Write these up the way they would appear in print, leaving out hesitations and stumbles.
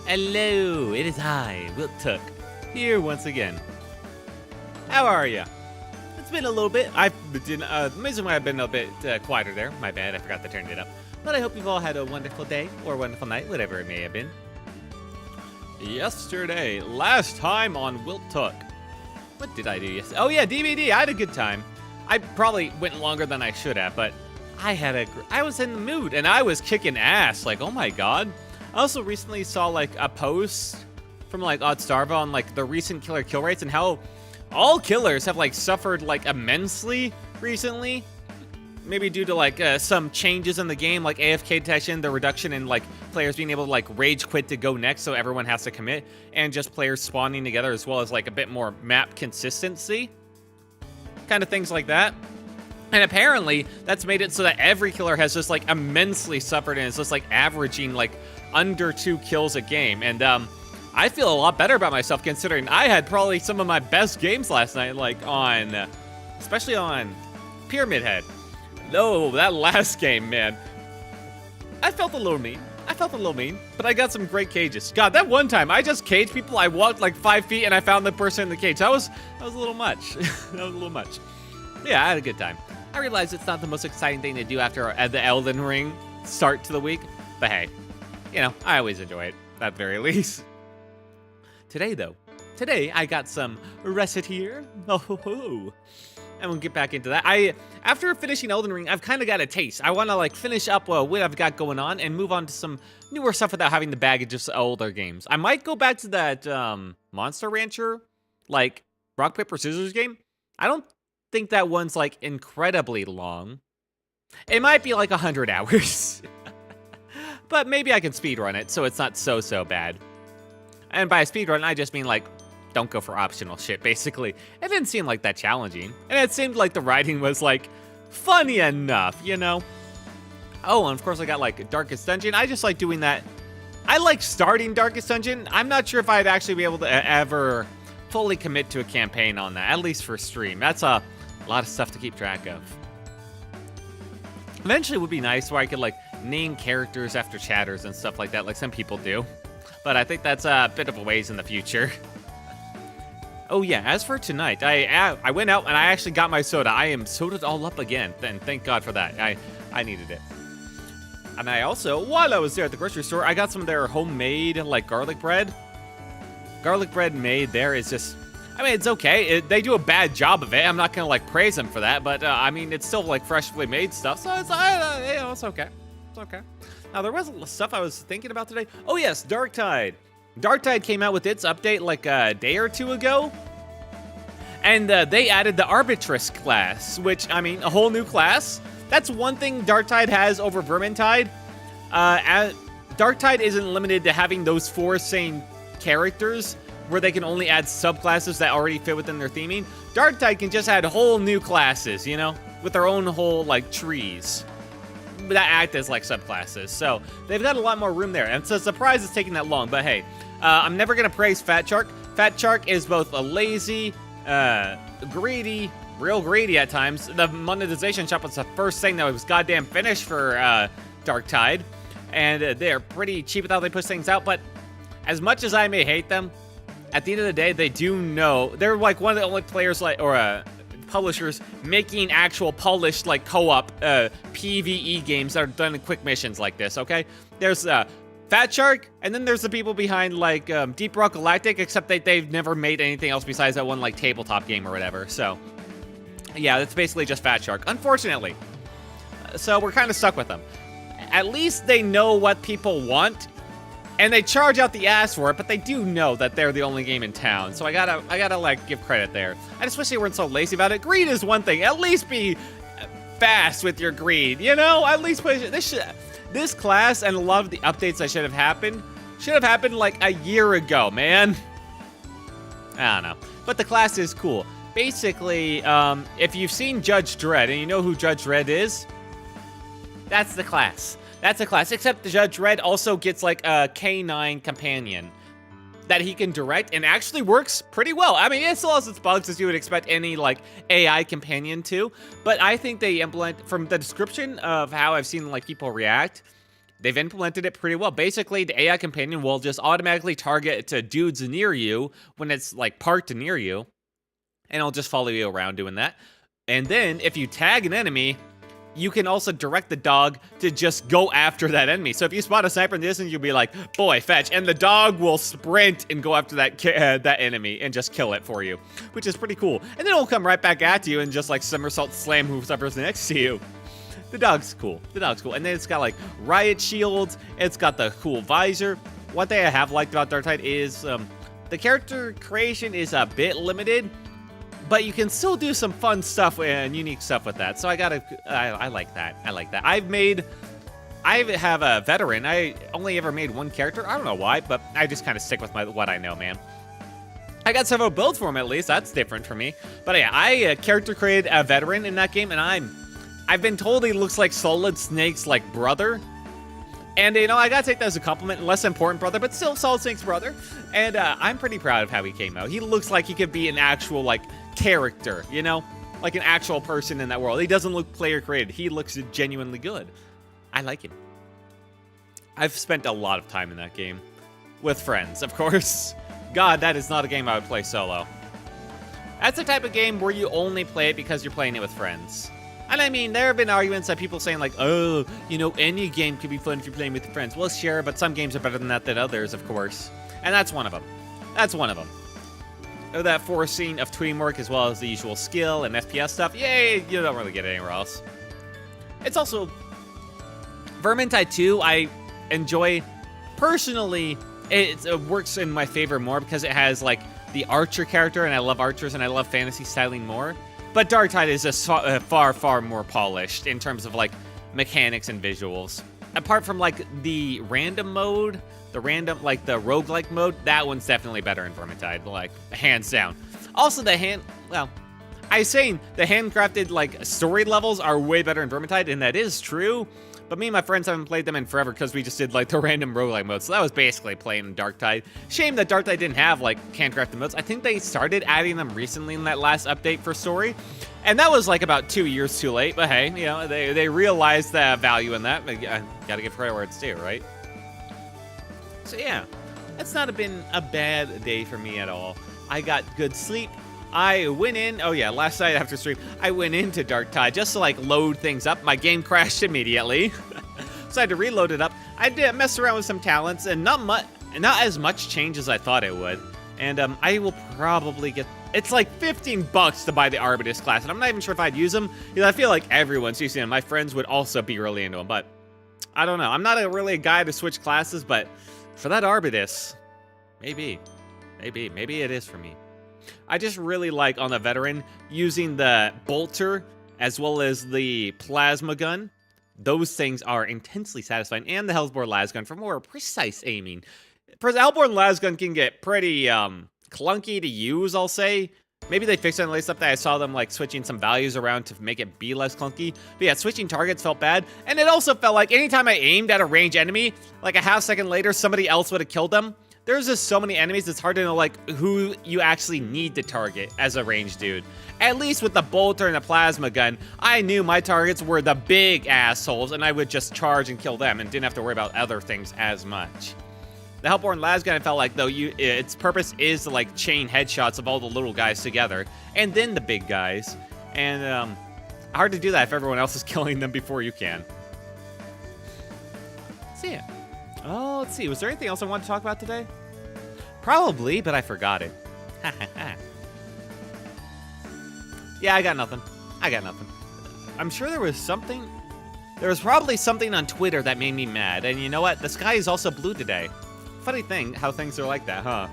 Hello, it is I, Wiltuk, here once again. How are ya? It's been a little bit. The reason why I've been a bit quieter there, my bad, I forgot to turn it up. But I hope you've all had a wonderful day or a wonderful night, whatever it may have been. Yesterday, last time on Wiltuk. What did I do yesterday? Oh yeah, DVD, I had a good time. I probably went longer than I should have, but I was in the mood and I was kicking ass, like, oh my god. I also recently saw like a post from like Oddstarva on like the recent killer kill rates and how all killers have like suffered like immensely recently. Maybe due to like some changes in the game, like AFK detection, the reduction in like players being able to like rage quit to go next, so everyone has to commit, and just players spawning together, as well as like a bit more map consistency, kind of things like that. And apparently that's made it so that every killer has just like immensely suffered, and it's just like averaging like under 2 kills a game. And I feel a lot better about myself, considering I had probably some of my best games last night, like especially on Pyramid Head. No, that last game, man. I felt a little mean, but I got some great cages. God, that one time, I just caged people. I walked like 5 feet and I found the person in the cage. That was a little much. That was a little much. Yeah, I had a good time. I realize it's not the most exciting thing to do after the Elden Ring start to the week, but hey, you know, I always enjoy it, at the very least. Today, though, I got some Recettear. Oh, and we'll get back into that. After finishing Elden Ring, I've kind of got a taste. I want to like finish up what I've got going on and move on to some newer stuff without having the baggage of older games. I might go back to that Monster Rancher, like rock, paper, scissors game. I don't think that one's like incredibly long. It might be like 100 hours. But maybe I can speedrun it, so it's not so bad. And by speedrun, I just mean like, don't go for optional shit, basically. It didn't seem like that challenging. And it seemed like the writing was like, funny enough, you know? Oh, and of course I got like Darkest Dungeon. I just like doing that. I like starting Darkest Dungeon. I'm not sure if I'd actually be able to ever fully commit to a campaign on that, at least for stream. That's a lot of stuff to keep track of. Eventually it would be nice where I could like name characters after chatters and stuff like that, like some people do. But I think that's a bit of a ways in the future. Oh yeah, as for tonight, I went out and I actually got my soda. I am sodaed all up again, and thank God for that. I needed it. And I also, while I was there at the grocery store, I got some of their homemade like garlic bread. Garlic bread made there is just, I mean, it's okay. They do a bad job of it. I'm not gonna like praise them for that, but I mean, it's still like freshly made stuff, so it's you know, it's okay. It's okay. Now there was stuff I was thinking about today. Oh yes, Darktide. Darktide came out with its update like a day or two ago, and they added the Arbitress class, which, I mean, a whole new class. That's one thing Darktide has over Vermintide. Darktide isn't limited to having those 4 same characters, where they can only add subclasses that already fit within their theming. Darktide can just add whole new classes, you know, with their own whole, like, trees that act as, like, subclasses. So they've got a lot more room there, and it's a surprise it's taking that long, but hey. I'm never going to praise Fat Shark. Fat Shark is both a lazy, greedy, real greedy at times. The monetization shop was the first thing that was goddamn finished for Darktide, and they're pretty cheap with how they push things out, but as much as I may hate them, at the end of the day, they do know. They're like one of the only players like, or publishers making actual polished like co-op PvE games that are done in quick missions like this, okay? There's Fat Shark, and then there's the people behind like Deep Rock Galactic, except they've never made anything else besides that one like tabletop game or whatever. So yeah, that's basically just Fat Shark, unfortunately. So we're kind of stuck with them. At least they know what people want, and they charge out the ass for it, but they do know that they're the only game in town. So I gotta like give credit there. I just wish they weren't so lazy about it. Greed is one thing. At least be fast with your greed, you know? At least push it. This class and a lot of the updates that should have happened like a year ago, man. I don't know. But the class is cool. Basically, if you've seen Judge Dredd and you know who Judge Dredd is, that's the class. That's a class, except the Judge Dredd also gets like a K9 companion that he can direct and actually works pretty well. I mean, it still has its bugs as you would expect any like AI companion to, but I think they implement, from the description of how I've seen like people react, they've implemented it pretty well. Basically, the AI companion will just automatically target to dudes near you when it's like parked near you, and it'll just follow you around doing that. And then if you tag an enemy, you can also direct the dog to just go after that enemy. So if you spot a sniper in the distance, you'll be like, boy, fetch. And the dog will sprint and go after that enemy and just kill it for you, which is pretty cool. And then it'll come right back at you and just like somersault slam whoever's next to you. The dog's cool. The dog's cool. And then it's got like riot shields. It's got the cool visor. One thing I have liked about Darktide is the character creation is a bit limited, but you can still do some fun stuff and unique stuff with that. So I like that. I like that. I have a veteran. I only ever made one character. I don't know why, but I just kind of stick with what I know, man. I got several builds for him at least. That's different for me. But yeah, I character created a veteran in that game, and I've been told he looks like Solid Snake's like brother. And, you know, I gotta take that as a compliment. Less important brother, but still Solid Snake's brother. And I'm pretty proud of how he came out. He looks like he could be an actual, like, character, you know? Like an actual person in that world. He doesn't look player created. He looks genuinely good. I like him. I've spent a lot of time in that game. With friends, of course. God, that is not a game I would play solo. That's the type of game where you only play it because you're playing it with friends. And I mean, there have been arguments that people saying like, oh, you know, any game can be fun if you're playing with your friends. Well, sure, but some games are better than others, of course. And that's one of them. That's one of them. That forcing of teamwork as well as the usual skill and FPS stuff, yay, you don't really get it anywhere else. It's also, Vermintide 2, I enjoy, personally, it works in my favor more because it has like the archer character, and I love archers and I love fantasy styling more. But Darktide is just far, far more polished in terms of, like, mechanics and visuals. Apart from, like, the random mode, the roguelike mode, that one's definitely better in Vermintide, like, hands down. Also, the handcrafted, like, story levels are way better in Vermintide, and that is true. But me and my friends haven't played them in forever because we just did, like, the random roguelike mode. So that was basically playing in Darktide. Shame that Darktide didn't have, like, handcrafted modes. I think they started adding them recently in that last update for story. And that was, like, about 2 years too late. But hey, you know, they realized the value in that. Gotta give credit where it's due, right? So yeah, that's not been a bad day for me at all. I got good sleep. I went in, oh yeah, last night after stream, I went into Darktide just to like load things up. My game crashed immediately, so I had to reload it up. I did mess around with some talents, and not as much change as I thought it would. And I will probably get, it's like $15 to buy the Arbitus class, and I'm not even sure if I'd use them, because I feel like everyone's using them. My friends would also be really into them, but I don't know. I'm not really a guy to switch classes, but for that Arbitus, maybe it is for me. I just really like, on the veteran, using the bolter as well as the plasma gun. Those things are intensely satisfying. And the Hellborn lasgun for more precise aiming. Hellborn lasgun can get pretty clunky to use, I'll say. Maybe they fixed it in the latest update. I saw them like switching some values around to make it be less clunky. But yeah, switching targets felt bad. And it also felt like anytime I aimed at a ranged enemy, like a half second later, somebody else would have killed them. There's just so many enemies, it's hard to know, like, who you actually need to target as a ranged dude. At least with the bolter and the plasma gun, I knew my targets were the big assholes, and I would just charge and kill them and didn't have to worry about other things as much. The Hellborn lasgun, I felt like, though, its purpose is to, like, chain headshots of all the little guys together, and then the big guys. And, hard to do that if everyone else is killing them before you can. So, yeah. Oh, let's see. Was there anything else I wanted to talk about today? Probably, but I forgot it. Yeah, I got nothing. I'm sure there was something. There was probably something on Twitter that made me mad. And you know what? The sky is also blue today. Funny thing, how things are like that, huh?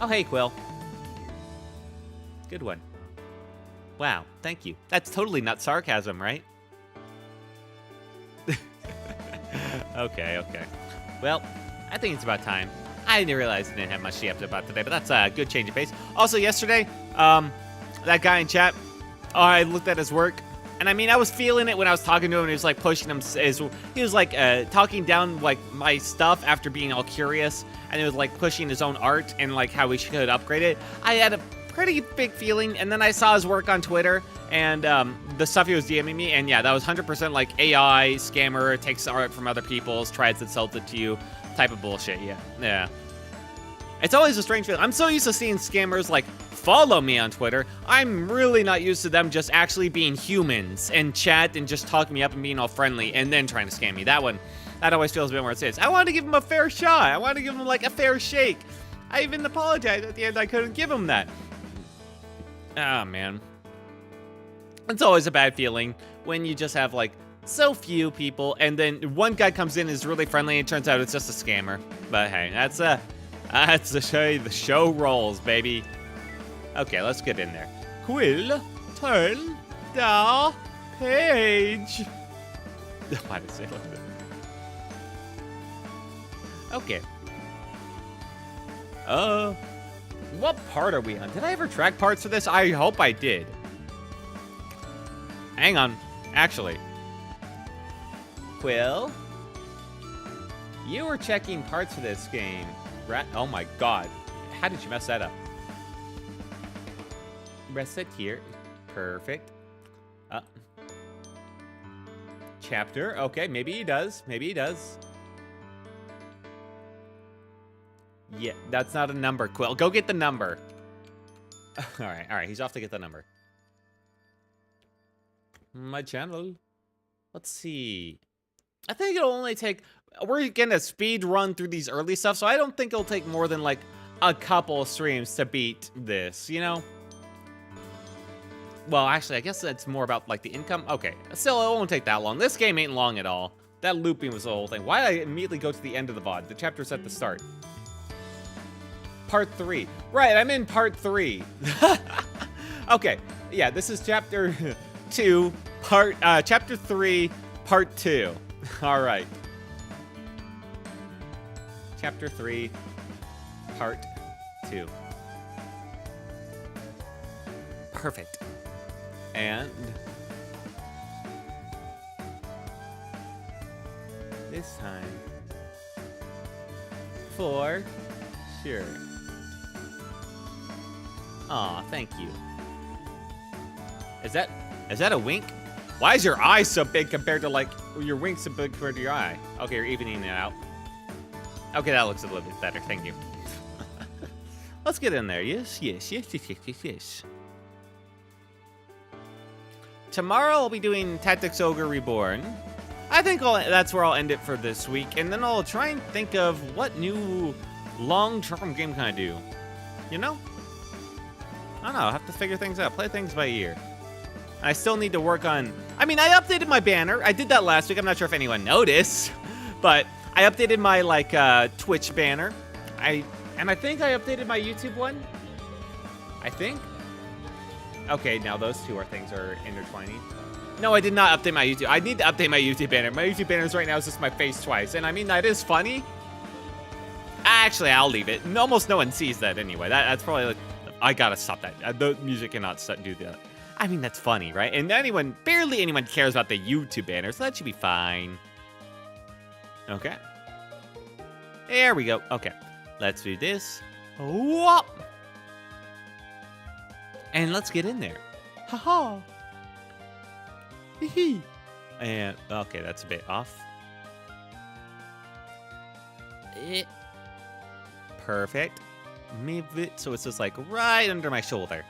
Oh, hey, Quill. Good one. Wow, thank you. That's totally not sarcasm, right? Okay. Well, I think it's about time. I didn't realize I didn't have much to get about today, but that's a good change of pace. Also, yesterday, that guy in chat, I looked at his work, and I mean, I was feeling it when I was talking to him, and he was like pushing him. He was like talking down like my stuff after being all curious, and he was like pushing his own art and like how we should upgrade it. I had a pretty big feeling, and then I saw his work on Twitter, and the stuff he was DMing me, and yeah, that was 100% like AI, scammer, takes art from other people's, tries to sell it to you, type of bullshit, yeah. It's always a strange feeling. I'm so used to seeing scammers like follow me on Twitter. I'm really not used to them just actually being humans and chat and just talking me up and being all friendly and then trying to scam me. That always feels a bit more serious. I wanted to give him a fair shot. I wanted to give him like a fair shake. I even apologized at the end. I couldn't give him that. Ah, man. It's always a bad feeling when you just have like so few people and then one guy comes in and is really friendly and it turns out it's just a scammer. But hey, that's the show rolls, baby. Okay, let's get in there. Quill, turn the page. Why did I say it like that? Okay. What part are we on? Did I ever track parts for this? I hope I did. Hang on. Actually. Quill? You were checking parts for this game. Oh my god. How did you mess that up? Recettear. Perfect. Chapter. Okay, maybe he does. Maybe he does. Yeah, that's not a number, Quill. Go get the number. Alright. He's off to get the number. My channel. Let's see. I think it'll only take... We're gonna speed run through these early stuff, so I don't think it'll take more than, like, a couple streams to beat this, you know? Well, actually, I guess that's more about, like, the income. Okay, still, it won't take that long. This game ain't long at all. That looping was the whole thing. Why did I immediately go to the end of the VOD? The chapter's at the start. Part 3. Right, I'm in part 3. Okay, yeah, this is chapter 2, chapter 3, part 2. All right. Chapter 3, part 2. Perfect. And this time, for sure. Aw, thank you. Is that a wink? Why is your eye so big compared to, like, your wink's so big compared to your eye? Okay, you're evening it out. Okay, that looks a little bit better. Thank you. Let's get in there. Yes. Tomorrow I'll be doing Tactics Ogre Reborn. I think that's where I'll end it for this week, and then I'll try and think of what new long-term game can I do. You know? I don't know. I'll have to figure things out. Play things by ear. I still need to work on... I mean, I updated my banner. I did that last week. I'm not sure if anyone noticed, but I updated my, like, Twitch banner. And I think I updated my YouTube one. I think. Okay, now those two things are intertwining. No, I did not update my YouTube. I need to update my YouTube banner. My YouTube banner right now is just my face twice. And I mean, that is funny. Actually, I'll leave it. Almost no one sees that anyway. That's probably like... I gotta stop that. The music cannot do that. I mean, that's funny, right? And barely anyone cares about the YouTube banner, so that should be fine. Okay. There we go. Okay. Let's do this. Whoop! And let's get in there. Haha. Hee. And, okay, that's a bit off. Perfect. Move it so it's just like right under my shoulder.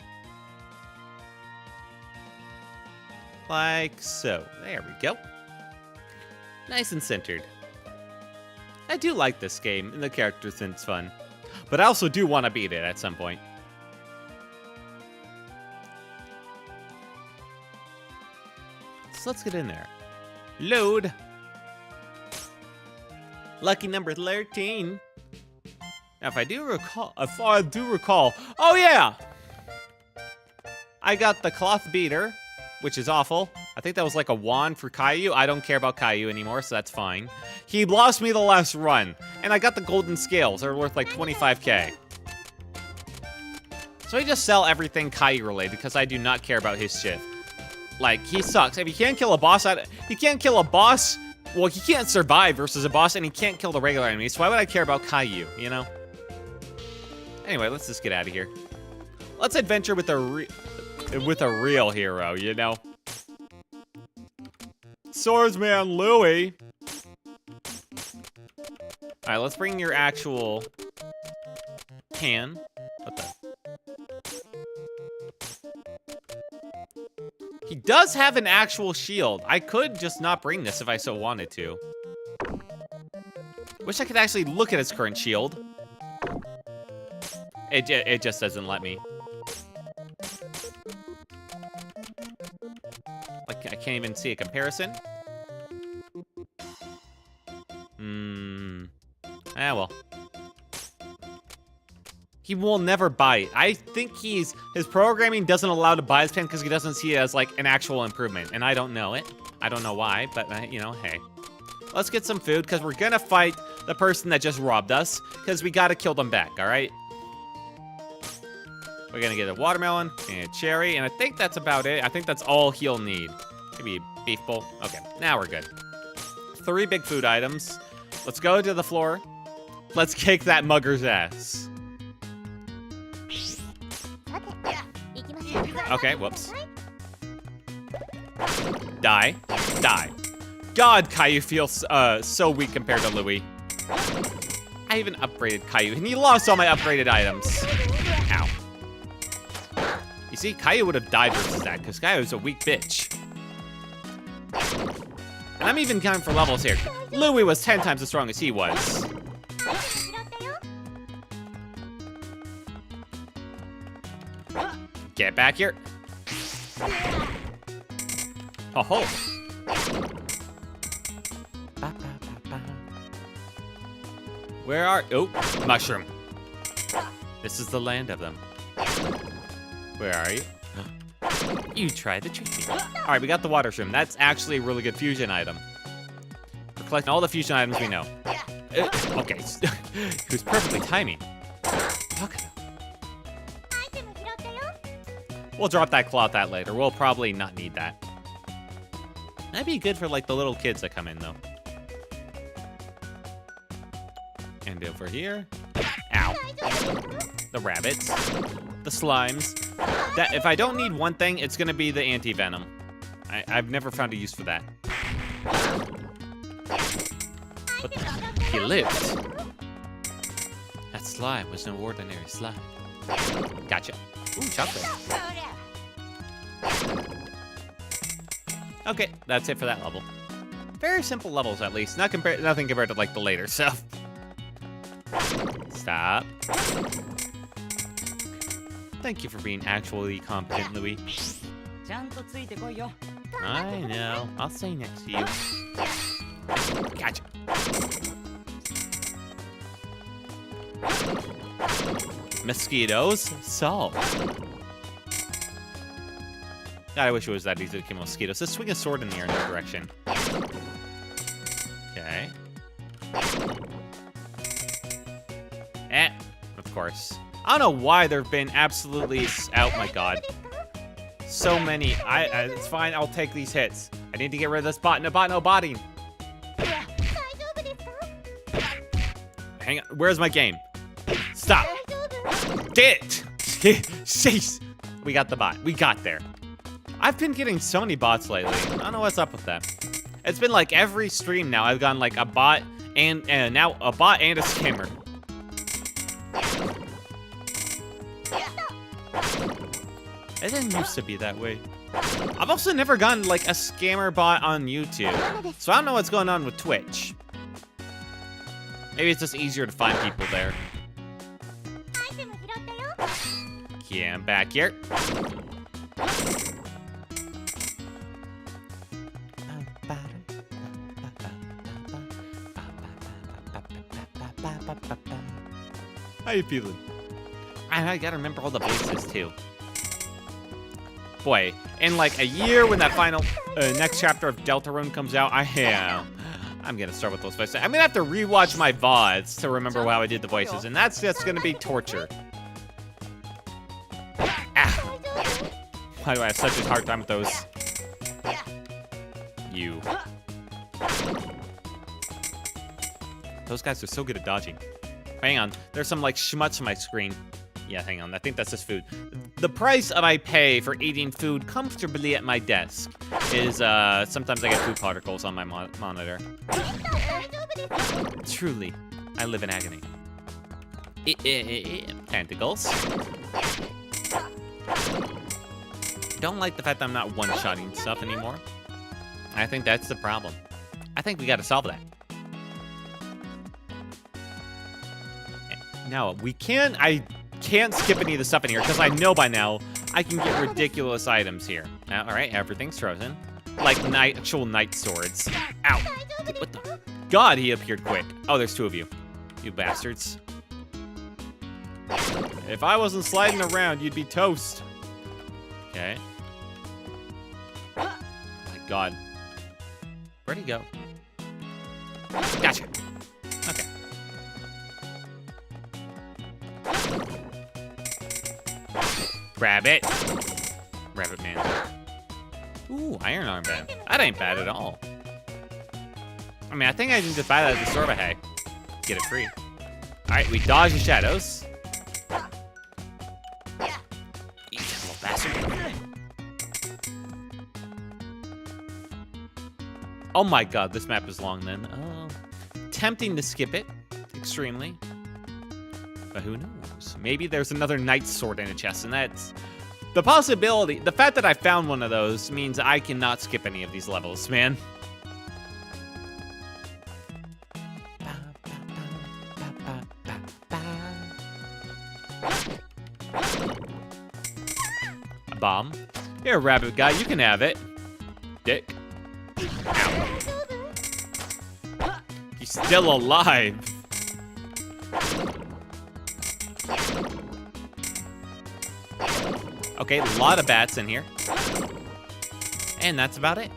Like so. There we go. Nice and centered. I do like this game, and the character seems fun. But I also do want to beat it at some point. So let's get in there. Load. Lucky number 13. Now, if I do recall, oh yeah! I got the cloth beater, which is awful. I think that was like a wand for Caillou. I don't care about Caillou anymore, so that's fine. He lost me the last run, and I got the golden scales. They're worth like 25k. So I just sell everything Caillou related because I do not care about his shit. Like, he sucks. If he can't kill a boss, he can't kill a boss. Well, he can't survive versus a boss, and he can't kill the regular enemies. So why would I care about Caillou, you know? Anyway, let's just get out of here. Let's adventure with a real hero, you know? swordsman Louie. All right, let's bring your actual can. What the? He does have an actual shield. I could just not bring this if I so wanted to. Wish I could actually look at his current shield. It just doesn't let me. Like, I can't even see a comparison. Ah, well. He will never buy it. I think his programming doesn't allow to buy his pen because he doesn't see it as like an actual improvement. And I don't know it. I don't know why, but you know, hey. Let's get some food because we're gonna fight the person that just robbed us because we gotta kill them back, all right? We're gonna get a watermelon and a cherry, and I think that's about it. I think that's all he'll need. Maybe a beef bowl. Okay, now we're good. 3 big food items. Let's go to the floor. Let's kick that mugger's ass. Okay, whoops. Die. Die. God, Caillou feels so weak compared to Louie. I even upgraded Caillou, and he lost all my upgraded items. Ow. You see, Caillou would have died versus that, because Caillou's a weak bitch. And I'm even counting for levels here. Louie was 10 times as strong as he was. Get back here. Oh-ho. Where are... Oh, mushroom. This is the land of them. Where are you? You tried to trick me. All right, we got the water shroom. That's actually a really good fusion item. We're collecting all the fusion items we know. Okay, it was perfectly timing. Look at him. We'll drop that cloth out later. We'll probably not need that. That'd be good for like the little kids that come in though. And over here. Ow. The rabbits. The slimes. That if I don't need one thing, it's gonna be the anti-venom. I've never found a use for that. But he lived. That slime was no ordinary slime. Gotcha. Ooh, chocolate. Okay, that's it for that level. Very simple levels, at least. Nothing compared to like the later stuff. Stop. Thank you for being actually competent, Louie. I know. I'll stay next to you. Gotcha. Mosquitoes solved. God, I wish it was that easy to kill mosquitoes. Let's swing a sword in the air in that direction. Okay. Of course. I don't know why there've been absolutely... Oh my god. So many. It's fine, I'll take these hits. I need to get rid of this bot. No bot, no botting. Hang on. Where's my game? Stop. Get it. Jeez. We got the bot. We got there. I've been getting so many bots lately. I don't know what's up with that. It's been like every stream now. I've gotten like a bot and now a bot and a scammer. It didn't used to be that way. I've also never gotten like a scammer bot on YouTube. So I don't know what's going on with Twitch. Maybe it's just easier to find people there. Yeah, I'm back here. How you feeling? I gotta remember all the voices too. Boy, in like a year when that final next chapter of Deltarune comes out, I'm gonna start with those voices. I'm gonna have to rewatch my VODs to remember how I did the voices, and that's just gonna be torture. Ah. Why do I have such a hard time with those? You. Those guys are so good at dodging. Hang on, there's some like schmutz on my screen. Yeah, hang on. I think that's just food. The price I pay for eating food comfortably at my desk is sometimes I get food particles on my monitor. Truly, I live in agony. Tentacles. Don't like the fact that I'm not one-shotting stuff anymore. I think that's the problem. I think we got to solve that. Now, I can't skip any of the stuff in here because I know by now I can get ridiculous items here. All right, everything's frozen. Like actual night swords. Ow. What the? God, he appeared quick. Oh, there's 2 of you. You bastards. If I wasn't sliding around, you'd be toast. Okay. My God. Where'd he go? Gotcha. Okay. Rabbit. Rabbit man. Ooh, iron armband. That ain't bad at all. I mean, I think I can just buy that at the store, but hey, get it free. All right, we dodge the shadows. Eat that little bastard. Oh my God, this map is long then. Tempting to skip it, extremely. But who knows? Maybe there's another night sword in a chest, and that's the possibility. The fact that I found one of those means I cannot skip any of these levels, man. A bomb. Here, rabbit guy, you can have it. Dick. Ow. He's still alive. Okay, a lot of bats in here. And that's about it.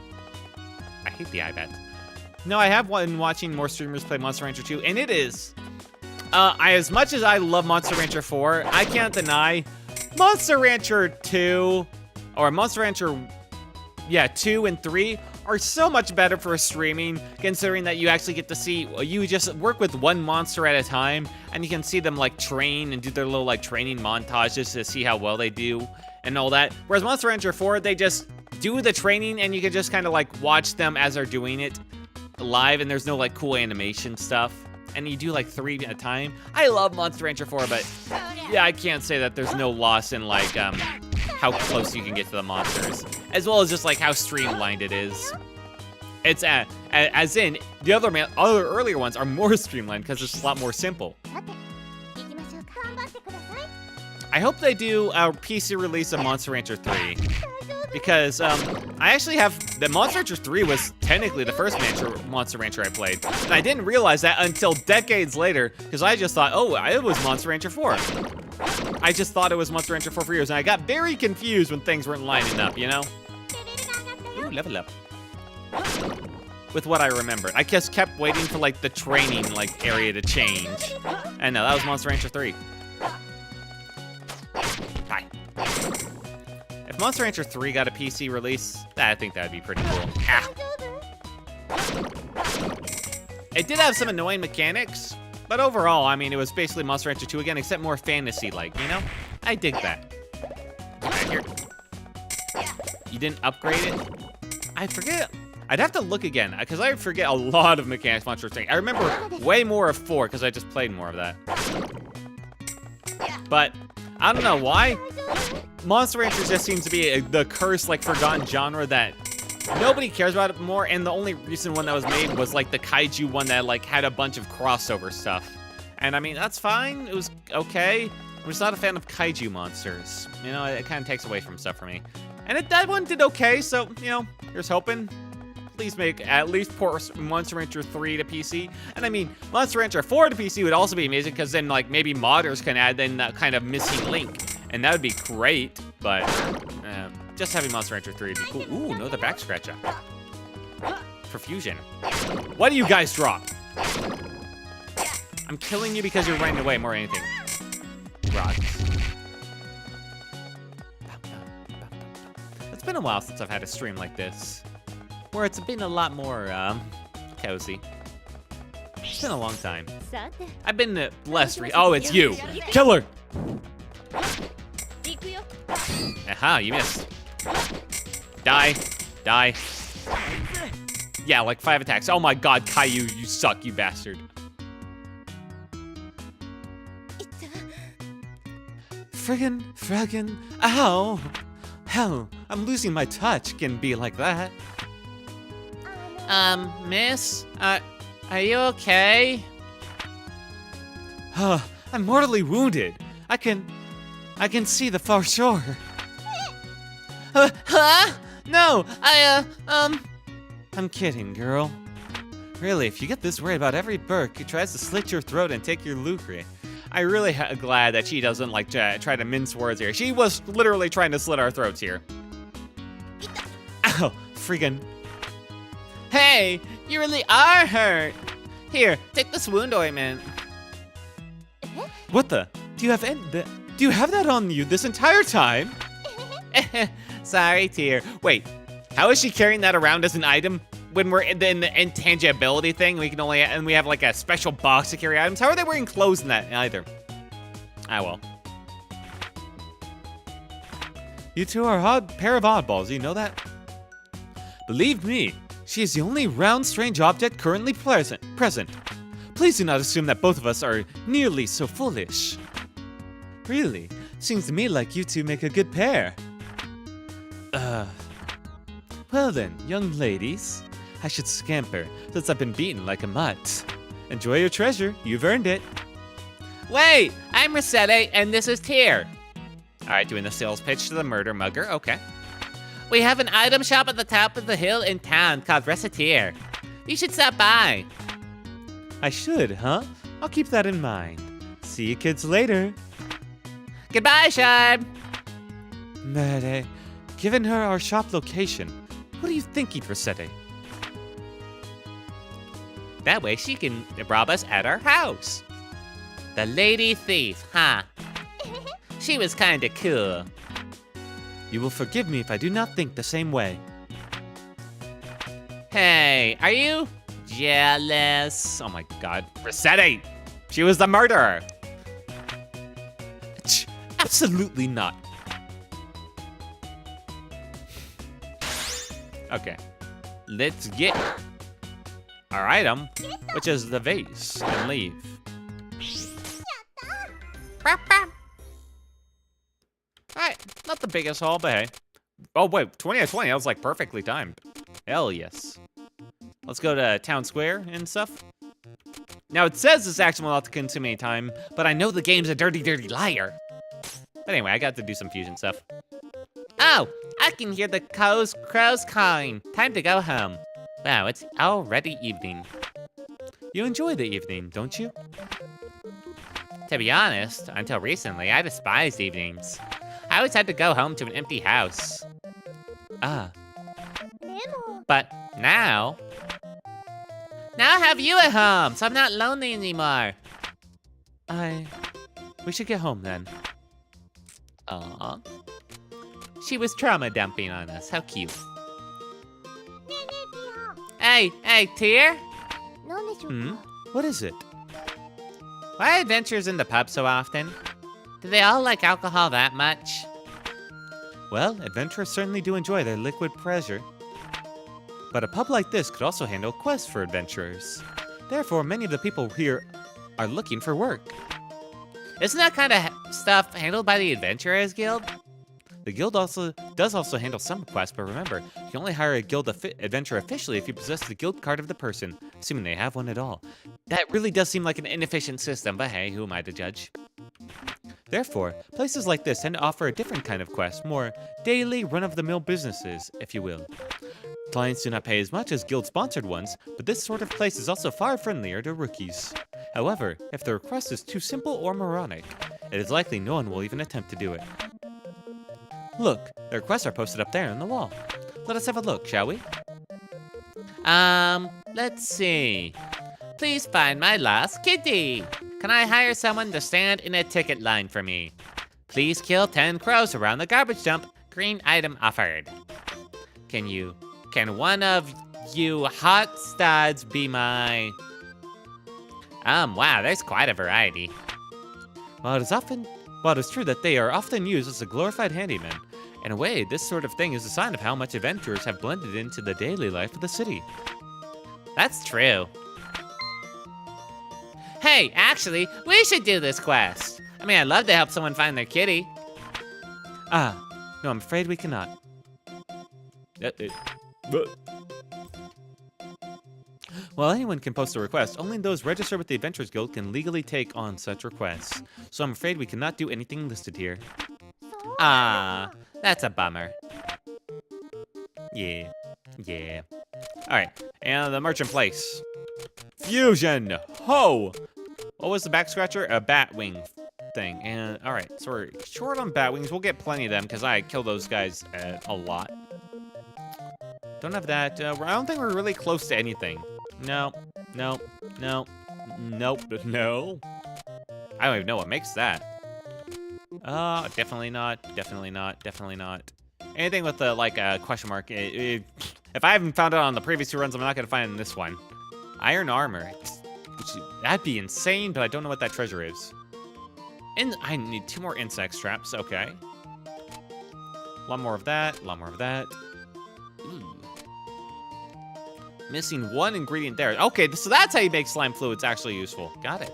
I hate the eye bats. No, I have been watching more streamers play Monster Rancher 2, and it is... as much as I love Monster Rancher 4, I can't deny Monster Rancher 2, or Monster Rancher, yeah, 2 and 3 are so much better for streaming, considering that you actually get to see, you just work with one monster at a time, and you can see them like train and do their little like training montages to see how well they do and all that. Whereas Monster Rancher 4, they just do the training and you can just kind of like watch them as they're doing it live, and there's no like cool animation stuff. And you do like 3 at a time. I love Monster Rancher 4, but yeah, I can't say that there's no loss in like how close you can get to the monsters, as well as just like how streamlined it is. It's as in the other earlier ones are more streamlined because it's a lot more simple. I hope they do a PC release of Monster Rancher 3. Because I actually have... The Monster Rancher 3 was technically the first Monster Rancher I played. And I didn't realize that until decades later, because I just thought, oh, it was Monster Rancher 4. I just thought it was Monster Rancher 4 for years, and I got very confused when things weren't lining up, you know? Ooh, level up. With what I remembered. I just kept waiting for, like, the training, like, area to change. And no, that was Monster Rancher 3. Hi. If Monster Rancher 3 got a PC release, I think that'd be pretty cool. Ah. It did have some annoying mechanics, but overall, I mean, it was basically Monster Rancher 2 again, except more fantasy-like, you know? I dig that. Get back here. You didn't upgrade it? I forget. I'd have to look again, because I forget a lot of mechanics Monster Rancher 3. I remember way more of 4, because I just played more of that. But I don't know why. Monster Rancher just seems to be the cursed, like, forgotten genre that nobody cares about it more, and the only recent one that was made was, like, the Kaiju one that, like, had a bunch of crossover stuff. And, I mean, that's fine. It was okay. I'm just not a fan of Kaiju monsters. You know, it kind of takes away from stuff for me. And that one did okay, so, you know, here's hoping. Please make at least port Monster Rancher 3 to PC. And I mean, Monster Rancher 4 to PC would also be amazing, because then, like, maybe modders can add then that kind of missing link. And that would be great, but just having Monster Rancher 3 would be cool. Ooh, no, the back scratcher. Perfusion. What do you guys drop? I'm killing you because you're running away more than anything. Rods. It's been a while since I've had a stream like this, where it's been a lot more cozy. It's been a long time. I've been blessed. Oh, it's you. Killer! Aha, you missed. Die. Die. Yeah, like 5 attacks. Oh my god, Caillou, you suck, you bastard. Friggin', ow. Hell, I'm losing my touch, can be like that. Miss? Are you okay? I'm mortally wounded. I can see the far shore. Huh? No, I'm kidding, girl. Really, if you get this worried about every Burke who tries to slit your throat and take your lucre, I'm really glad that she doesn't like try to mince words here. She was literally trying to slit our throats here. Ow, friggin'. Hey, you really are hurt. Here, take this wound ointment. What the? Do you have that on you this entire time? Sorry, Tear. Wait, how is she carrying that around as an item when we're in the intangibility thing? We have like a special box to carry items. How are they wearing clothes in that either? Ah, well. You two are a pair of oddballs. You know that? Believe me, she is the only round, strange object currently present. Please do not assume that both of us are nearly so foolish. Really, seems to me like you two make a good pair. Well then, young ladies, I should scamper since I've been beaten like a mutt. Enjoy your treasure, you've earned it. Wait, I'm Recettear and this is Tear. All right, doing the sales pitch to the murder mugger, okay. We have an item shop at the top of the hill in town called Recettear. You should stop by. I should, huh? I'll keep that in mind. See you kids later. Goodbye, Sharp. But, given her our shop location, what are you thinking, Recettear? That way she can rob us at our house. The lady thief, huh? She was kinda cool. You will forgive me if I do not think the same way. Hey, are you jealous? Oh my god. Recettear! She was the murderer! Absolutely not. Okay. Let's get our item, which is the vase, and leave. Alright, not the biggest haul, but hey. Oh wait, 20 out of 20, that was like perfectly timed. Hell yes. Let's go to town square and stuff. Now it says this action will not consume any time, but I know the game's a dirty, dirty liar. But anyway, I got to do some fusion stuff. Oh, I can hear the crows cawing. Time to go home. Wow, it's already evening. You enjoy the evening, don't you? To be honest, until recently, I despised evenings. I always had to go home to an empty house. Ah. But now I have you at home, so I'm not lonely anymore. We should get home then. Aw. She was trauma dumping on us, how cute. Hey, Tear? What is it? Why are adventures in the pub so often? Do they all like alcohol that much? Well, adventurers certainly do enjoy their liquid pleasure. But a pub like this could also handle quests for adventurers. Therefore, many of the people here are looking for work. Isn't that kind of stuff handled by the Adventurers Guild? The guild does also handle some quests, but remember, you can only hire a guild adventurer officially if you possess the guild card of the person, assuming they have one at all. That really does seem like an inefficient system, but hey, who am I to judge? Therefore, places like this tend to offer a different kind of quest, more daily, run-of-the-mill businesses, if you will. Clients do not pay as much as guild-sponsored ones, but this sort of place is also far friendlier to rookies. However, if the request is too simple or moronic, it is likely no one will even attempt to do it. Look, the requests are posted up there on the wall. Let us have a look, shall we? Let's see. Please find my lost kitty. Can I hire someone to stand in a ticket line for me? Please kill 10 crows around the garbage dump. Green item offered. Can one of you hot studs be my... wow, there's quite a variety. While it is true that they are often used as a glorified handyman, In a way, this sort of thing is a sign of how much adventurers have blended into the daily life of the city. That's true. Hey, actually, we should do this quest. I mean, I'd love to help someone find their kitty. Ah, no, I'm afraid we cannot. Well, anyone can post a request. Only those registered with the Adventurers Guild can legally take on such requests. So I'm afraid we cannot do anything listed here. Ah, that's a bummer. Yeah. All right, and the merchant place. Fusion, ho! What was the back scratcher? A bat wing thing. And all right, so we're short on bat wings. We'll get plenty of them because I kill those guys a lot. Don't have that. I don't think we're really close to anything. No. I don't even know what makes that. Definitely not. Anything with the like question mark. If I haven't found it on the previous 2 runs, I'm not gonna find it in this one. Iron armor. That'd be insane, but I don't know what that treasure is. And I need 2 more insect traps. Okay. A lot more of that. Ooh. Missing 1 ingredient there. Okay, so that's how you make slime fluids actually useful. Got it.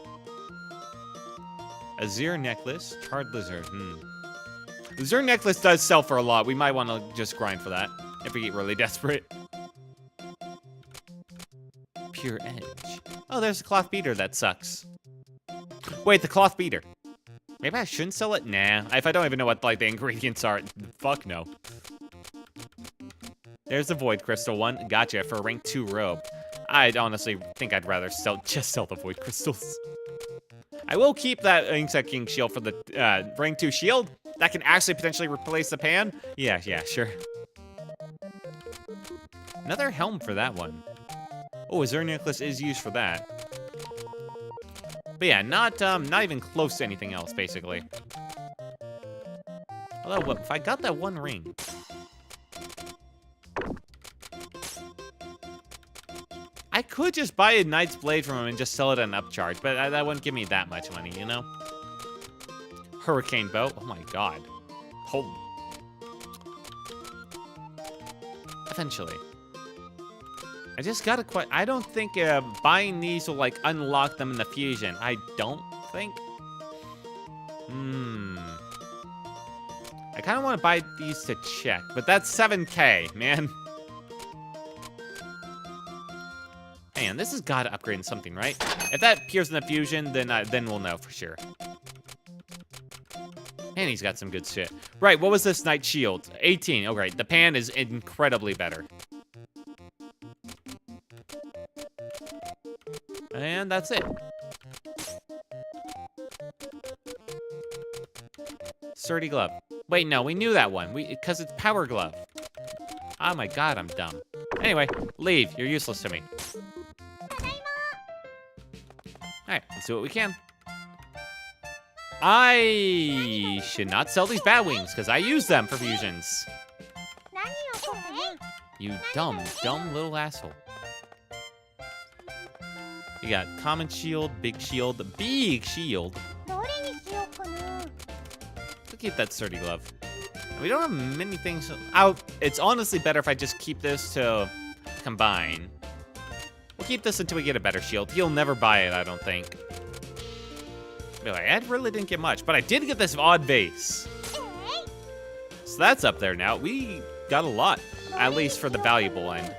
Azure necklace, charred lizard. Azure necklace does sell for a lot. We might want to just grind for that if we get really desperate. Pure edge. Oh, there's a cloth beater that sucks. Wait, the cloth beater. Maybe I shouldn't sell it? Nah. If I don't even know what like the ingredients are, fuck no. There's the void crystal one. Gotcha, for a rank 2 robe. I'd honestly think I'd rather just sell the void crystals. I will keep that Insect King shield for the rank 2 shield. That can actually potentially replace the pan. Yeah, sure. Another helm for that one. Oh, Azure necklace is used for that. But yeah, not even close to anything else, basically. Although, if I got that 1 ring. I could just buy a Knight's Blade from him and just sell it at an upcharge, but that wouldn't give me that much money, you know? Hurricane bow. Oh my god. Holy. Eventually. I just gotta I don't think buying these will like unlock them in the fusion. I don't think. I kind of want to buy these to check, but that's 7K, man. Man, this has got to upgrade in something, right? If that appears in the fusion, then we'll know for sure. And he's got some good shit. Right, what was this Knight Shield? 18. Oh, right. The pan is incredibly better. And that's it. Sturdy glove. Wait, no, we knew that one. Because it's power glove. Oh my god, I'm dumb. Anyway, leave. You're useless to me. Alright, let's do what we can. I should not sell these bat wings, because I use them for fusions. You dumb little asshole. We got common shield, big shield, big shield. We'll keep that sturdy glove. We don't have many things out. It's honestly better if I just keep this to combine. We'll keep this until we get a better shield. He'll never buy it, I don't think. Be like, I really didn't get much, but I did get this odd vase. So that's up there now. We got a lot, at least for the valuable end.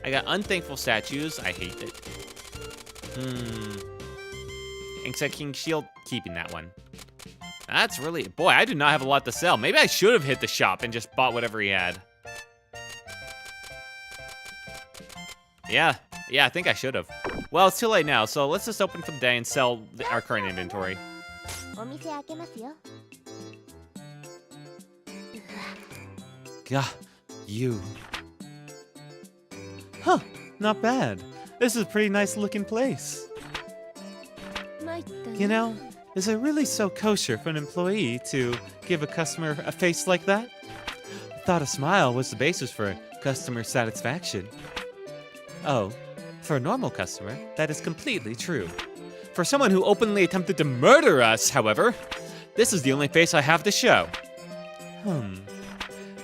I got unthankful statues. I hate it. Insect King shield, keeping that one. That's really, boy, I do not have a lot to sell. Maybe I should have hit the shop and just bought whatever he had. Yeah, I think I should have. Well, it's too late now, so let's just open for the day and sell our current inventory. God, you. Huh, not bad. This is a pretty nice looking place. You know, is it really so kosher for an employee to give a customer a face like that? I thought a smile was the basis for customer satisfaction. Oh, for a normal customer, that is completely true. For someone who openly attempted to murder us, however, this is the only face I have to show.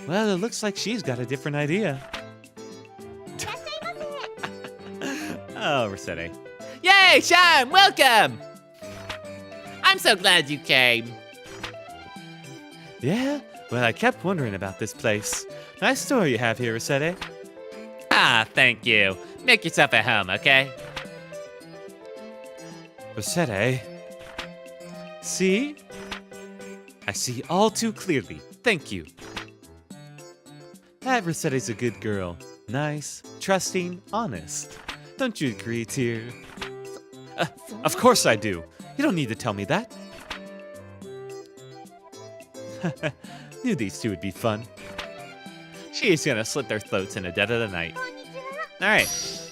Well, it looks like she's got a different idea. Oh, Recettear. Yay, Sean, welcome! I'm so glad you came. Yeah? Well, I kept wondering about this place. Nice store you have here, Recettear. Ah, thank you. Make yourself at home, okay? Recettear. See? I see all too clearly. Thank you. That Recettear's a good girl. Nice, trusting, honest. Don't you agree, Tear? Of course I do. You don't need to tell me that. Knew these two would be fun. She's gonna slit their throats in the dead of the night. Alright.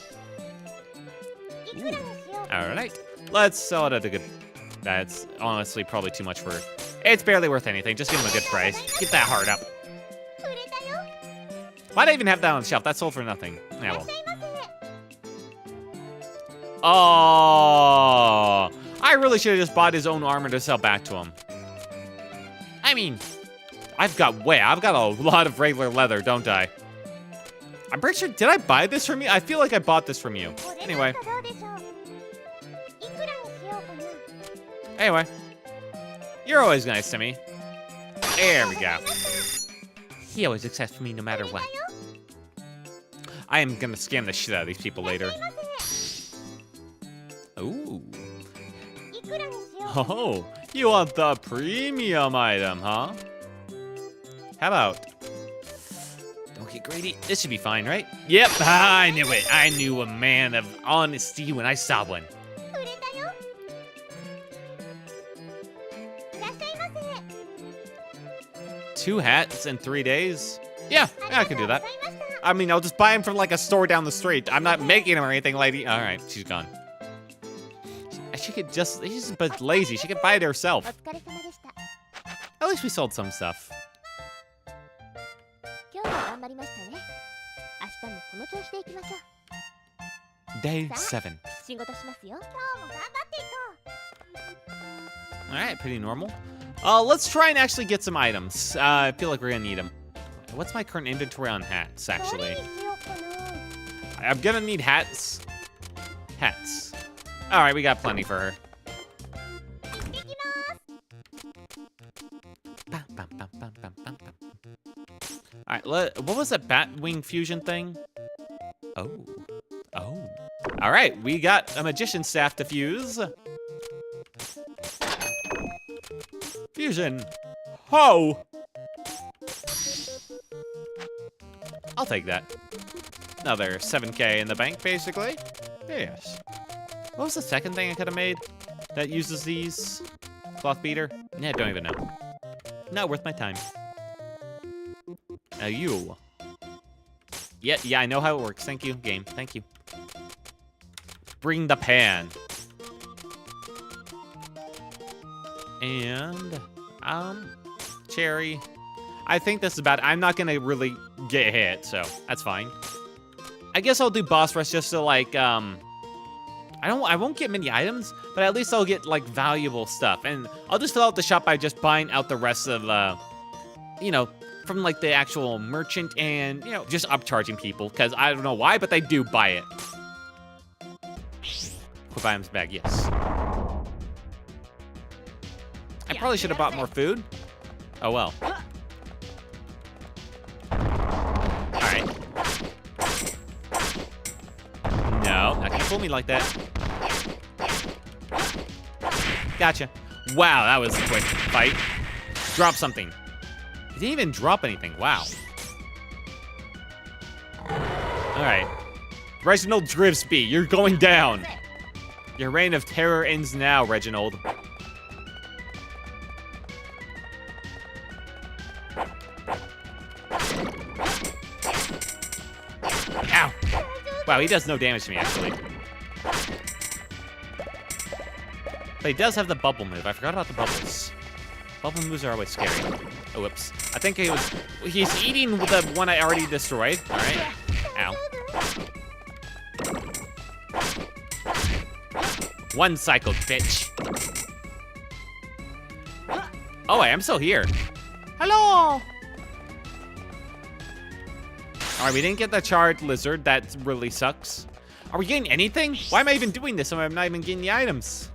Alright. Let's sell it at a good... That's honestly probably too much for her. It's barely worth anything. Just give him a good price. Get that heart up. Why'd I even have that on the shelf? That sold for nothing. Yeah, well. Oh, I really should have just bought his own armor to sell back to him. I mean, I've got a lot of regular leather, don't I? I'm pretty sure, did I buy this from you? I feel like I bought this from you. Anyway. You're always nice to me. There we go. He always accepts me no matter what. I am gonna scam the shit out of these people later. Ooh. Oh, you want the premium item, huh? How about... Don't get greedy. This should be fine, right? Yep, I knew it. I knew a man of honesty when I saw one. 2 hats in 3 days? Yeah, I can do that. I mean, I'll just buy them from like a store down the street. I'm not making them or anything, lady. All right, she's gone. She could just, she's but lazy. She could buy it herself. At least we sold some stuff. Day 7. All right, pretty normal. Let's try and actually get some items. I feel like we're gonna need them. What's my current inventory on hats, actually? I'm gonna need hats. Hats. All right, we got plenty for her. All right, what was that bat wing fusion thing? Oh. All right, we got a magician staff to fuse. Fusion. Ho! I'll take that. Another 7K in the bank, basically. Yes. What was the second thing I could have made that uses these? Cloth beater? Yeah, don't even know. Not worth my time. Now you. Yeah, I know how it works. Thank you, game. Thank you. Bring the pan. And, cherry. I think this is about it. I'm not gonna really get hit, so that's fine. I guess I'll do boss rush just to like, I won't get many items, but at least I'll get like valuable stuff. And I'll just fill out the shop by just buying out the rest of, you know, from like the actual merchant and, you know, just upcharging people. Because I don't know why, but they do buy it. Equip items bag, yes. I probably should have bought more food. Oh well. Alright. No, not gonna fool me like that. Gotcha. Wow, that was a quick fight. Drop something. He didn't even drop anything. Wow. Alright. Reginald Drivsby, you're going down. Your reign of terror ends now, Reginald. Ow. Wow, he does no damage to me, actually. But he does have the bubble move. I forgot about the bubbles. Bubble moves are always scary. Oh, whoops. I think he's eating the one I already destroyed. All right. Ow. One cycle, bitch. Oh, I am still here. Hello. All right, we didn't get the charred lizard. That really sucks. Are we getting anything? Why am I even doing this if I'm not even getting the items?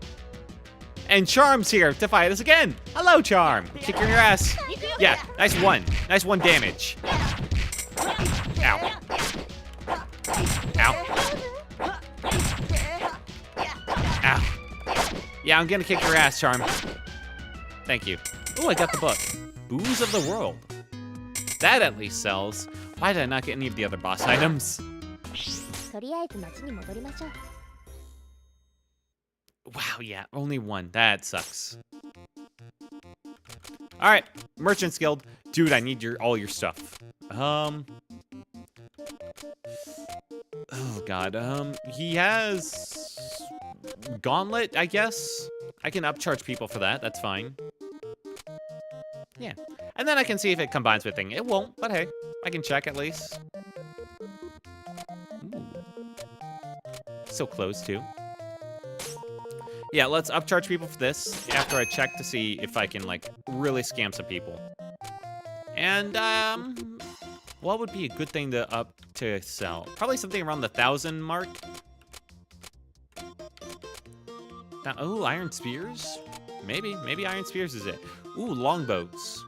And Charm's here to fight us again. Hello, Charm. Kick your ass. Yeah, nice one. Nice one damage. Ow. Ow. Ow. Yeah, I'm gonna kick your ass, Charm. Thank you. Oh, I got the book. Booze of the World. That at least sells. Why did I not get any of the other boss items? Wow, yeah, only one. That sucks. All right, Merchant's Guild. Dude, I need all your stuff. Oh God. He has Gauntlet, I guess. I can upcharge people for that. That's fine. Yeah, and then I can see if it combines with thing. It won't, but hey, I can check at least. Ooh. So close too. Yeah, let's upcharge people for this after I check to see if I can, like, really scam some people. And, what would be a good thing to sell? Probably something around the 1,000 mark. Oh, Iron Spears? Maybe Iron Spears is it. Ooh, longbows.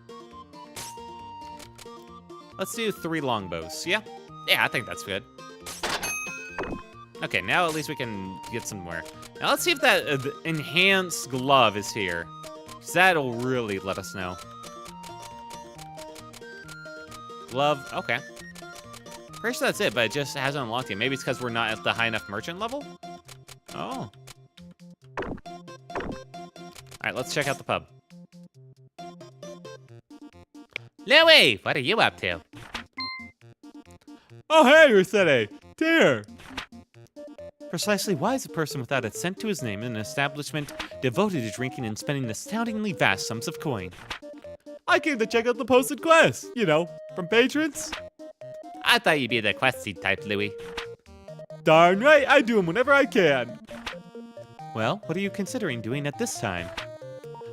Let's do 3 longbows. Yeah, I think that's good. Okay, now at least we can get somewhere. Now let's see if that enhanced glove is here. 'Cause that'll really let us know. Glove, okay. Pretty sure that's it, but it just hasn't unlocked yet. Maybe it's because we're not at the high enough merchant level? Oh. Alright, let's check out the pub. Louie, what are you up to? Oh, hey, Recettear. Dear. Precisely why is a person without a cent to his name in an establishment devoted to drinking and spending astoundingly vast sums of coin? I came to check out the posted quests, you know, from patrons. I thought you'd be the questy type, Louie. Darn right, I do them whenever I can. Well, what are you considering doing at this time?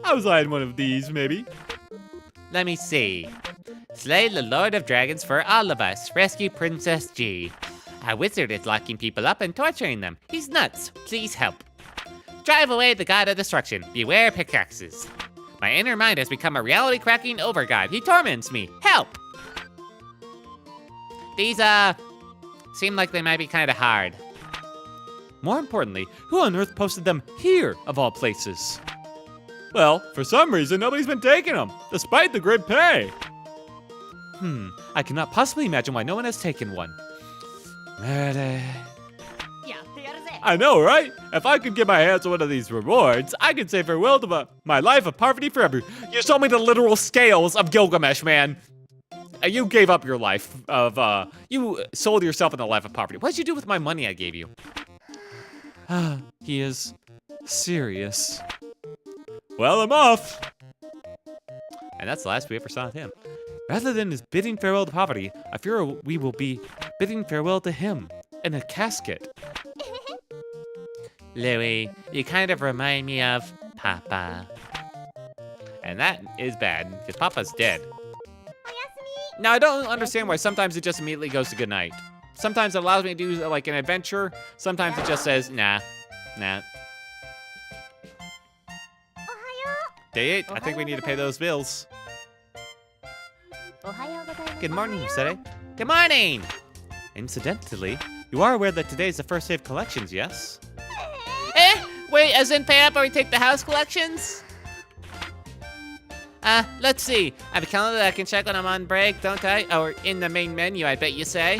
I was eyeing one of these, maybe. Let me see. Slay the Lord of Dragons for all of us. Rescue Princess G. A wizard is locking people up and torturing them. He's nuts. Please help. Drive away the god of destruction. Beware pickaxes. My inner mind has become a reality-cracking overgod. He torments me. Help! These, seem like they might be kind of hard. More importantly, who on earth posted them here, of all places? Well, for some reason, nobody's been taking them, despite the great pay. I cannot possibly imagine why no one has taken one. I know, right? If I could get my hands on one of these rewards, I could say farewell to my life of poverty forever. You sold me the literal scales of Gilgamesh, man. You gave up your life of, you sold yourself in the life of poverty. What did you do with my money I gave you? He is serious. Well, I'm off. And that's the last we ever saw of him. Rather than his bidding farewell to poverty, I fear we will be bidding farewell to him in a casket. Louie, you kind of remind me of Papa. And that is bad, because Papa's dead. Now, I don't understand why sometimes it just immediately goes to goodnight. Sometimes it allows me to do, like, an adventure. Sometimes it just says, nah. Day 8, I think we need to pay those bills. Good morning, Recettear. Good morning! Incidentally, you are aware that today is the first day of collections, yes? Wait, as in pay up or we take the house collections? Let's see. I have a calendar that I can check when I'm on break, don't I? Or in the main menu, I bet you say.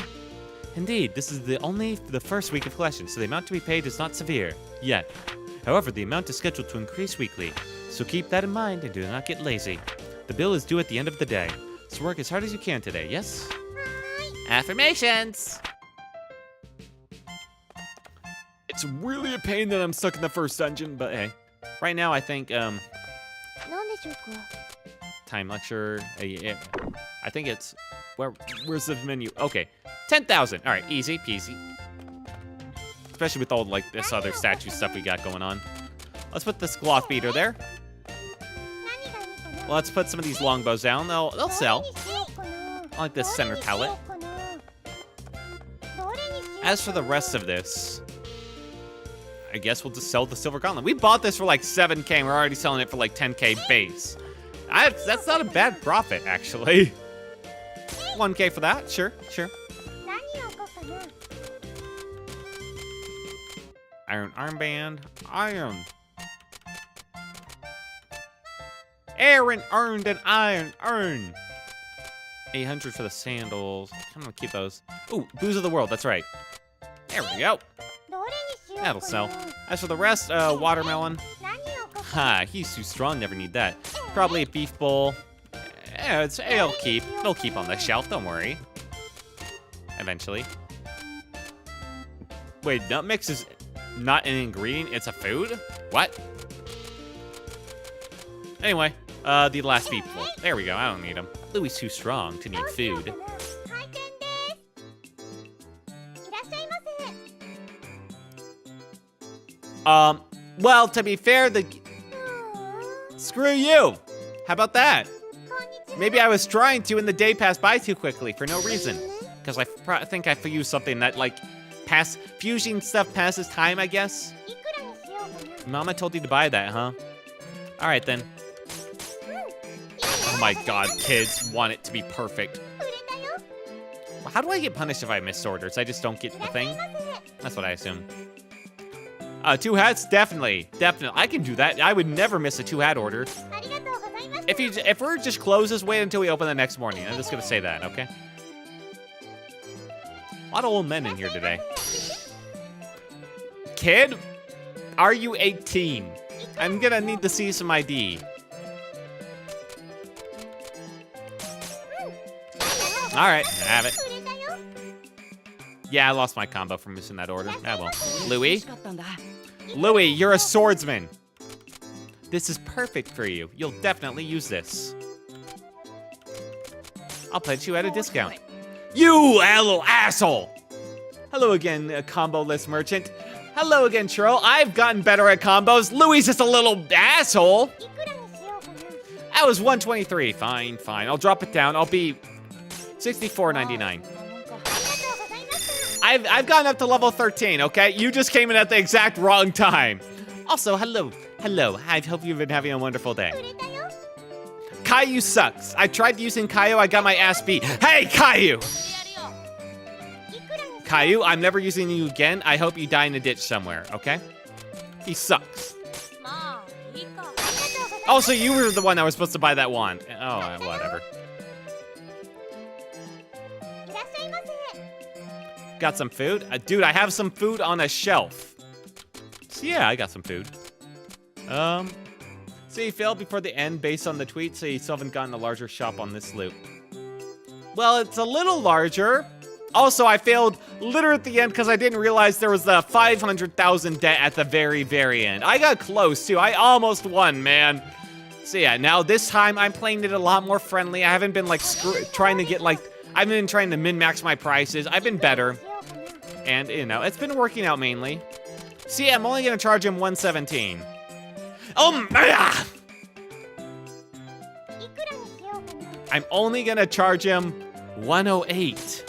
Indeed, this is the first week of collections, so the amount to be paid is not severe, yet. However, the amount is scheduled to increase weekly, so keep that in mind and do not get lazy. The bill is due at the end of the day, so work as hard as you can today, yes? Affirmations! It's really a pain that I'm stuck in the first dungeon, but hey. Right now, I think, time lecture, I think it's, where's the menu? Okay, 10,000, all right, easy peasy. Especially with all, like, this other statue stuff we got going on. Let's put this cloth beater there. Let's put some of these longbows down, they'll sell. I like this center pallet. As for the rest of this, I guess we'll just sell the silver gauntlet. We bought this for like 7K and we're already selling it for like 10K base. That's not a bad profit, actually. 1K for that, sure. Iron armband, iron. Aaron earned an iron earn. 800 for the sandals. I'm gonna keep those. Ooh, booze of the world, that's right. There we go. That'll sell. As for the rest, watermelon. Ha, he's too strong, never need that. Probably a beef bowl. Yeah, it'll keep. It'll keep on the shelf, don't worry. Eventually. Wait, nut mix is not an ingredient, it's a food? What? Anyway, the last beef bowl. There we go, I don't need them. Louie's too strong to need food. Well, to be fair, screw you. How about that? Maybe I was trying to and the day passed by too quickly for no reason. Because I think I used something that, like, fusing stuff passes time, I guess? Mama told you to buy that, huh? Alright then. Oh my god, kids want it to be perfect. How do I get punished if I miss orders? I just don't get the thing? That's what I assume. 2 hats? Definitely. I can do that. I would never miss a 2-hat order. If we're just closes, wait until we open the next morning. I'm just gonna say that, okay? A lot of old men in here today. Kid, are you 18? I'm gonna need to see some ID. Alright, have it. Yeah, I lost my combo from missing that order. Ah, well. Louie, you're a swordsman. This is perfect for you. You'll definitely use this. I'll pledge you at a discount. You little asshole! Hello again, combo list merchant. Hello again, Churl. I've gotten better at combos. Louie's just a little asshole. That was 123. Fine. I'll drop it down. I'll be 64.99. I've gotten up to level 13, okay? You just came in at the exact wrong time. Also, hello. I hope you've been having a wonderful day. Caillou sucks. I tried using Caillou, I got my ass beat. Hey, Caillou! Caillou, I'm never using you again. I hope you die in a ditch somewhere, okay? He sucks. Also, you were the one that was supposed to buy that wand. Oh, whatever. Got some food? Dude, I have some food on a shelf. So yeah, I got some food. So you failed before the end based on the tweet, so you still haven't gotten a larger shop on this loop. Well, it's a little larger. Also, I failed literally at the end because I didn't realize there was the 500,000 debt at the very, very end. I got close, too. I almost won, man. So yeah, now this time I'm playing it a lot more friendly. I haven't been, like, trying to get, like, I've been trying to min-max my prices. I've been better. And, you know, it's been working out mainly. See, I'm only going to charge him 117. Oh, I'm only going to charge him 108.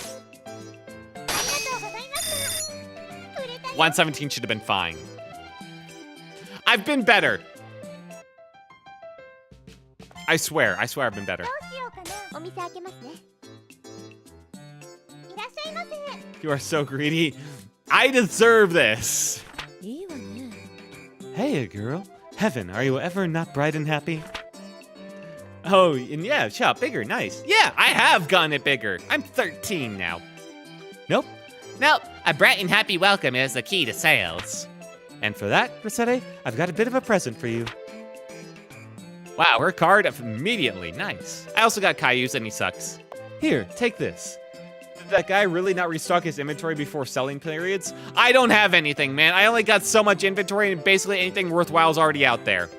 117 should have been fine. I've been better. I swear I've been better. You are so greedy. I deserve this. Hey, girl. Heaven, are you ever not bright and happy? Oh, and yeah, shop bigger, nice. Yeah, I have gotten it bigger. I'm 13 now. Nope. A bright and happy welcome is the key to sales. And for that, Recettear, I've got a bit of a present for you. Wow, her card immediately, nice. I also got Caillou's and he sucks. Here, take this. Did that guy really not restock his inventory before selling periods? I don't have anything, man. I only got so much inventory and basically anything worthwhile is already out there.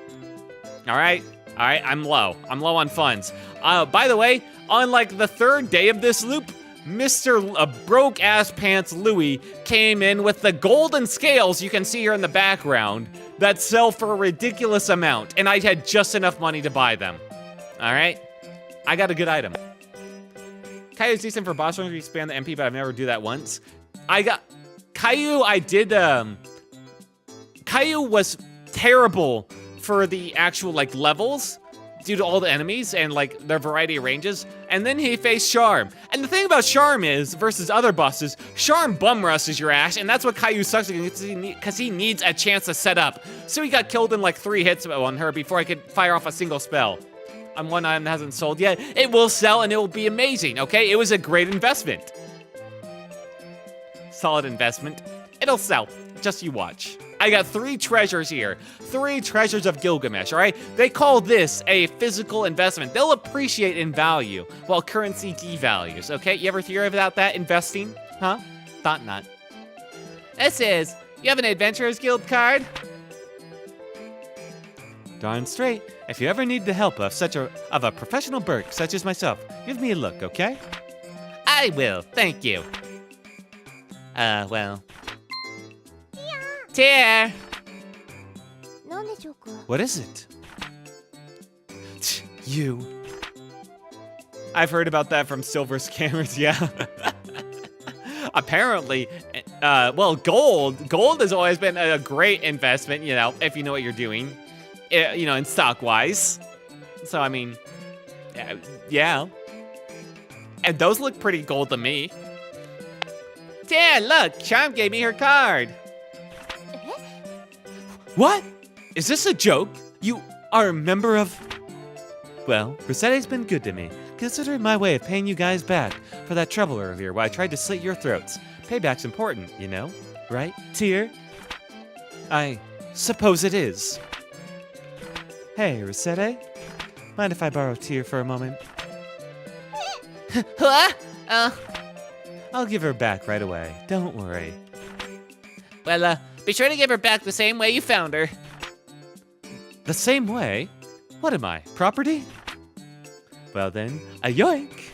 All right, I'm low. I'm low on funds. By the way, on like the 3rd day of this loop, Mr. Broke-ass pants Louie came in with the golden scales you can see here in the background that sell for a ridiculous amount, and I had just enough money to buy them. All right? I got a good item. Caillou's decent for boss runs if you expand the MP, but I've never do that once. Caillou, Caillou was terrible for the actual, like, levels due to all the enemies and, like, their variety of ranges. And then he faced Charm. And the thing about Charm is, versus other bosses, Charm bum rushes your ass, and that's what Caillou sucks against because he needs a chance to set up. So he got killed in, like, 3 hits on her before I could fire off a single spell. On one item that hasn't sold yet. It will sell and it will be amazing, okay? It was a great investment. Solid investment. It'll sell. Just you watch. I got 3 treasures here. 3 treasures of Gilgamesh, all right? They call this a physical investment. They'll appreciate in value while currency devalues, okay? You ever hear about that investing? Huh? Thought not. This is, you have an Adventurers Guild card? Darn straight. If you ever need the help of a professional Burk such as myself, give me a look, okay? I will, thank you. Well. Tear! What is it? You. I've heard about that from silver scammers, yeah. Apparently, well, gold. Gold has always been a great investment, you know, if you know what you're doing. You know, in stock-wise. So, I mean, yeah. And those look pretty gold to me. Dad, look, Charm gave me her card. What? Is this a joke? You are a member of... Well, Recettear's been good to me. Consider it my way of paying you guys back for that trouble earlier while I tried to slit your throats. Payback's important, you know? Right, Tear? I suppose it is. Hey, Recettear? Mind if I borrow Tear for a moment? I'll give her back right away. Don't worry. Well, be sure to give her back the same way you found her. The same way? What am I, property? Well then, a yoink!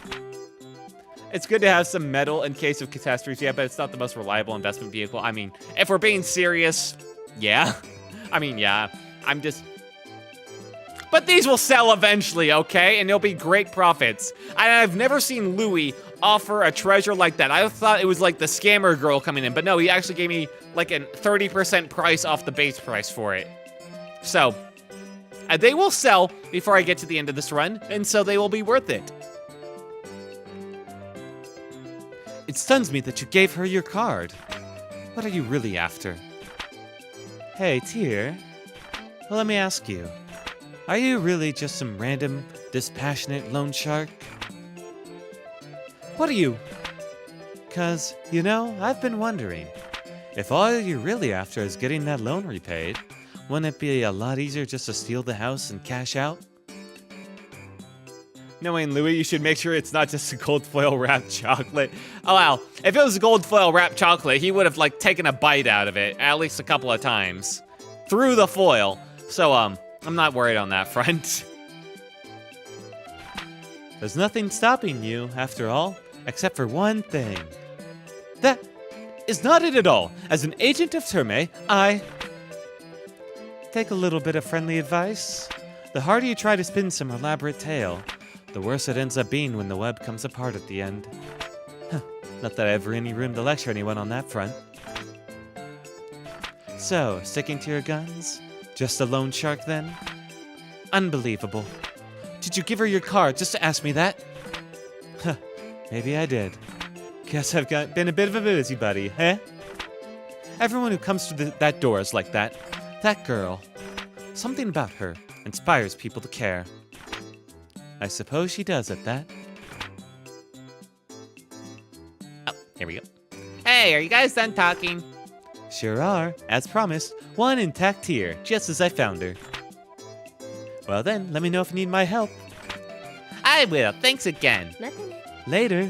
It's good to have some metal in case of catastrophes, yeah, but it's not the most reliable investment vehicle. I mean, if we're being serious, yeah. I mean, yeah, I'm just... But these will sell eventually, okay? And they'll be great profits. I've never seen Louis offer a treasure like that. I thought it was like the scammer girl coming in, but no, he actually gave me like a 30% price off the base price for it. So, they will sell before I get to the end of this run, and so they will be worth it. It stuns me that you gave her your card. What are you really after? Hey, Tear. Well, let me ask you. Are you really just some random, dispassionate loan shark? What are you? 'Cause, you know, I've been wondering, if all you're really after is getting that loan repaid, wouldn't it be a lot easier just to steal the house and cash out? Knowing Louis, you should make sure it's not just a gold foil wrapped chocolate. Oh wow, if it was a gold foil wrapped chocolate, he would have like taken a bite out of it at least a couple of times through the foil. So I'm not worried on that front. There's nothing stopping you, after all, except for one thing. That is not it at all. As an agent of Terme, I... Take a little bit of friendly advice. The harder you try to spin some elaborate tale, the worse it ends up being when the web comes apart at the end. Not that I have any room to lecture anyone on that front. So, sticking to your guns? Just a loan shark then? Unbelievable. Did you give her your card just to ask me that? Huh, maybe I did. Guess I've been a bit of a busybody, eh? Everyone who comes through that door is like that. That girl. Something about her inspires people to care. I suppose she does at that. Oh, here we go. Hey, are you guys done talking? Sure are. As promised, one intact Tear, just as I found her. Well then, let me know if you need my help. I will. Thanks again. Later.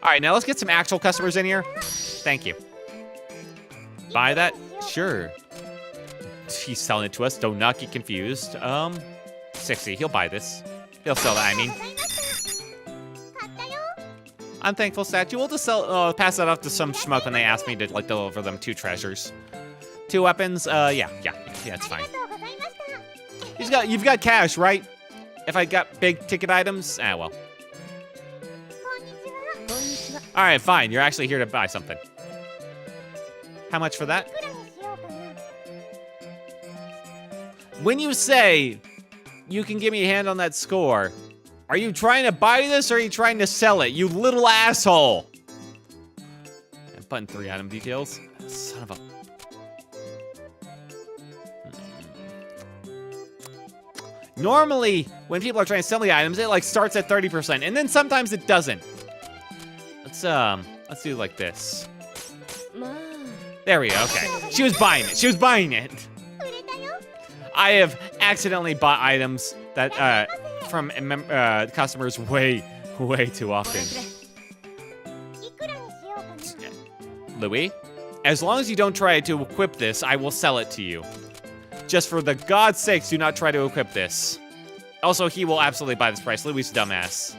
All right, now let's get some actual customers in here. Thank you. Buy that? Sure. He's selling it to us. Do not get confused. 60. He'll buy this. He'll sell that, I mean. I'm thankful, statue. We'll just sell, pass that off to some schmuck when they ask me to like deliver them 2 treasures. 2 weapons. Yeah, it's fine. You've got cash, right? If I got big ticket items, well. All right, fine. You're actually here to buy something. How much for that? When you say you can give me a hand on that score, are you trying to buy this or are you trying to sell it, you little asshole? And button 3 item details. Son of a... Normally, when people are trying to sell the items, it like starts at 30%, and then sometimes it doesn't. Let's do like this. There we go, okay. She was buying it, she was buying it. I have accidentally bought items that, from customers way too often. Louis, as long as you don't try to equip this, I will sell it to you. Just for the God's sakes, do not try to equip this. Also, he will absolutely buy this price. Louis' dumbass.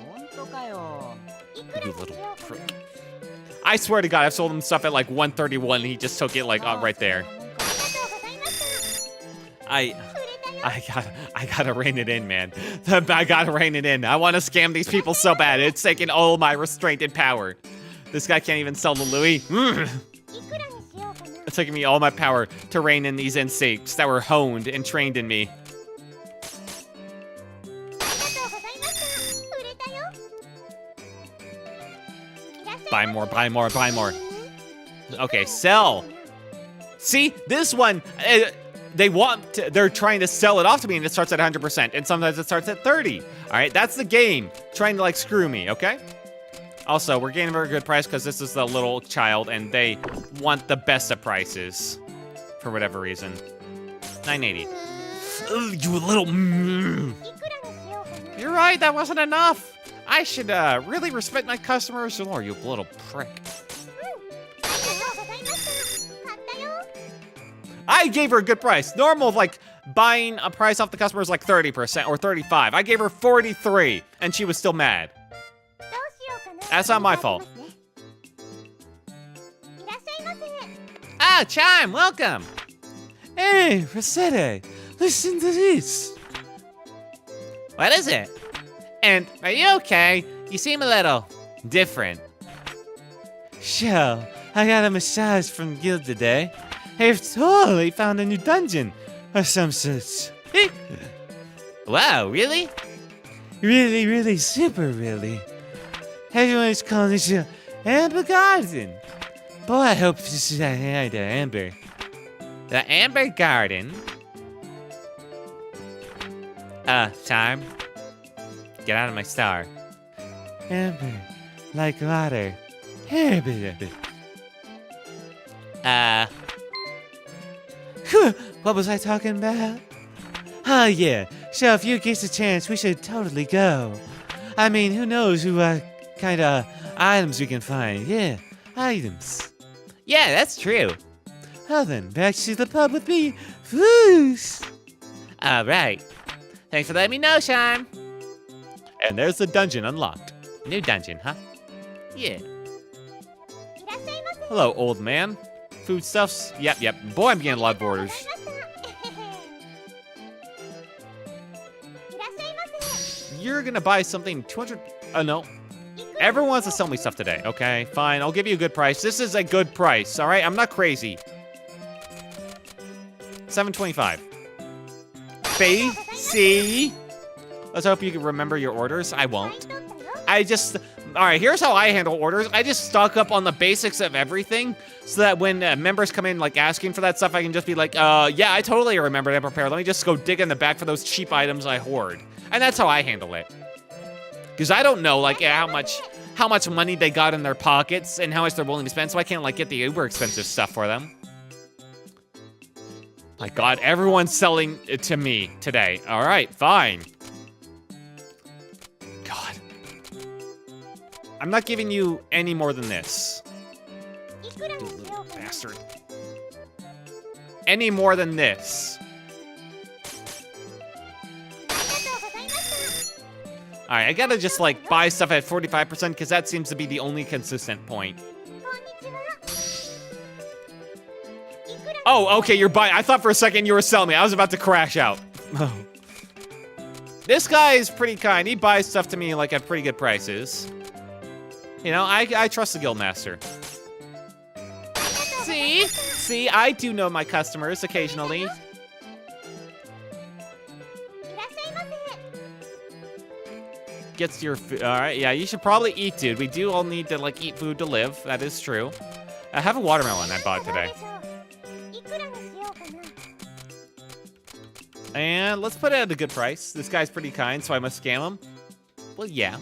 You little prick. I swear to God, I've sold him stuff at like 131 and he just took it like right there. I gotta rein it in, man. I gotta rein it in. I want to scam these people so bad. It's taking all my restraint and power. This guy can't even sell to Louis. It's taking me all my power to rein in these insects that were honed and trained in me. Buy more, buy more, buy more. Okay, sell. See, this one, they're trying to sell it off to me and it starts at 100%, and sometimes it starts at 30. All right, that's the game. Trying to like screw me, okay? Also, we're getting a very good price because this is the little child and they want the best of prices for whatever reason. 980. Ugh, you little... You're right, that wasn't enough. I should really respect my customers more, you little prick. I gave her a good price. Normal, like, buying a price off the customer is like 30% or 35. I gave her 43 and she was still mad. That's not my fault. Ah, Chime, welcome. Hey, Recettear, listen to this. What is it? And are you okay? You seem a little different. Sure, I got a massage from Guild today. I've totally found a new dungeon or some such. Wow, really? Really, really, super really. Everyone's calling this the Amber Garden. Boy, I hope this is that Amber. The Amber Garden? Time. Get out of my star. Amber, like water. What was I talking about? Oh yeah, so if you get a chance, we should totally go. I mean, who knows who, kind of items we can find. Yeah, items. Yeah, that's true. Well then, back to the pub with me. Whoosh. All right. Thanks for letting me know, Chime. And there's the dungeon unlocked. New dungeon, huh? Yeah. Hello, old man. Foodstuffs? Yep. Boy, I'm getting a lot of orders. You're gonna buy something 200... Oh, no. Everyone wants to sell me stuff today. Okay, fine. I'll give you a good price. This is a good price, all right? I'm not crazy. $7.25. B, C. Let's hope you can remember your orders. I won't. All right, here's how I handle orders. I just stock up on the basics of everything so that when members come in, like, asking for that stuff, I can just be like, yeah, I totally remember to prepare. Let me just go dig in the back for those cheap items I hoard. And that's how I handle it. Because I don't know, like, how much money they got in their pockets and how much they're willing to spend, so I can't, like, get the uber expensive stuff for them. My God, everyone's selling it to me today. All right, fine. God. I'm not giving you any more than this. You little bastard. Any more than this. All right, I gotta just like buy stuff at 45% because that seems to be the only consistent point. Oh, okay, you're buying. I thought for a second you were selling me. I was about to crash out. Oh. This guy is pretty kind. He buys stuff to me like at pretty good prices. You know, I trust the Guildmaster. See, I do know my customers occasionally. Gets your food. All right, yeah, you should probably eat, dude. We do all need to like eat food to live. That is true. I have a watermelon I bought today. And let's put it at a good price. This guy's pretty kind, so I must scam him. Well, yeah.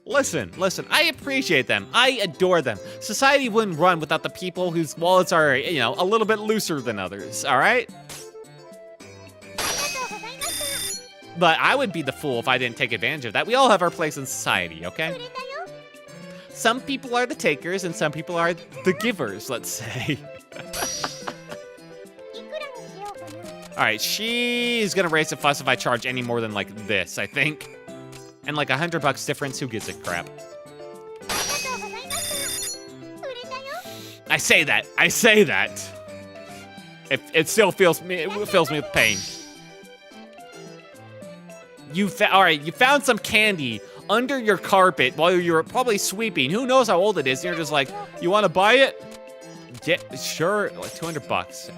Listen, I appreciate them. I adore them. Society wouldn't run without the people whose wallets are, you know, a little bit looser than others, all right? But I would be the fool if I didn't take advantage of that. We all have our place in society, okay? Some people are the takers and some people are the givers, let's say. All right, she's gonna raise a fuss if I charge any more than like this, I think. And like $100 difference, who gives a crap? I say that. It still fills me with pain. All right, you found some candy under your carpet while you were probably sweeping. Who knows how old it is? And you're just like, you want to buy it? Yeah, sure, like $200.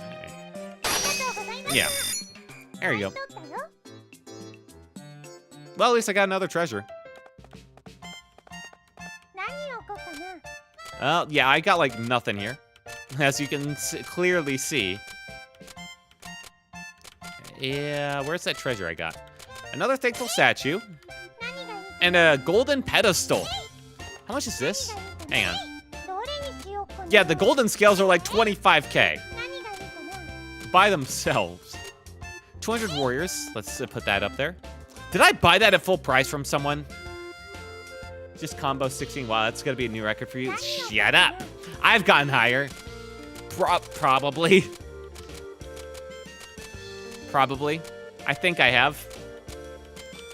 Yeah, there you go. Well, at least I got another treasure. Yeah, I got like nothing here, as you can clearly see. Yeah, where's that treasure I got? Another thankful statue. And a golden pedestal. How much is this? Hang on. Yeah, the golden scales are like 25K. By themselves. 200 warriors. Let's put that up there. Did I buy that at full price from someone? Just combo 16. Wow, that's gonna be a new record for you. Shut up. I've gotten higher. Probably. Probably. I think I have.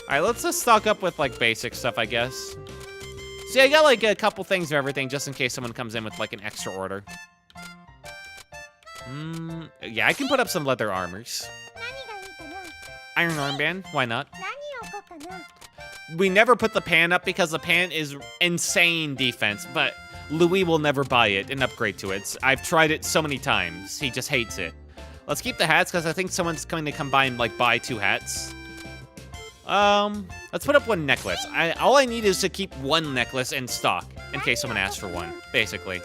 All right, let's just stock up with like basic stuff, I guess. See, I got like a couple things of everything just in case someone comes in with like an extra order. Yeah, I can put up some leather armors. Iron armband, why not? We never put the pan up because the pan is insane defense, but Louis will never buy it and upgrade to it. I've tried it so many times. He just hates it. Let's keep the hats because I think someone's going to come by and like buy 2 hats. Let's put up 1 necklace. All I need is to keep 1 necklace in stock in case someone asks for one, basically.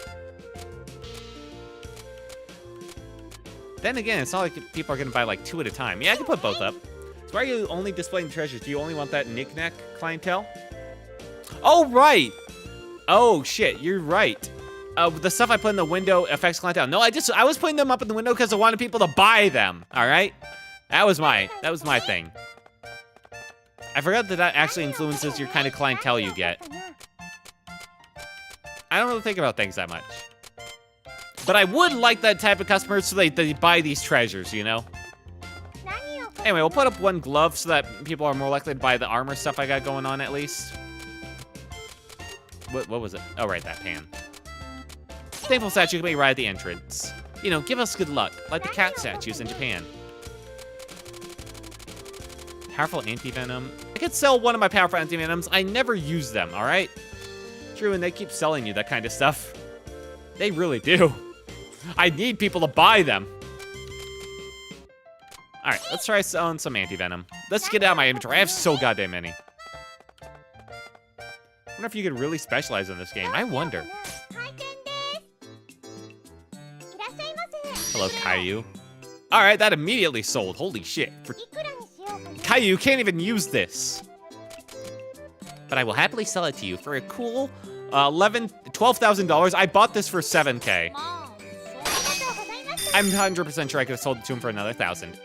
Then again, it's not like people are gonna buy like 2 at a time. Yeah, I can put both up. So why are you only displaying treasures? Do you only want that knick-knack clientele? Oh, right. Oh, shit, you're right. The stuff I put in the window affects clientele. No, I was putting them up in the window because I wanted people to buy them, all right? That was my thing. I forgot that actually influences your kind of clientele you get. I don't really think about things that much. But I would like that type of customer so they buy these treasures, you know? Anyway, we'll put up 1 glove so that people are more likely to buy the armor stuff I got going on at least. What was it? Oh, right, that pan. Thankful statue can be right at the entrance. You know, give us good luck, like the cat statues in Japan. Powerful anti-venom. I could sell one of my powerful anti-venoms. I never use them, all right? True, and they keep selling you that kind of stuff. They really do. I need people to buy them. All right, let's try selling some anti-venom. Let's get it out of my inventory. I have so goddamn many. I wonder if you could really specialize in this game. I wonder. Hello, Caillou. All right, that immediately sold. Holy shit. Caillou, you can't even use this. But I will happily sell it to you for a cool $12,000. I bought this for $7K. I'm 100% sure I could have sold it to him for another 1,000.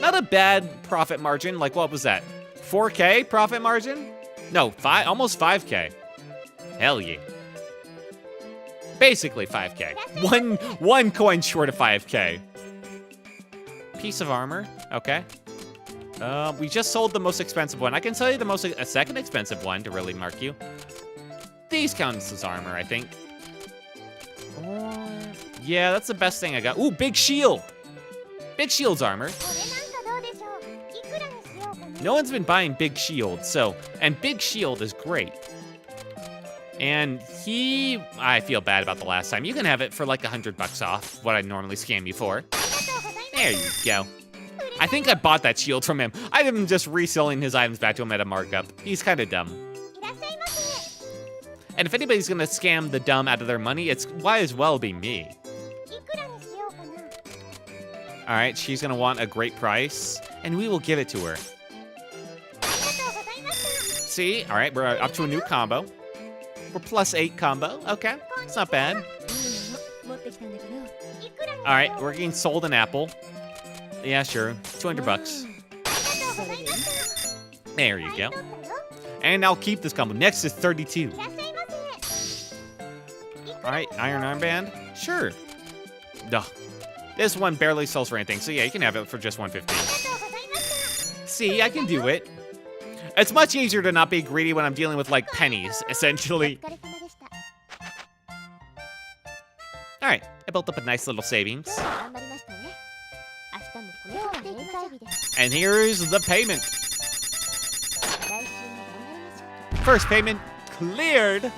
Not a bad profit margin. Like, what was that? 4K profit margin? No, almost 5K. Hell yeah. Basically 5K. One coin short of 5K. Piece of armor. Okay. We just sold the most expensive one. I can sell you a second expensive one to really mark you. These count as armor, I think. Yeah, that's the best thing I got. Ooh, big shield. Big shield's armor. No one's been buying big shield, and big shield is great. And I feel bad about the last time. You can have it for like $100 off what I normally scam you for. There you go. I think I bought that shield from him. I am just reselling his items back to him at a markup. He's kind of dumb. And if anybody's gonna scam the dumb out of their money, it might as well be me. All right, she's gonna want a great price, and we will give it to her. See, all right, we're up to a new combo. We're +8 combo, okay, it's not bad. All right, we're getting sold an apple. Yeah, sure, $200. There you go. And I'll keep this combo. Next is 32. All right, iron armband, sure. Duh. This one barely sells for anything, so yeah, you can have it for just $150. See, I can do it. It's much easier to not be greedy when I'm dealing with, like, pennies, essentially. All right, I built up a nice little savings. And here's the payment. First payment cleared.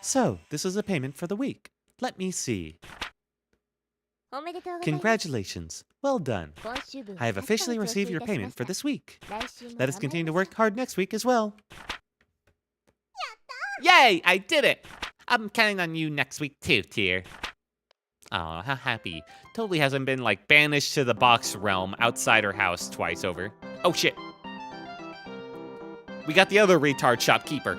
So, this is a payment for the week. Let me see. Congratulations. Well done. I have officially received your payment for this week. Let us continue to work hard next week as well. Yay! I did it! I'm counting on you next week too, Tier. Aw, how happy. Totally hasn't been, like, banished to the box realm outside her house twice over. Oh, shit. We got the other retard shopkeeper.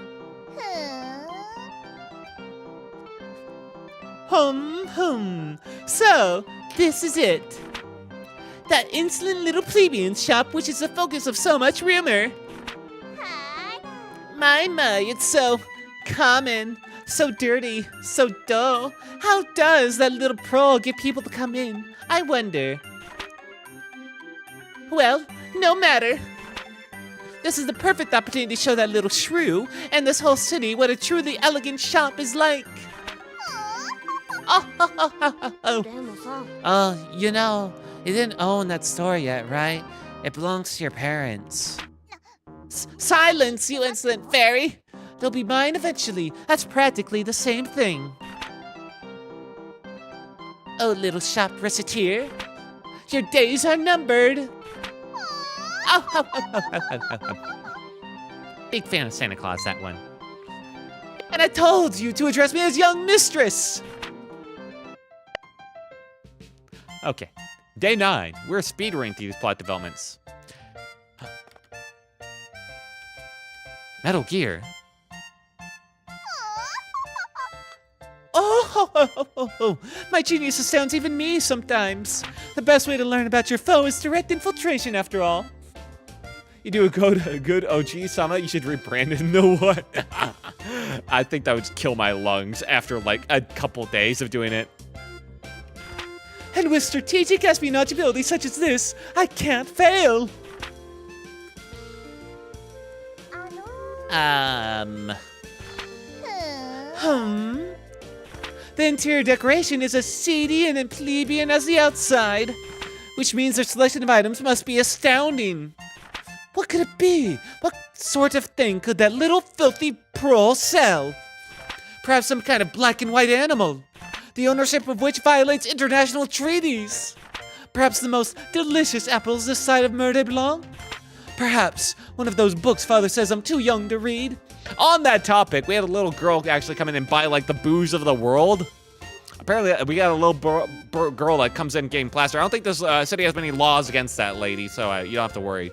So, this is it. That insolent little plebeian shop which is the focus of so much rumor. My, it's so common, so dirty, so dull. How does that little prole get people to come in? I wonder. Well, no matter. This is the perfect opportunity to show that little shrew and this whole city what a truly elegant shop is like. You know, you didn't own that store yet, right? It belongs to your parents. Silence, you insolent fairy! They'll be mine eventually. That's practically the same thing. Oh, little shop Recettear, your days are numbered. Big fan of Santa Claus, that one. And I told you to address me as young mistress. Okay, day 9. We're speedrunning through these plot developments. Metal Gear. Oh, my genius astounds even me sometimes. The best way to learn about your foe is direct infiltration, after all. You do a good OG-sama, you should rebrand it into what? I think that would kill my lungs after like a couple days of doing it. And with strategic espionage abilities such as this, I can't fail. The interior decoration is as seedy and plebeian as the outside, which means their selection of items must be astounding. What could it be? What sort of thing could that little filthy prole sell? Perhaps some kind of black and white animal, the ownership of which violates international treaties. Perhaps the most delicious apples this side of Mer de Blanc. Perhaps one of those books Father says I'm too young to read. On that topic, we had a little girl actually come in and buy like the booze of the world. Apparently, we got a little girl that comes in getting plastered. I don't think this city has many laws against that lady, so you don't have to worry.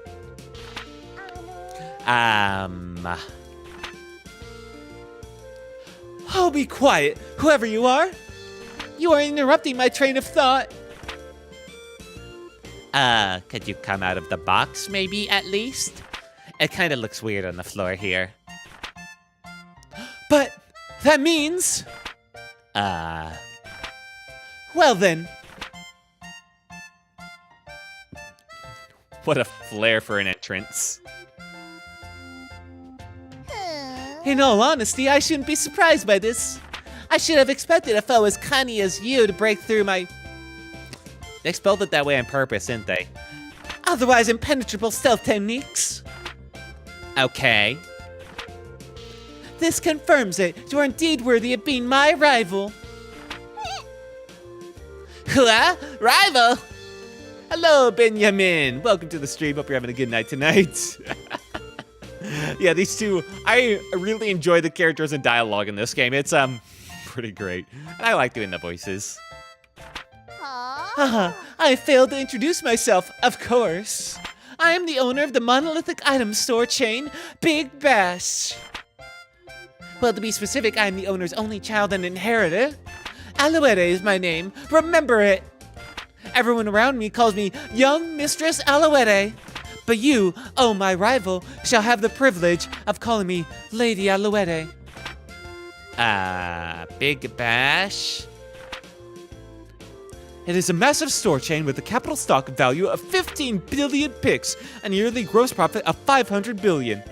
Oh, be quiet, whoever you are. You are interrupting my train of thought. Could you come out of the box, maybe, at least? It kind of looks weird on the floor here. But that means... Well then. What a flair for an entrance. In all honesty, I shouldn't be surprised by this. I should have expected a foe as cunning as you to break through my... They spelled it that way on purpose, didn't they? Otherwise impenetrable stealth techniques. Okay. This confirms it. You are indeed worthy of being my rival. Huh? Rival? Hello, Benjamin. Welcome to the stream. Hope you're having a good night tonight. Yeah, these two, I really enjoy the characters and dialogue in this game. It's pretty great. And I like doing the voices. Haha, I failed to introduce myself, of course. I am the owner of the monolithic item store chain, Big Bash. Well, to be specific, I am the owner's only child and inheritor. Alouette is my name. Remember it. Everyone around me calls me Young Mistress Alouette. But you, oh my rival, shall have the privilege of calling me Lady Alouette. Big Bash? It is a massive store chain with a capital stock value of 15 billion pix and a yearly gross profit of 500 billion.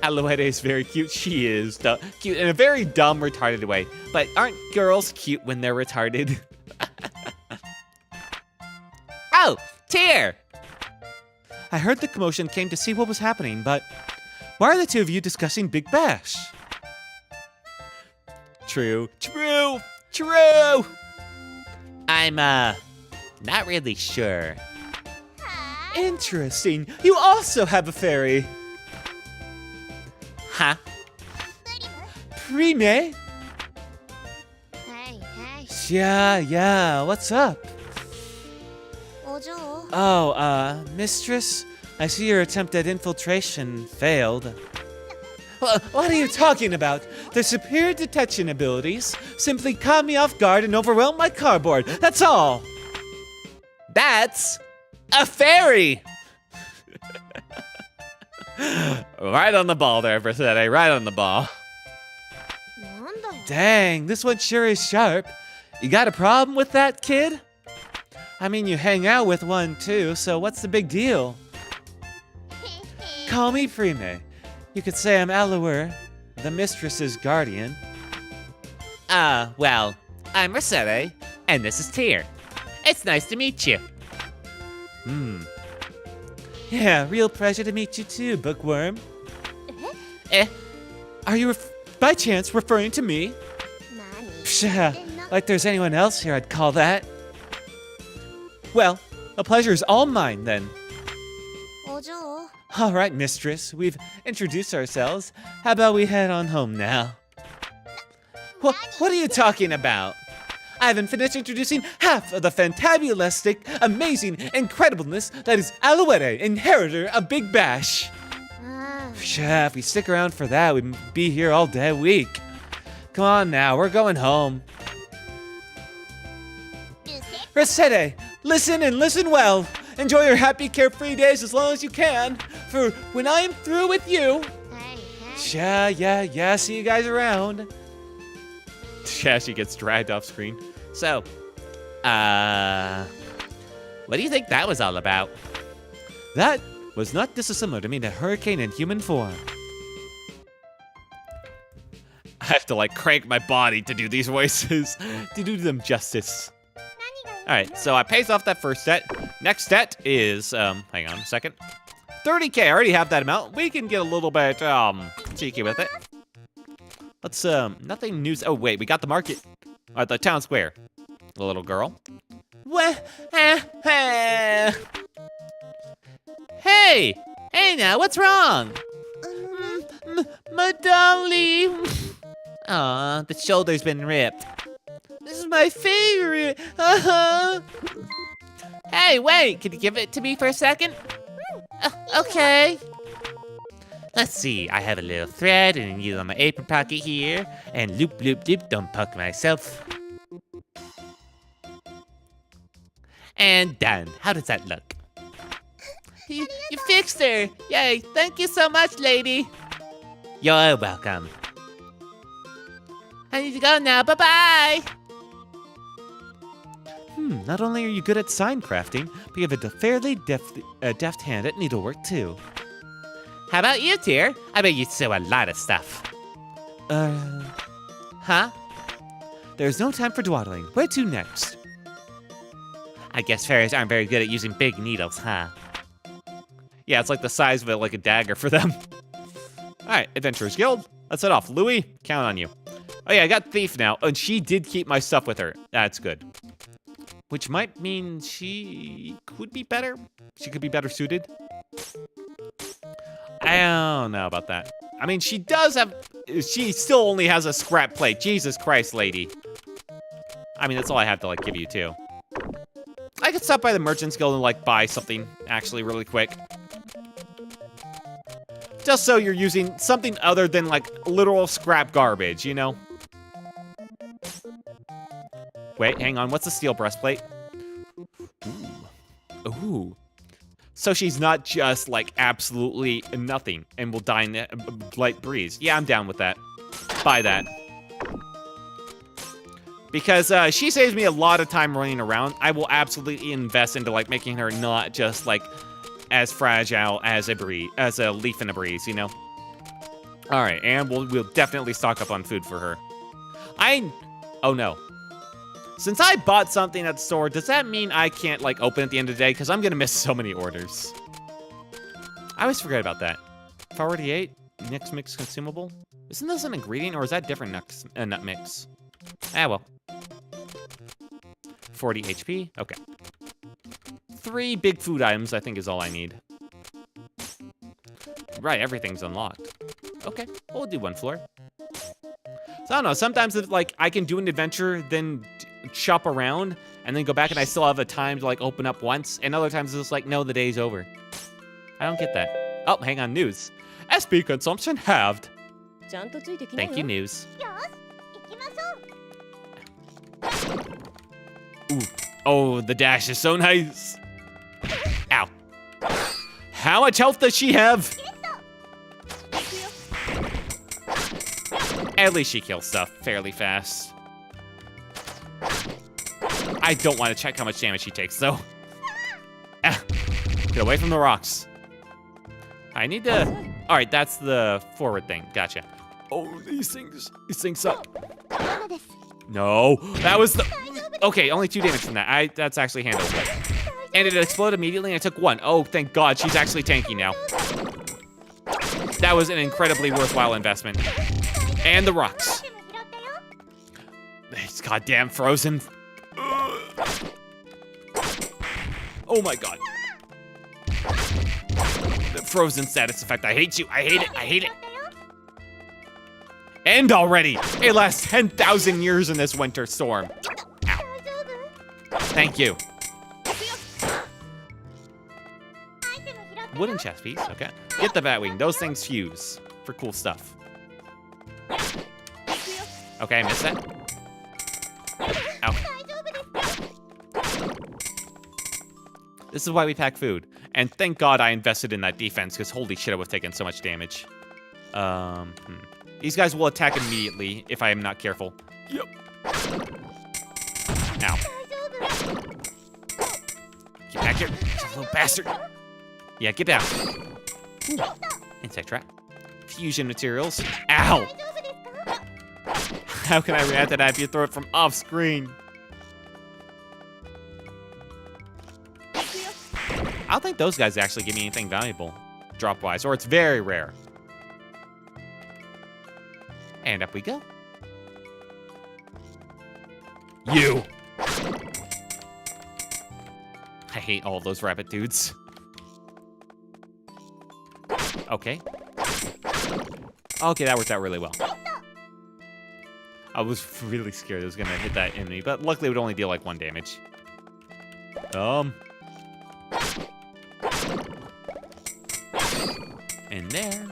Alouette is very cute. She is cute in a very dumb, retarded way. But aren't girls cute when they're retarded? Oh, Tear! I heard the commotion, came to see what was happening, but why are the two of you discussing Big Bash? True. I'm, not really sure. Interesting. You also have a fairy. Huh? Prime? Yeah, what's up? Oh, mistress, I see your attempt at infiltration failed. What are you talking about? Their superior detection abilities simply caught me off guard and overwhelmed my cardboard. That's all. That's a fairy! Right on the ball there, Recettear. Right on the ball. Dang, this one sure is sharp. You got a problem with that, kid? I mean, you hang out with one too, so what's the big deal? Call me Prime. You could say I'm Alouette, the mistress's guardian. Well, I'm Recettear, and this is Tear. It's nice to meet you. Yeah, real pleasure to meet you too, bookworm. Eh? Are you by chance referring to me? Psha, like there's anyone else here I'd call that. Well, the pleasure is all mine then. All right, mistress, we've introduced ourselves. How about we head on home now? What are you talking about? I haven't finished introducing half of the fantabulistic, amazing incredibleness that is Alouette, inheritor of Big Bash. Psha, if we stick around for that, we'd be here all day week. Come on now, we're going home. Recettear, listen and listen well. Enjoy your happy, carefree days as long as you can, for when I am through with you... Yeah, see you guys around. Yeah, she gets dragged off screen. So, what do you think that was all about? That was not dissimilar to meet a hurricane in human form. I have to, like, crank my body to do these voices, to do them justice. Alright, so I pays off that first debt. Next debt is, hang on a second. 30K, I already have that amount. We can get a little bit, cheeky with it. Let's, nothing new. Oh, wait, we got the market. At the town square. The little girl. Hey! Hey now, what's wrong? My dolly. Aw, the shoulder's been ripped. This is my favorite. Hey, wait, can you give it to me for a second? Okay. Let's see, I have a little thread and a needle on my apron pocket here, and loop, loop, loop, don't poke myself. And done. How does that look? You fixed her. Yay, thank you so much, lady. You're welcome. I need to go now, bye-bye. Not only are you good at sign crafting, but you have a fairly deft hand at needlework too. How about you, Tear? I bet you sew a lot of stuff. Huh? There's no time for dawdling. Where to next? I guess fairies aren't very good at using big needles, huh? Yeah, it's like the size of it, like a dagger for them. right, Adventurers Guild. Let's head off. Louie, count on you. Oh yeah, I got Thief now, and she did keep my stuff with her. That's good. Which might mean she could be better. She could be better suited. I don't know about that. I mean, she does have... She still only has a scrap plate. Jesus Christ, lady. I mean, that's all I have to, like, give you, too. I could stop by the Merchant's Guild and, like, buy something, actually, really quick. Just so you're using something other than, like, literal scrap garbage, you know? Wait, hang on. What's the steel breastplate? Ooh. Ooh. So she's not just, like, absolutely nothing and will die in a light breeze. Yeah, I'm down with that. Buy that. Because she saves me a lot of time running around. I will absolutely invest into, like, making her not just, like, as fragile as a leaf in a breeze, you know? All right, and we'll definitely stock up on food for her. Oh, no. Since I bought something at the store, does that mean I can't, like, open at the end of the day? Because I'm going to miss so many orders. I always forget about that. 48, next mix consumable. Isn't this an ingredient, or is that different nut mix? Ah, well. 40 HP, okay. 3 big food items, I think, is all I need. Right, everything's unlocked. Okay, we'll do 1 floor. So, I don't know, sometimes, if, like, I can do an adventure, then shop around, and then go back and I still have the time to, like, open up once, and other times it's like, no, the day's over. I don't get that. Oh, hang on, news. SP consumption halved. Thank you, news. Ooh. Oh, the dash is so nice. Ow. How much health does she have? At least she kills stuff fairly fast. I don't want to check how much damage she takes, though. Ah, get away from the rocks. I need to... All right, that's the forward thing. Gotcha. Oh, these things suck. No, that was the... Okay, only 2 damage from that. That's actually handled. And it exploded immediately, and I took 1. Oh, thank God, she's actually tanky now. That was an incredibly worthwhile investment. And the rocks. It's goddamn frozen. Oh my God. The frozen status effect. I hate you. I hate it. I hate it. End already. It lasts 10,000 years in this winter storm. Ow. Thank you. Wooden chest piece. Okay. Get the Batwing. Those things fuse for cool stuff. Okay, I missed that. Ow. This is why we pack food. And thank God I invested in that defense, because holy shit, I would have taken so much damage. These guys will attack immediately if I am not careful. Yep. Ow. Get back here, you little bastard. Yeah, get down. Ooh. Insect trap. Fusion materials. Ow. How can I react to that if you throw it from off screen? I don't think those guys actually give me anything valuable, drop-wise, or it's very rare. And up we go. You! I hate all those rabbit dudes. Okay. Okay, that worked out really well. I was really scared it was gonna hit that enemy, but luckily it would only deal like 1 damage. In there.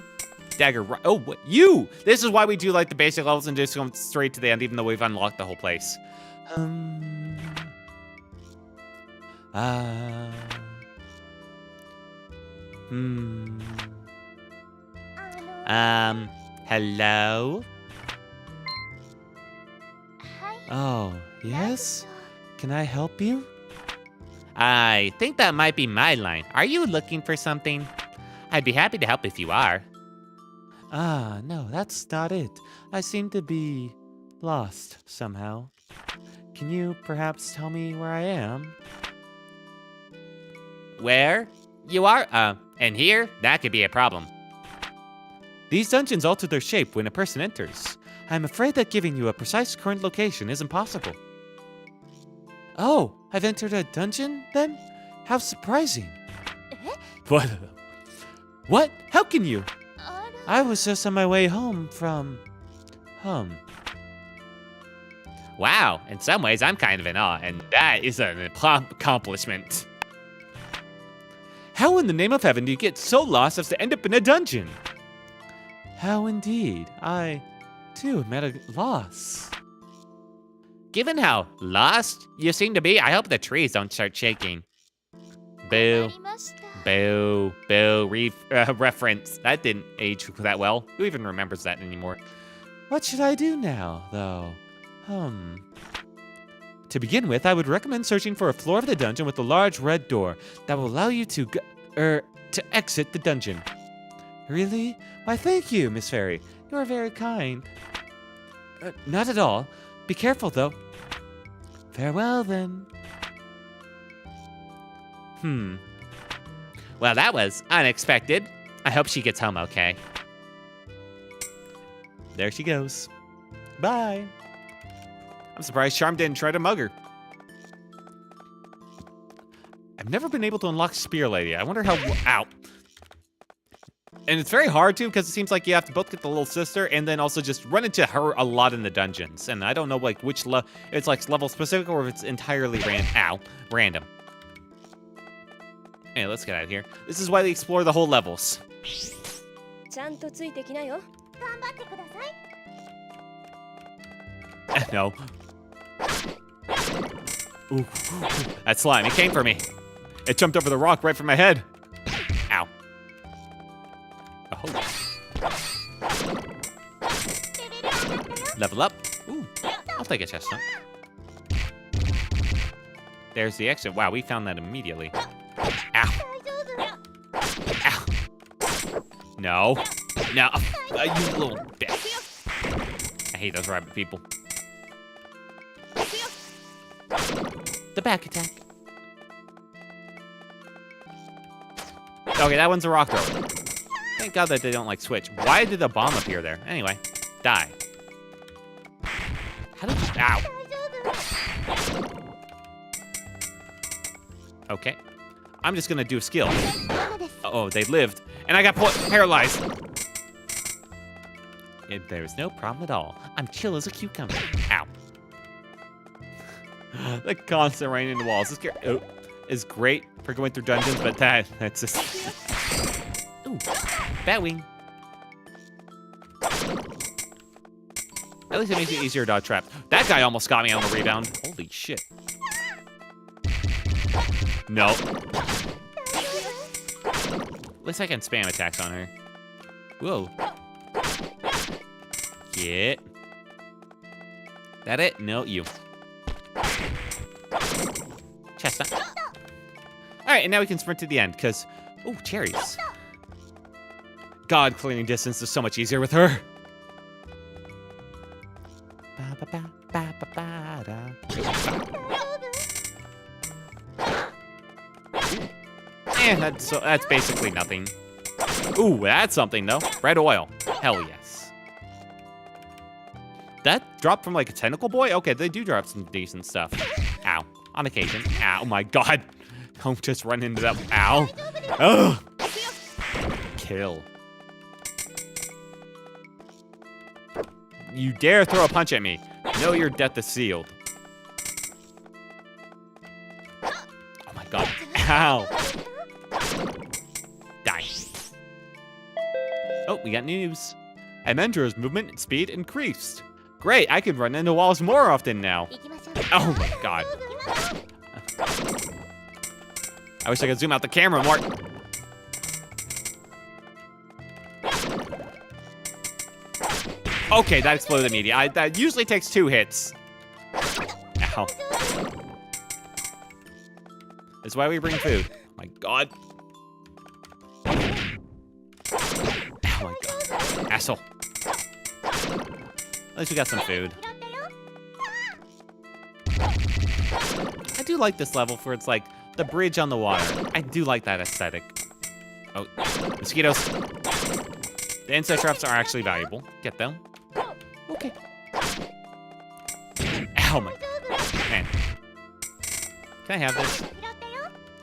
Dagger. Oh, what? You! This is why we do like the basic levels and just go straight to the end, even though we've unlocked the whole place. Hello? Oh, yes? Can I help you? I think that might be my line. Are you looking for something? I'd be happy to help if you are. Ah, no, that's not it. I seem to be lost somehow. Can you perhaps tell me where I am? Where? You are? And here? That could be a problem. These dungeons alter their shape when a person enters. I'm afraid that giving you a precise current location is impossible. Oh, I've entered a dungeon, then? How surprising. What? What? How can you? I was just on my way home from... Wow, in some ways I'm kind of in awe, and that is an accomplishment. How in the name of heaven do you get so lost as to end up in a dungeon? How indeed. I, too, am at a loss. Given how lost you seem to be, I hope the trees don't start shaking. Boo. Boo. Boo. Reference. That didn't age that well. Who even remembers that anymore? What should I do now, though? To begin with, I would recommend searching for a floor of the dungeon with a large red door that will allow you to exit the dungeon. Really? Why, thank you, Miss Fairy. You are very kind. Not at all. Be careful, though. Farewell, then. Well, that was unexpected. I hope she gets home okay. There she goes. Bye. I'm surprised Charm didn't try to mug her. I've never been able to unlock Spear Lady. I wonder how... Ow. And it's very hard, too, because it seems like you have to both get the little sister and then also just run into her a lot in the dungeons. And I don't know, like, which it's, like, level specific or if it's entirely random. Hey, let's get out of here. This is why they explore the whole levels. No. Ooh, that slime, it came for me. It jumped over the rock right for my head. Ow. Oh. Level up. Ooh, I'll take a chestnut. There's the exit. Wow, we found that immediately. Ow. Ow. No. No. You little bitch. I hate those rabbit people. The back attack. Okay, that one's a rock thrower. Thank God that they don't like switch. Why did the bomb appear there? Anyway, die. How did you... Ow. Okay. I'm just gonna do a skill. Uh-oh, they lived. And I got paralyzed. There's no problem at all. I'm chill as a cucumber. Ow. The constant rain in the walls. This is great for going through dungeons, but that's just... Ooh, Batwing. At least it makes it easier to dodge traps. That guy almost got me on the rebound. Holy shit. No. At least I can spam attacks on her. Whoa. Get. That it? No, you. Chestnut. All right, and now we can sprint to the end, because... Oh, cherries. God, clearing distance is so much easier with her. That's basically nothing. Ooh, that's something, though. Red oil. Hell yes. That dropped from, like, a tentacle boy? Okay, they do drop some decent stuff. Ow. On occasion. Ow, my God. Don't just run into that. Ow. Ugh. Kill. You dare throw a punch at me. Know your death is sealed. Oh my God. Ow. Die. Oh, we got news. Aventur's movement and speed increased. Great, I can run into walls more often now. Oh my God. I wish I could zoom out the camera more. Okay, that exploded immediately. That usually takes 2 hits. Ow. That's why we bring food. Oh my God. Oh my God. Asshole. At least we got some food. I do like this level for it's like the bridge on the water. I do like that aesthetic. Oh, mosquitoes. The insect traps are actually valuable. Get them. Okay. Ow, my man. Can I have this?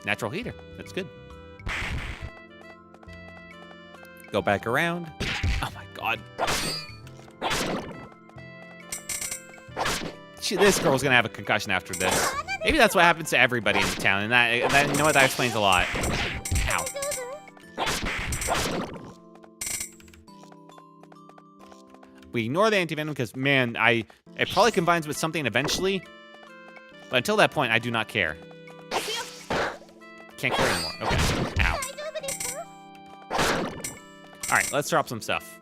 Natural heater. That's good. Go back around. Oh my god. This girl's gonna have a concussion after this. Maybe that's what happens to everybody in the town, and that you know what, that explains a lot. Ow. We ignore the anti-venom because, man, it probably combines with something eventually. But until that point, I do not care. Can't care anymore. Okay. Ow. All right, let's drop some stuff.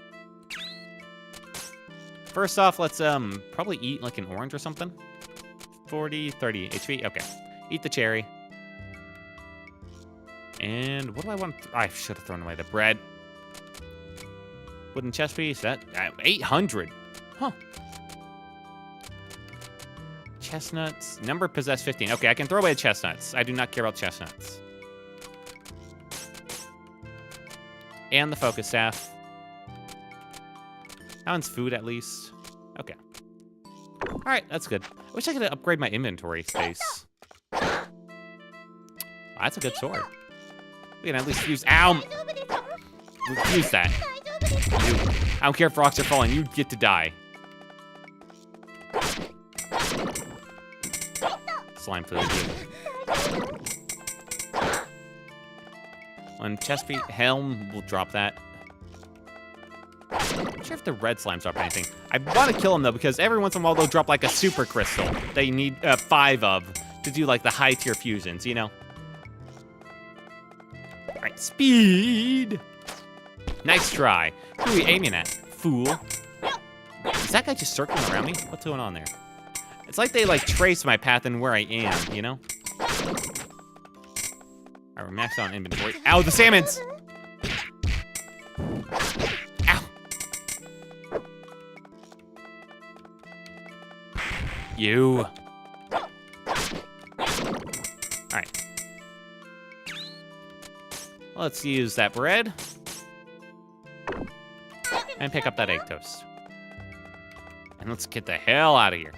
First off, let's probably eat like an orange or something. 40, 30 HP. Okay. Eat the cherry. And what do I want? I should have thrown away the bread. Wooden chest piece. That 800. Huh. Chestnuts. Number possessed 15. Okay, I can throw away the chestnuts. I do not care about chestnuts. And the focus staff. That one's food, at least. Okay. All right, that's good. I wish I could upgrade my inventory space. Oh, that's a good sword. We can at least use... Ow! Use that. I don't care if rocks are falling. You get to die. Slime food. One chest piece. Helm. We'll drop that. I'm not sure if the red slimes drop anything. I want to kill them, though, because every once in a while they'll drop, like, a super crystal that you need 5 of to do, like, the high-tier fusions, you know? All right, speed! Nice try. Who are we aiming at? Fool. Is that guy just circling around me? What's going on there? It's like they, like, trace my path and where I am, you know? All right, we're maxed out on inventory. Ow, the salmons! Ow! You. All right. Let's use that bread. And pick up that egg toast. And let's get the hell out of here.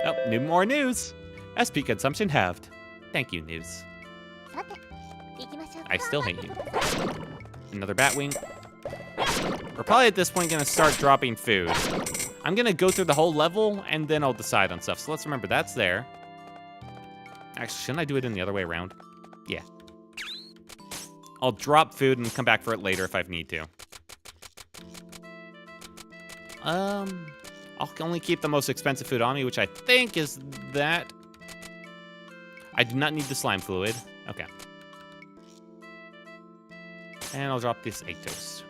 Oh, more news. SP consumption halved. Thank you, news. I still hate you. Another bat wing. We're probably at this point gonna start dropping food. I'm gonna go through the whole level and then I'll decide on stuff. So let's remember that's there. Actually, shouldn't I do it in the other way around? Yeah. I'll drop food and come back for it later if I need to. I'll only keep the most expensive food on me, which I think is that. I do not need the slime fluid. Okay. And I'll drop this egg toast.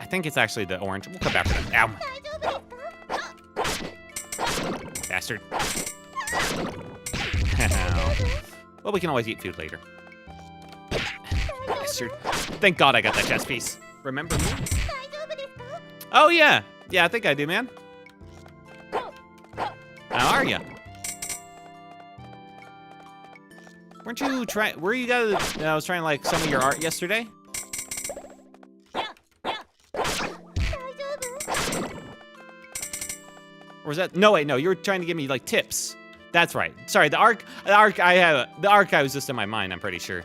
I think it's actually the orange. We'll come back to that. Ow. Bastard. Well, we can always eat food later. Bastard. Thank God I got that chest piece. Remember me? Oh, yeah. Yeah, I think I do, man. How are you? Weren't you trying... Were you guys... I was trying, like, some of your art yesterday? Or was that... No, wait, no. You were trying to give me, like, tips. That's right. Sorry, the arc I was just in my mind, I'm pretty sure.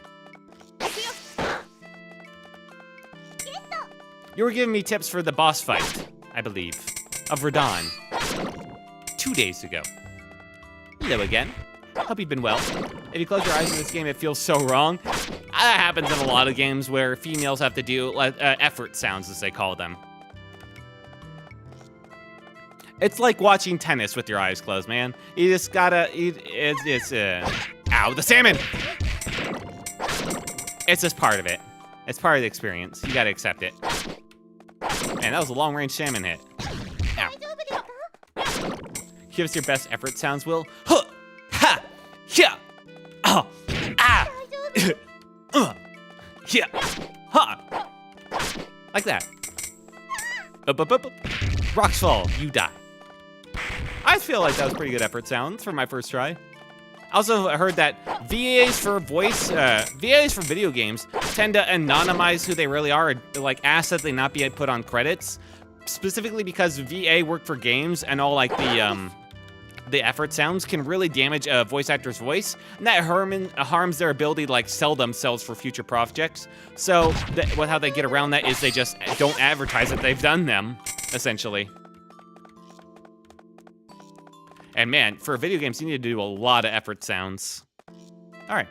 You were giving me tips for the boss fight, I believe, of Radon. 2 days ago. Hello again. Hope you've been well. If you close your eyes in this game, it feels so wrong. That happens in a lot of games where females have to do effort sounds, as they call them. It's like watching tennis with your eyes closed, man. You just gotta... Ow, the salmon! It's just part of it. It's part of the experience. You gotta accept it. Man, that was a long-range salmon hit. Ow. Give us your best effort sounds, Will. Huh! Ha! Yeah! Oh! Ah! Yeah! Ha! Like that. Up, up, up, up. Rocks fall. You die. I feel like that was pretty good effort sounds for my first try. I also heard that VAs for VAs for video games tend to anonymize who they really are, or, like ask that they not be put on credits, specifically because VA work for games and all like the effort sounds can really damage a voice actor's voice, and that harms their ability to like sell themselves for future projects. So how they get around that is they just don't advertise that they've done them, essentially. And man, for video games, you need to do a lot of effort sounds. All right.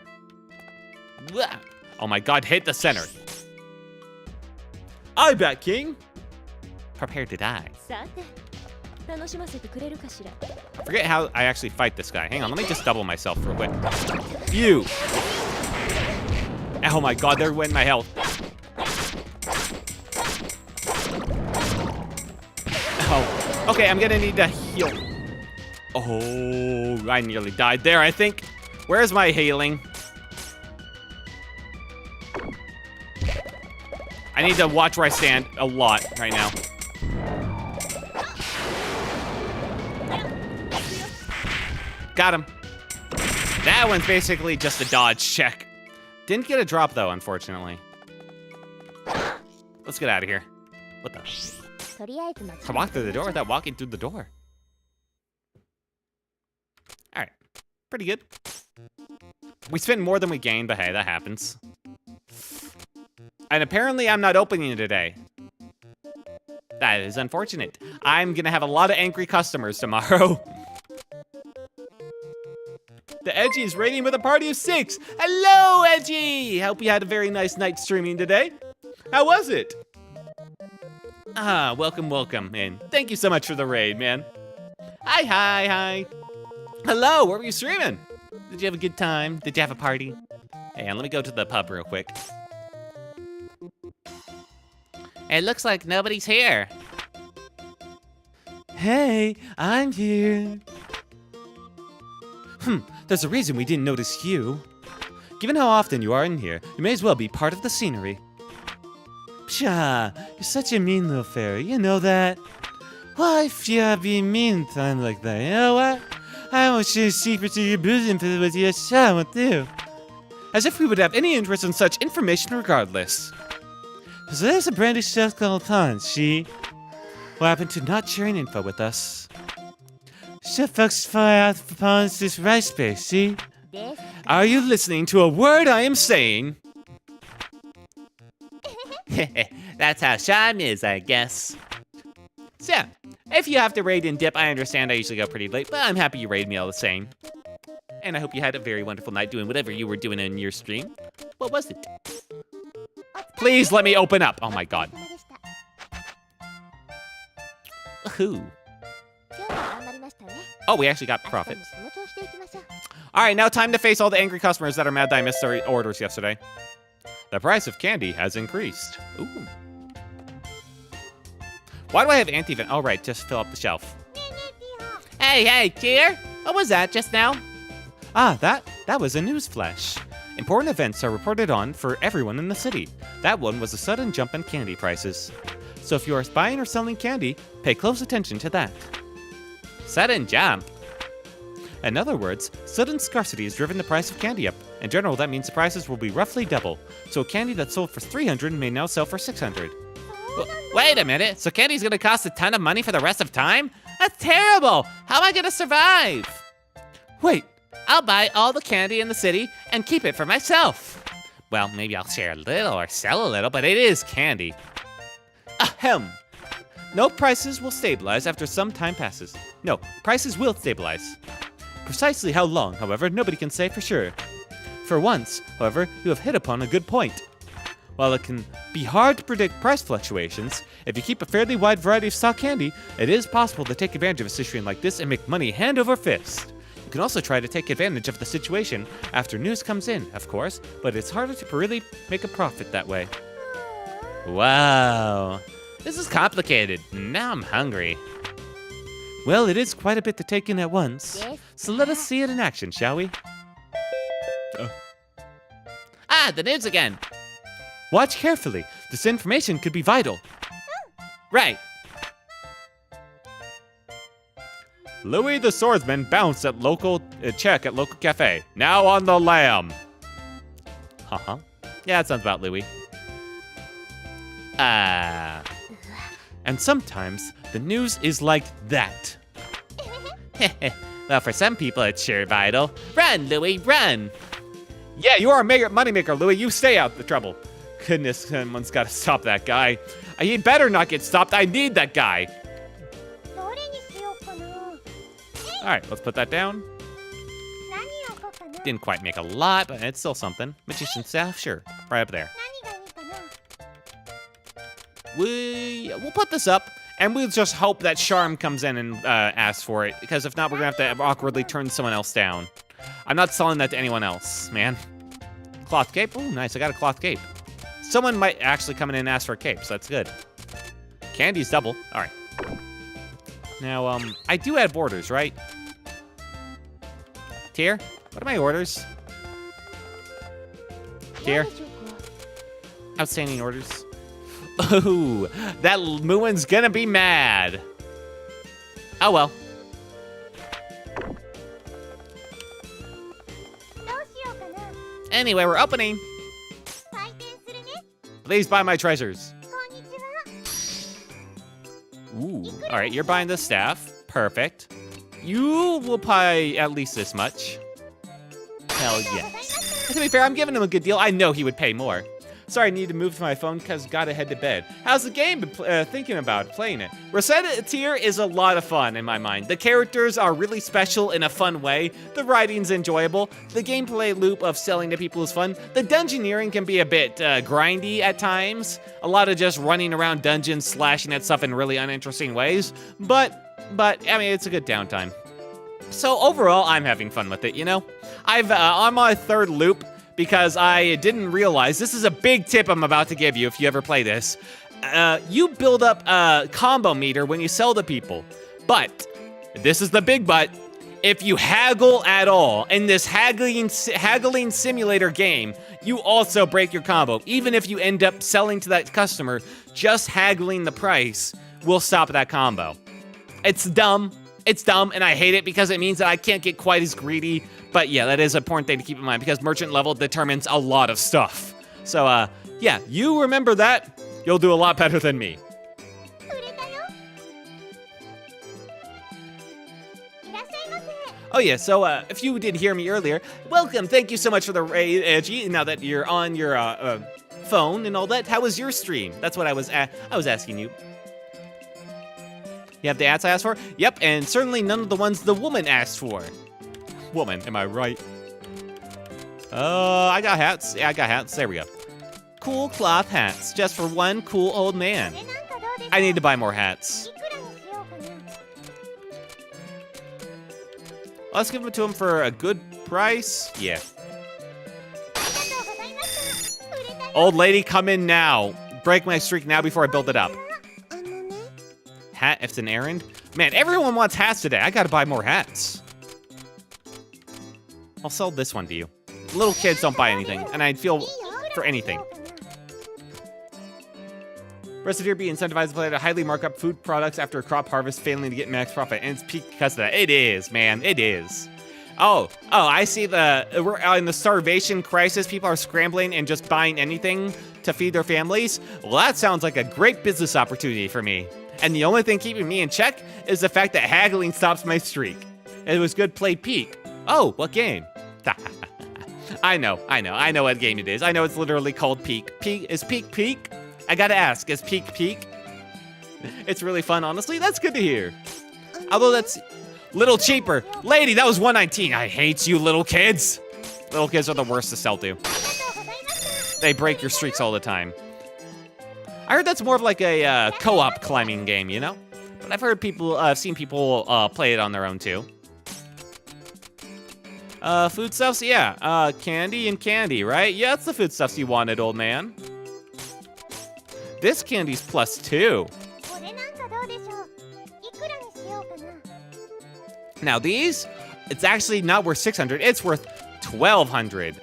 Oh my God, hit the center. I bet, King. Prepare to die. Forget how I actually fight this guy. Hang on, let me just double myself real quick. Phew. Oh my God, they're winning my health. Oh, okay, I'm gonna need to heal. Oh, I nearly died there, I think. Where's my healing? I need to watch where I stand a lot right now. Got him. That one's basically just a dodge check. Didn't get a drop though, unfortunately. Let's get out of here. What the? I walked through the door without walking through the door. All right, pretty good. We spent more than we gained, but hey, that happens. And apparently I'm not opening today. That is unfortunate. I'm gonna have a lot of angry customers tomorrow. The Edgy is raiding with a party of 6. Hello, Edgy! Hope you had a very nice night streaming today. How was it? Ah, welcome, welcome, and thank you so much for the raid, man. Hi. Hello, where were you streaming? Did you have a good time? Did you have a party? Hey, let me go to the pub real quick. It looks like nobody's here. Hey, I'm here. There's a reason we didn't notice you. Given how often you are in here, you may as well be part of the scenery. Psha, you're such a mean little fairy, you know that? Why if you be mean time like that, you know what? I won't share secrets of your bosom for what you shall won't do. As if we would have any interest in such information regardless. So there's a brandy chef called Hans, she will happen to not sharing info with us. Chef Fox fire out upon this rice space, see? Are you listening to a word I am saying? That's how Shime is, I guess. So yeah, if you have to raid and dip, I understand I usually go pretty late, but I'm happy you raided me all the same. And I hope you had a very wonderful night doing whatever you were doing in your stream. What was it? Please let me open up. Oh my God. Woohoo. Oh, we actually got profits. All right, now time to face all the angry customers that are mad that I missed their orders yesterday. The price of candy has increased. Ooh. Why do I have anti-venom? Oh, right, just fill up the shelf. Hey, cheer! What was that just now? Ah, that was a news flash. Important events are reported on for everyone in the city. That one was a sudden jump in candy prices. So if you are buying or selling candy, pay close attention to that. Sudden jump. In other words, sudden scarcity has driven the price of candy up. In general, that means the prices will be roughly double. So a candy that sold for 300 may now sell for 600. Wait a minute, so candy's gonna cost a ton of money for the rest of time? That's terrible! How am I gonna survive? Wait, I'll buy all the candy in the city and keep it for myself. Well, maybe I'll share a little or sell a little, but it is candy. Ahem. No, prices will stabilize after some time passes. No, prices will stabilize. Precisely how long, however, nobody can say for sure. For once, however, you have hit upon a good point. While it can be hard to predict price fluctuations, if you keep a fairly wide variety of stock candy, it is possible to take advantage of a situation like this and make money hand over fist. You can also try to take advantage of the situation after news comes in, of course, but it's harder to really make a profit that way. Wow, this is complicated. Now I'm hungry. Well, it is quite a bit to take in at once, so let us see it in action, shall we? Ah, the news again. Watch carefully. This information could be vital. Right. Louis the swordsman bounced at local check at local cafe. Now on the lam. Yeah, that sounds about Louis. And sometimes the news is like that. Well, for some people, it's sure vital. Run, Louis, run! Yeah, you are a moneymaker, Louis. You stay out of the trouble. Goodness, someone's got to stop that guy. He better not get stopped. I need that guy. All right, let's put that down. Didn't quite make a lot, but it's still something. Magician staff, sure, right up there. We'll put this up, and we'll just hope that Charm comes in and asks for it, because if not, we're gonna have to awkwardly turn someone else down. I'm not selling that to anyone else, man. Cloth cape? Oh, nice, I got a cloth cape. Someone might actually come in and ask for a cape, so that's good. Candy's double, all right. Now, I do add borders, right? Tier, what are my orders? Tier? Outstanding orders. Ooh, that Muin's gonna be mad. Oh well. Anyway, we're opening. Please buy my treasures. Ooh, all right, you're buying the staff. Perfect. You will pay at least this much. Hell yes. To be fair, I'm giving him a good deal. I know he would pay more. Sorry, I need to move to my phone because gotta head to bed. How's the game been thinking about playing it? Recettear is a lot of fun in my mind. The characters are really special in a fun way. The writing's enjoyable. The gameplay loop of selling to people is fun. The dungeoneering can be a bit grindy at times. A lot of just running around dungeons, slashing at stuff in really uninteresting ways. But I mean, it's a good downtime. So overall, I'm having fun with it, you know? I'm on my third loop, because I didn't realize, this is a big tip I'm about to give you if you ever play this. You build up a combo meter when you sell to people. But, this is the big but, if you haggle at all in this haggling simulator game, you also break your combo. Even if you end up selling to that customer, just haggling the price will stop that combo. It's dumb, and I hate it because it means that I can't get quite as greedy. But yeah, that is an important thing to keep in mind because merchant level determines a lot of stuff. So yeah, you remember that, you'll do a lot better than me. Oh yeah, so if you did hear me earlier, welcome, thank you so much for the raid, Edgy. Now that you're on your phone and all that, how was your stream? That's what I was asking you. You have the ads I asked for? Yep, and certainly none of the ones the woman asked for. Woman, am I right? I got hats. Yeah, I got hats. There we go. Cool cloth hats, just for one cool old man. I need to buy more hats. Let's give them to him for a good price. Yeah. Old lady, come in now. Break my streak now before I build it up. Hat, if it's an errand. Man, everyone wants hats today. I gotta buy more hats. I'll sell this one to you. Little kids don't buy anything, and I'd feel for anything. Recettear be incentivized the player to highly mark up food products after a crop harvest, failing to get max profit, and it's peak because of that. It is, man, it is. Oh, I see we're in the starvation crisis. People are scrambling and just buying anything to feed their families. Well, that sounds like a great business opportunity for me. And the only thing keeping me in check is the fact that haggling stops my streak. It was good play Peak. Oh, what game? I know what game it is. I know it's literally called Peak. Is Peak? I gotta ask, is Peak? It's really fun, honestly. That's good to hear. Although that's little cheaper. Lady, that was $1.19. I hate you, little kids. Little kids are the worst to sell to. They break your streaks all the time. I heard that's more of like a co-op climbing game, you know? But I've heard I've seen people play it on their own too. Foodstuffs, yeah. Candy and candy, right? Yeah, that's the foodstuffs you wanted, old man. This candy's +2. Now these, it's actually not worth 600, it's worth 1,200.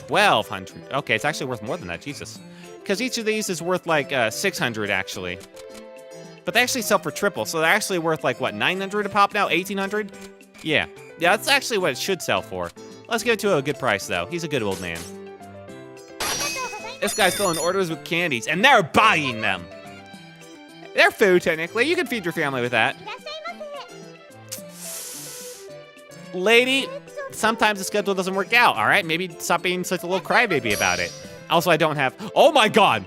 1,200. Okay, it's actually worth more than that, Jesus. Because each of these is worth like 600, actually. But they actually sell for triple, so they're actually worth like, what, 900 a pop now? 1800? Yeah. Yeah, that's actually what it should sell for. Let's give it to a good price, though. He's a good old man. This guy's filling orders with candies, and they're buying them. They're food, technically. You can feed your family with that. Lady, sometimes the schedule doesn't work out, all right? Maybe stop being such a little crybaby about it. Also, I don't have... Oh, my God.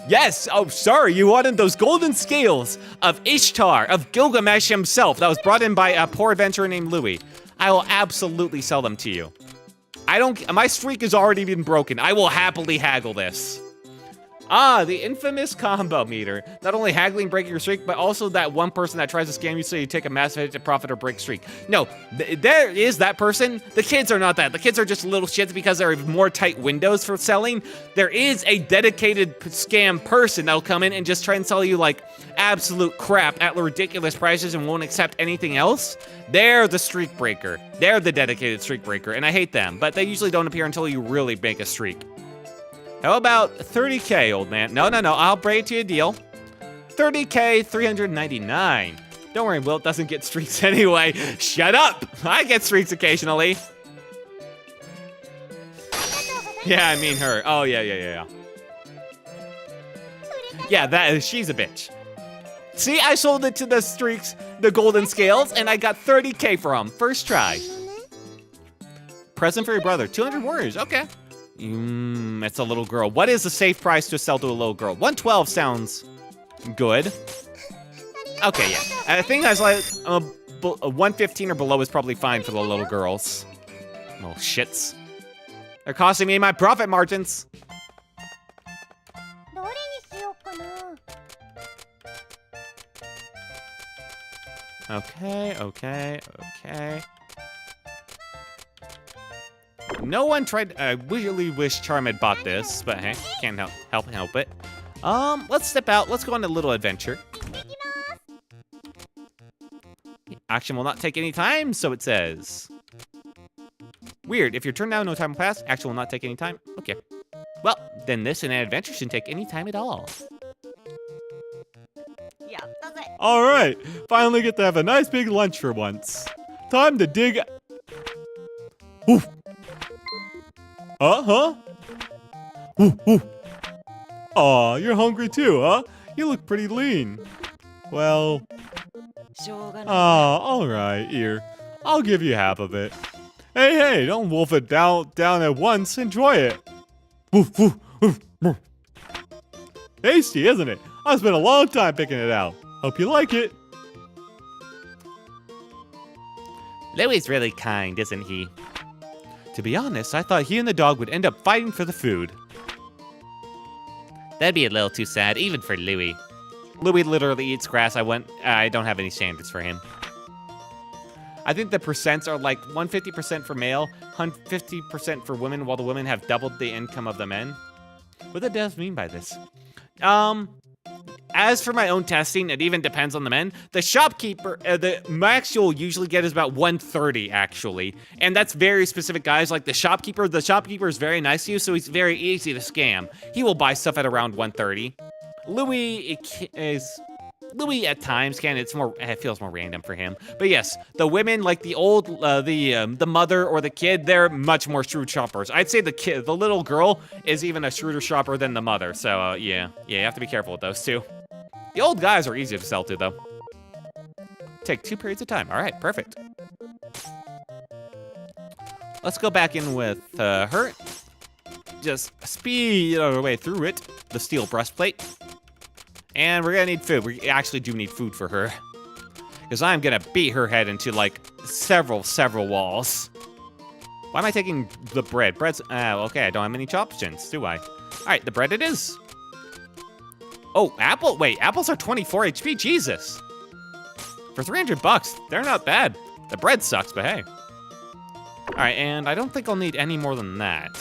Yes. Oh, sorry. You wanted those golden scales of Ishtar, of Gilgamesh himself, that was brought in by a poor adventurer named Louis. I will absolutely sell them to you. My streak has already been broken. I will happily haggle this. Ah, the infamous combo meter. Not only haggling, breaking your streak, but also that one person that tries to scam you so you take a massive hit to profit or break streak. No, there is that person. The kids are not that. The kids are just little shits because there are more tight windows for selling. There is a dedicated scam person that'll come in and just try and sell you like absolute crap at ridiculous prices and won't accept anything else. They're the streak breaker. They're the dedicated streak breaker, and I hate them, but they usually don't appear until you really make a streak. How about 30K, old man? No, I'll break to you a deal. 30K, 399. Don't worry, Wilt doesn't get streaks anyway. Shut up! I get streaks occasionally. Yeah, I mean her. Oh, yeah. Yeah, she's a bitch. See, I sold it to the streaks, the golden scales, and I got 30K from them. First try. Present for your brother. 200 warriors. Okay. It's a little girl. What is a safe price to sell to a little girl? 112 sounds good. Okay, yeah. I think that's like 115 or below is probably fine for the little girls. Little shits. They're costing me my profit margins. Okay. No one tried. I really wish Charm had bought this, but hey, can't help it. Let's step out. Let's go on a little adventure. Action will not take any time, so it says. Weird. If you're turned down, no time will pass. Action will not take any time. Okay. Well, then this and an adventure shouldn't take any time at all. All right. Finally get to have a nice big lunch for once. Time to dig. Oof. Huh? Ooh. Aw, you're hungry too, huh? You look pretty lean. Well... all right, here. I'll give you half of it. Hey, don't wolf it down at once. Enjoy it. Oof. Tasty, isn't it? I spent a long time picking it out. Hope you like it. Louie's really kind, isn't he? To be honest, I thought he and the dog would end up fighting for the food. That'd be a little too sad, even for Louie. Louie literally eats grass. I don't have any standards for him. I think the percents are like 150% for male, 150% for women, while the women have doubled the income of the men. What does that mean by this? As for my own testing, it even depends on the men. The shopkeeper, the max you'll usually get is about 130, actually. And that's very specific guys, like the shopkeeper. The shopkeeper is very nice to you, so he's very easy to scam. He will buy stuff at around 130. Louis at times it feels more random for him. But yes, the women, like the old, the mother or the kid, they're much more shrewd shoppers. I'd say the little girl is even a shrewder shopper than the mother. So yeah, you have to be careful with those two. The old guys are easy to sell to, though. Take 2 periods of time. All right, perfect. Let's go back in with her. Just speed our way through it. The steel breastplate. And we're gonna need food. We actually do need food for her. Because I'm gonna beat her head into, like, several walls. Why am I taking the bread? Bread's... okay, I don't have many options, do I? All right, the bread it is. Oh, apple. Wait, apples are 24 HP. Jesus. For 300 bucks, they're not bad. The bread sucks, but hey. All right, and I don't think I'll need any more than that.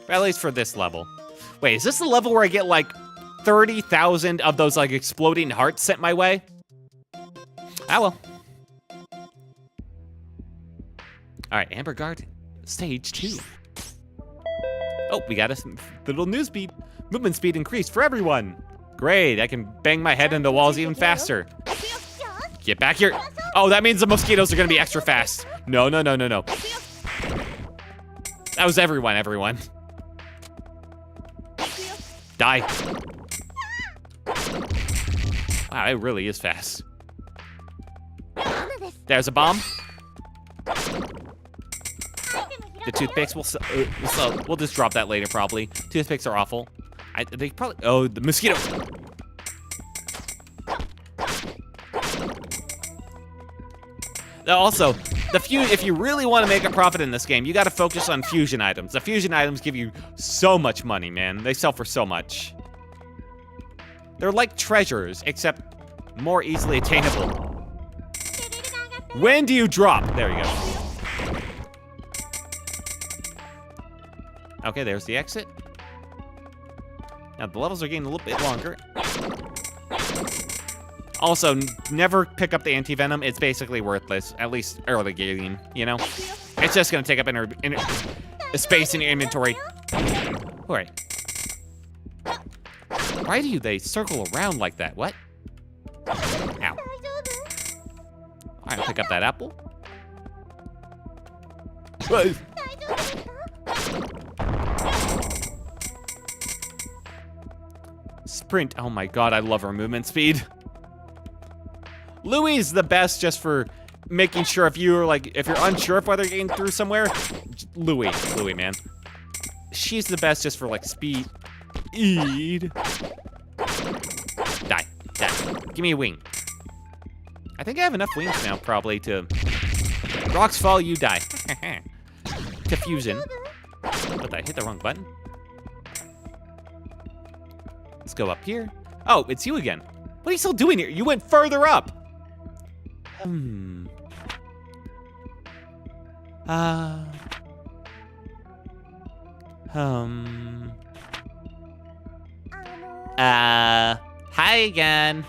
At least for this level. Wait, is this the level where I get like 30,000 of those like exploding hearts sent my way? Ah, well. All right, Amber Guard, stage 2. Oh, we got a little news speed. Movement speed increased for everyone. Great, I can bang my head into walls even faster. Get back here. Oh, that means the mosquitoes are gonna be extra fast. No, no, no, no, no. That was everyone. Die. Wow, it really is fast. There's a bomb. The toothpicks, we'll just drop that later probably. Toothpicks are awful. They probably, oh, the mosquito. Also, if you really want to make a profit in this game, you got to focus on fusion items. The fusion items give you so much money, man. They sell for so much. They're like treasures, except more easily attainable. When do you drop? There you go. Okay, there's the exit. Now the levels are getting a little bit longer. Also, never pick up the anti-venom. It's basically worthless, at least early game, you know? It's just gonna take up space in your inventory. All right. Why do they circle around like that? What? Ow. All right, pick up that apple. Whoa. Sprint. Oh my god, I love her movement speed. Louie is the best just for making sure if you're unsure of whether you're getting through somewhere. Louie, man. She's the best just for like speed. Die. Give me a wing. I think I have enough wings now, probably, to... Rocks fall, you die. To fusion. But I hit the wrong button. Let's go up here. Oh, it's you again. What are you still doing here? You went further up. Hi again.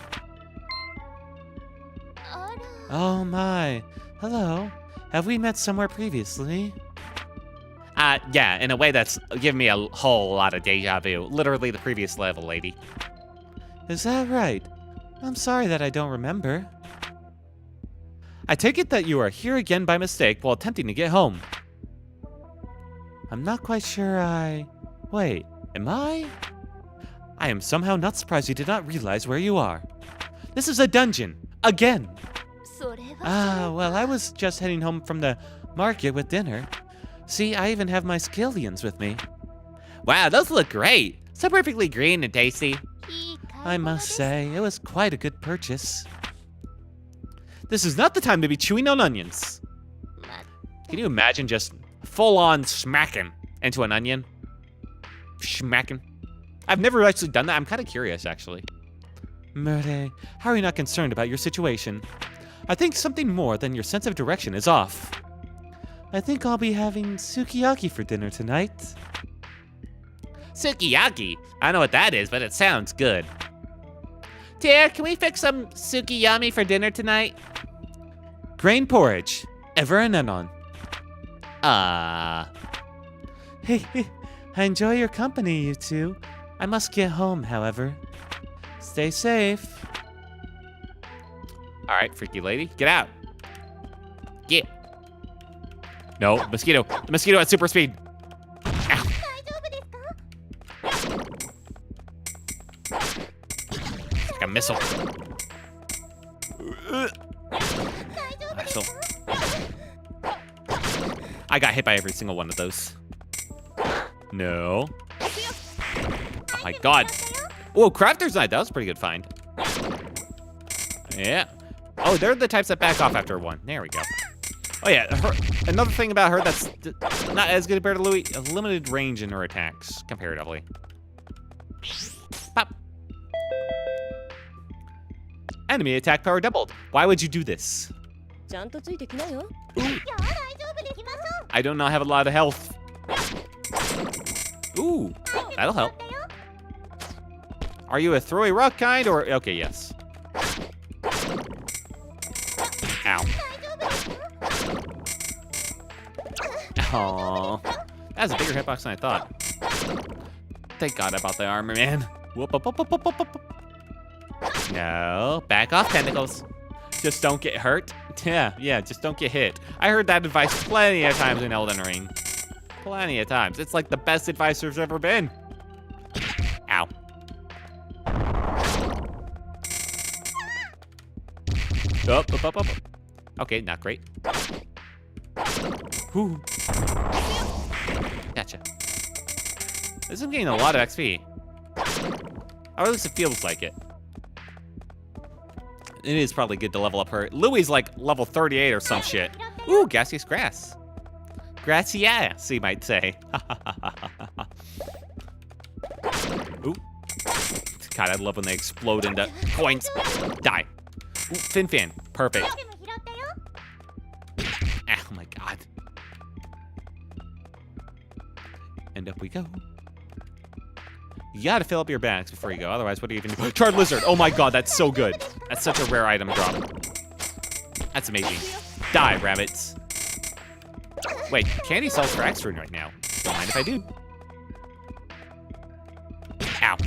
Oh my. Hello. Have we met somewhere previously? Yeah, in a way that's giving me a whole lot of deja vu. Literally the previous level, lady. Is that right? I'm sorry that I don't remember. I take it that you are here again by mistake while attempting to get home. I'm not quite sure Wait, am I? I am somehow not surprised you did not realize where you are. This is a dungeon. Again. Well, I was just heading home from the market with dinner. See, I even have my skillions with me. Wow, those look great. So perfectly green and tasty. I must say, it was quite a good purchase. This is not the time to be chewing on onions. Can you imagine just full-on smacking into an onion? Smacking. I've never actually done that. I'm kind of curious, actually. Murde, how are you not concerned about your situation? I think something more than your sense of direction is off. I think I'll be having sukiyaki for dinner tonight. Sukiyaki? I don't know what that is, but it sounds good. Dear, can we fix some sukiyami for dinner tonight? Grain porridge. Ever and anon. Hey, I enjoy your company, you two. I must get home, however. Stay safe. All right, freaky lady, get out. Get. No, mosquito. The mosquito at super speed. Ow. Like a missile. Missile. I got hit by every single one of those. No. Oh my god. Whoa, Crafter's Knight. That was a pretty good find. Yeah. Oh, they're the types that back off after one. There we go. Oh yeah, another thing about her that's not as good compared to Louie, a limited range in her attacks, comparatively. Pop. Enemy attack power doubled. Why would you do this? Ooh. I do not have a lot of health. Ooh, that'll help. Are you a throwy rock kind or? Okay, yes. Ow. Aww. That was a bigger hitbox than I thought. Thank God I bought the armor, man. Whoop, whoop, whoop, whoop, whoop, whoop. No, back off, tentacles. Just don't get hurt. Yeah, just don't get hit. I heard that advice plenty of times in Elden Ring. Plenty of times. It's like the best advice there's ever been. Ow. Up. Okay, not great. Whew. Gotcha. This is getting a lot of XP. Or at least it feels like it. It is probably good to level up her. Louie's like level 38 or some shit. Ooh, gaseous grass. Gracias, you might say. Ooh. God, I love when they explode into coins. Die. Ooh, Fin. Perfect. Oh my god. And up we go. You gotta fill up your bags before you go, otherwise what do you even do? Charred lizard! Oh my god, that's so good. That's such a rare item drop. That's amazing. Die, rabbits. Wait, candy sells for extra right now. Don't mind if I do. Ow.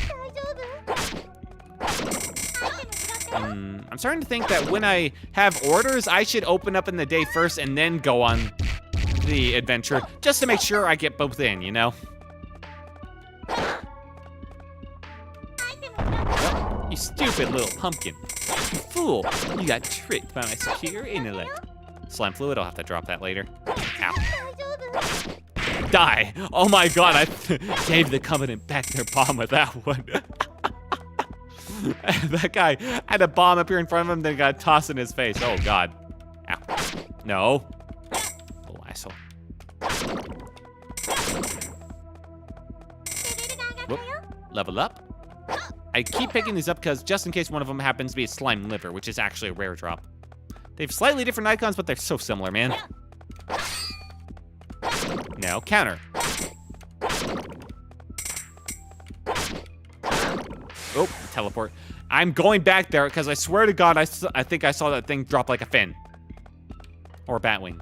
I'm starting to think that when I have orders, I should open up in the day first and then go on the adventure, just to make sure I get both in, you know? Oh, you stupid little pumpkin. You fool. You got tricked by my secure intellect. Slime fluid, I'll have to drop that later. Ow. Die. Oh my god, I gave the Covenant back their bomb with that one. That guy had a bomb up here in front of him, then got tossed in his face. Oh god. Ow. No. Oh, asshole. Whoop. Level up. I keep picking these up because just in case one of them happens to be a slime liver, which is actually a rare drop. They have slightly different icons, but they're so similar, man. No, counter. Oh, teleport. I'm going back there because I swear to God, I think I saw that thing drop like a fin. Or a bat wing.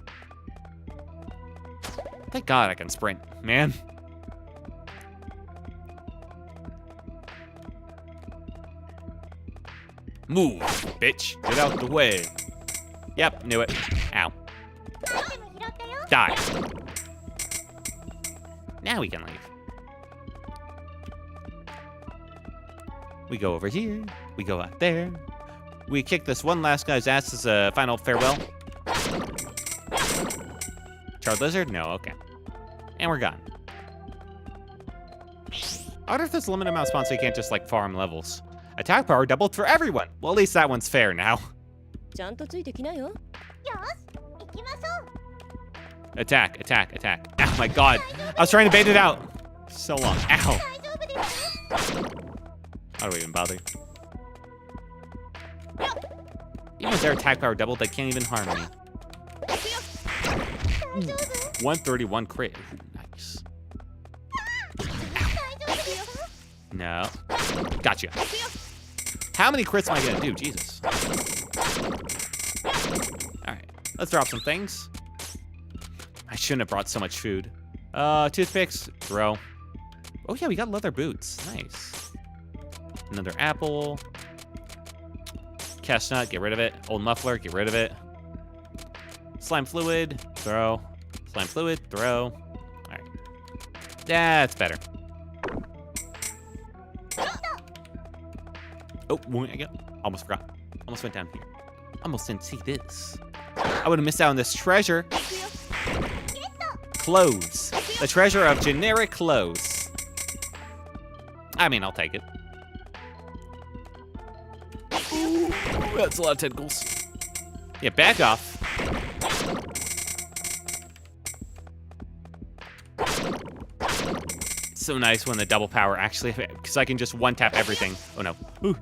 Thank God I can sprint, man. Move, bitch. Get out the way. Yep, knew it. Ow. Die. Now we can leave. We go over here. We go out there. We kick this one last guy's ass as a final farewell. Charred lizard? No, okay. And we're gone. I wonder if there's a limited amount of spawns so you can't just like farm levels. Attack power doubled for everyone. Well, at least that one's fair now. Attack. Oh my god. I was trying to bait it out. So long. Ow. How do we even bother? Even if their attack power doubled, they can't even harm me. 131 crit. Ooh, nice. Ow. No. Gotcha. How many crits am I gonna do? Jesus. Alright. Let's drop some things. I shouldn't have brought so much food. Toothpicks, throw. Oh yeah, we got leather boots. Nice. Another apple. Chestnut, get rid of it. Old muffler, get rid of it. Slime fluid, throw. Slime fluid, throw. Alright. That's better. Oh, I got, almost forgot. Almost went down here. Almost didn't see this. I would have missed out on this treasure. Clothes. The treasure of generic clothes. I mean, I'll take it. Ooh, that's a lot of tentacles. Yeah, back off. It's so nice when the double power actually, because I can just one tap everything. Oh no. Ooh.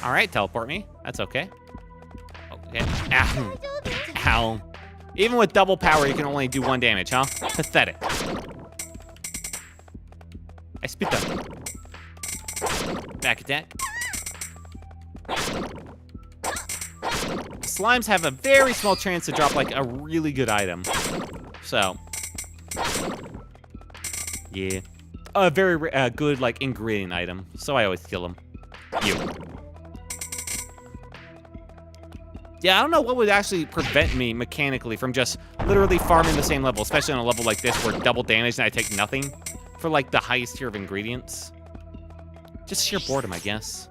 All right, teleport me. That's okay. Okay. Ow. Ow. Even with double power, you can only do 1 damage, huh? Pathetic. I spit them. Back attack. Slimes have a very small chance to drop like a really good item. So. Yeah. a very good like ingredient item, so I always kill them. You. Yeah, I don't know what would actually prevent me mechanically from just literally farming the same level, especially on a level like this where double damage and I take nothing for like the highest tier of ingredients. Just sheer boredom, I guess.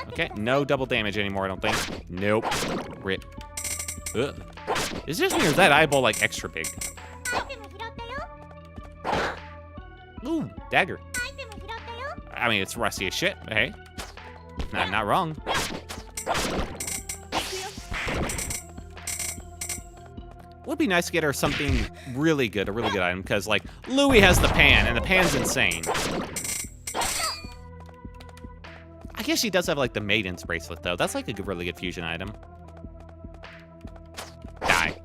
Okay, no double damage anymore, I don't think. Nope. Rip. Ugh. Is this me or is that eyeball like extra big? Ooh, dagger. I mean, it's rusty as shit, but hey. I'm not wrong. Would be nice to get her something really good, a really good item, because like Louie has the pan, and the pan's insane. I guess she does have like the Maiden's Bracelet though. That's like a really good fusion item. Die.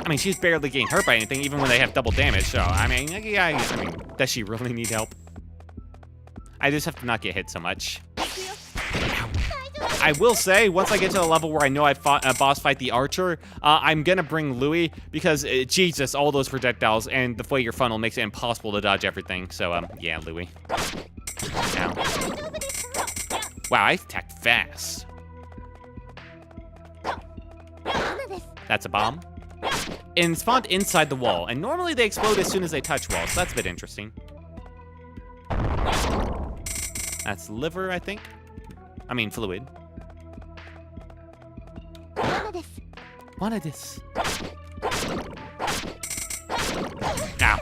I mean, she's barely getting hurt by anything, even when they have double damage. So I mean, yeah, I mean, does she really need help? I just have to not get hit so much. I will say, once I get to the level where I know I fought a boss fight the Archer, I'm gonna bring Louie because, Jesus, all those projectiles and the way your funnel makes it impossible to dodge everything. So, yeah, Louie. Ow. Wow, I attacked fast. That's a bomb. And it's spawned inside the wall, and normally they explode as soon as they touch walls, so that's a bit interesting. That's liver, I think. I mean, fluid. One of this. Ow.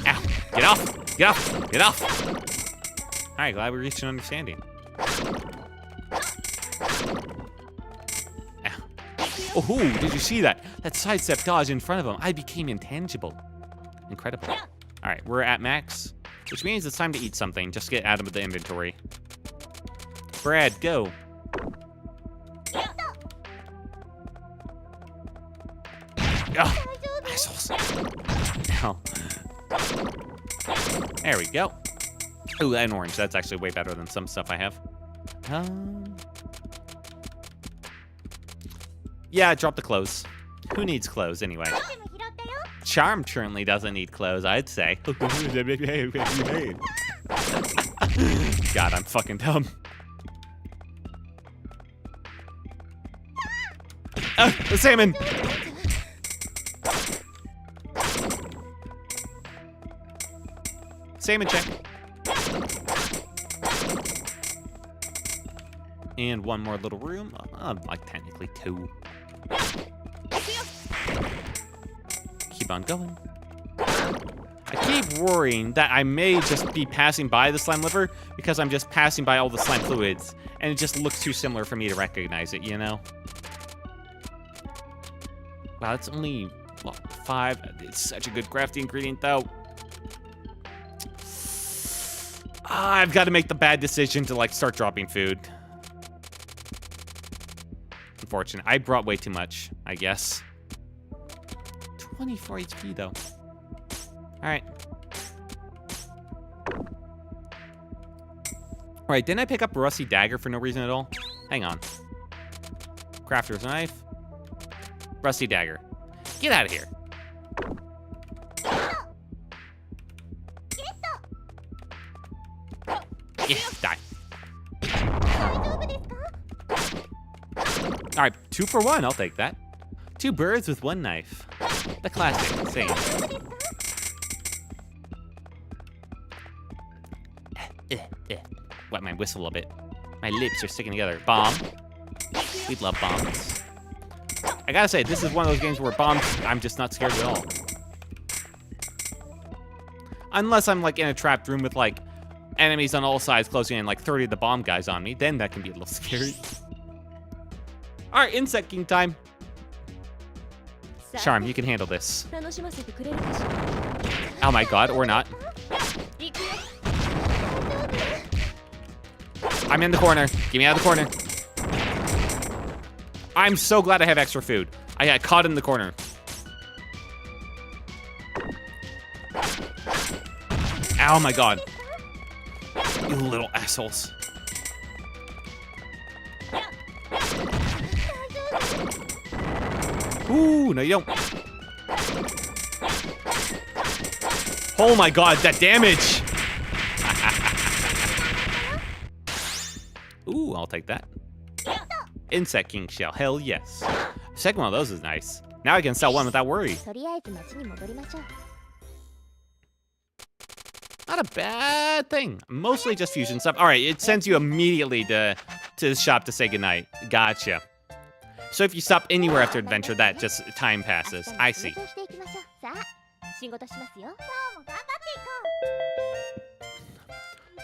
Ow. Get off. Get off. Get off. All right, glad we reached an understanding. Ow. Oh, did you see that? That sidestep dodge in front of him. I became intangible. Incredible. All right, we're at max, which means it's time to eat something. Just get out of the inventory. Brad, go. Oh, assholes. No. There we go. Ooh, and orange. That's actually way better than some stuff I have. Yeah, drop the clothes. Who needs clothes anyway? Charm currently doesn't need clothes, I'd say. God, I'm fucking dumb. The salmon! Salmon check. And one more little room. Like technically two. Keep on going. I keep worrying that I may just be passing by the slime liver because I'm just passing by all the slime fluids and it just looks too similar for me to recognize it, you know? Wow, that's only, well, 5. It's such a good crafting ingredient, though. I've got to make the bad decision to, like, start dropping food. Unfortunate. I brought way too much, I guess. 24 HP, though. Alright. Alright, didn't I pick up a rusty dagger for no reason at all? Hang on. Crafter's knife. Rusty dagger. Get out of here. Yeah, die. Alright, 2 for 1. I'll take that. 2 birds with 1 knife. The classic. Same. Wet my whistle a bit. My lips are sticking together. Bomb. We love bombs. I gotta say, this is one of those games where bombs, I'm just not scared at all. Unless I'm like in a trapped room with like enemies on all sides closing in, like 30 of the bomb guys on me, then that can be a little scary. Alright, Insect King time. Charm, you can handle this. Oh my god, or not. I'm in the corner. Get me out of the corner. I'm so glad I have extra food. I got caught in the corner. Oh my god. You little assholes. Ooh, no, you don't. Oh my god, that damage! Ooh, I'll take that. Insect king shell, hell yes. Second one of those is nice. Now I can sell one without worry. とりあえず町に戻りましょう Not a bad thing. Mostly just fusion stuff. All right, it sends you immediately to the shop to say goodnight. Gotcha. So if you stop anywhere after adventure, that just time passes. I see. 明日にその調子で行きましょうさあ仕事しますよ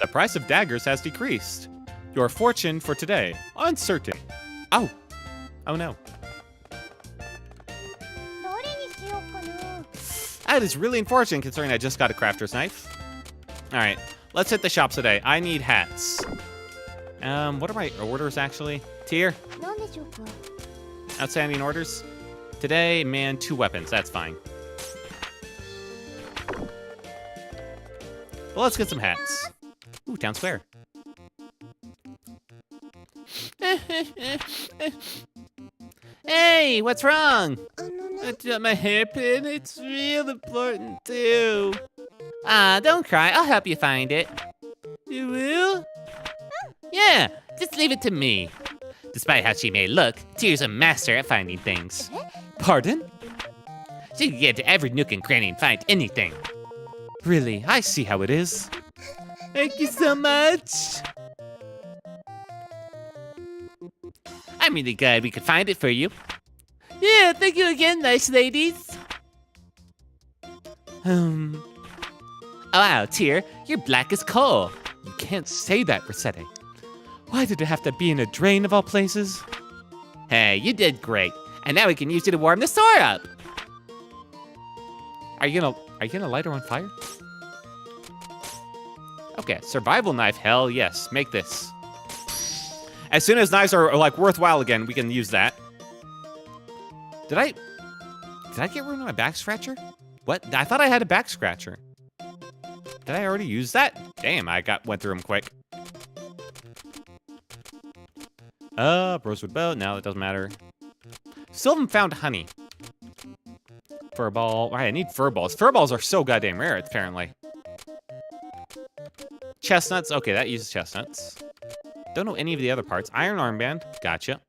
The price of daggers has decreased. Your fortune for today, uncertain. Oh. Oh no. どれにしようかな That is really unfortunate considering I just got a crafter's knife. All right, let's hit the shops today. I need hats. What are my orders actually? Tier, 何でしょうか outstanding orders. Today, man, 2 weapons. That's fine. Well, let's get some hats. Ooh, town square. Hey, what's wrong? あのね I dropped my hairpin. It's real important too. Ah, don't cry. I'll help you find it. You will? Yeah, just leave it to me. Despite how she may look, Tear's a master at finding things. Pardon? She can get to every nook and cranny and find anything. Really, I see how it is. Thank you so much. I'm really glad we could find it for you. Yeah, thank you again, nice ladies. Oh, wow, Tear, you're black as coal. You can't say that, Recettear. Why did it have to be in a drain of all places? Hey, you did great. And now we can use you to warm the store up. Are you gonna light her on fire? Okay, survival knife, hell yes, make this. As soon as knives are like worthwhile again, we can use that. Did I get rid of my back scratcher? What? I thought I had a back scratcher. Did I already use that? Damn, went through them quick. Rosewood bow, no, it doesn't matter. Still haven't found honey. Fur ball, right, I need fur balls. Fur balls are so goddamn rare, apparently. Chestnuts, okay, that uses chestnuts. Don't know any of the other parts. Iron armband, gotcha.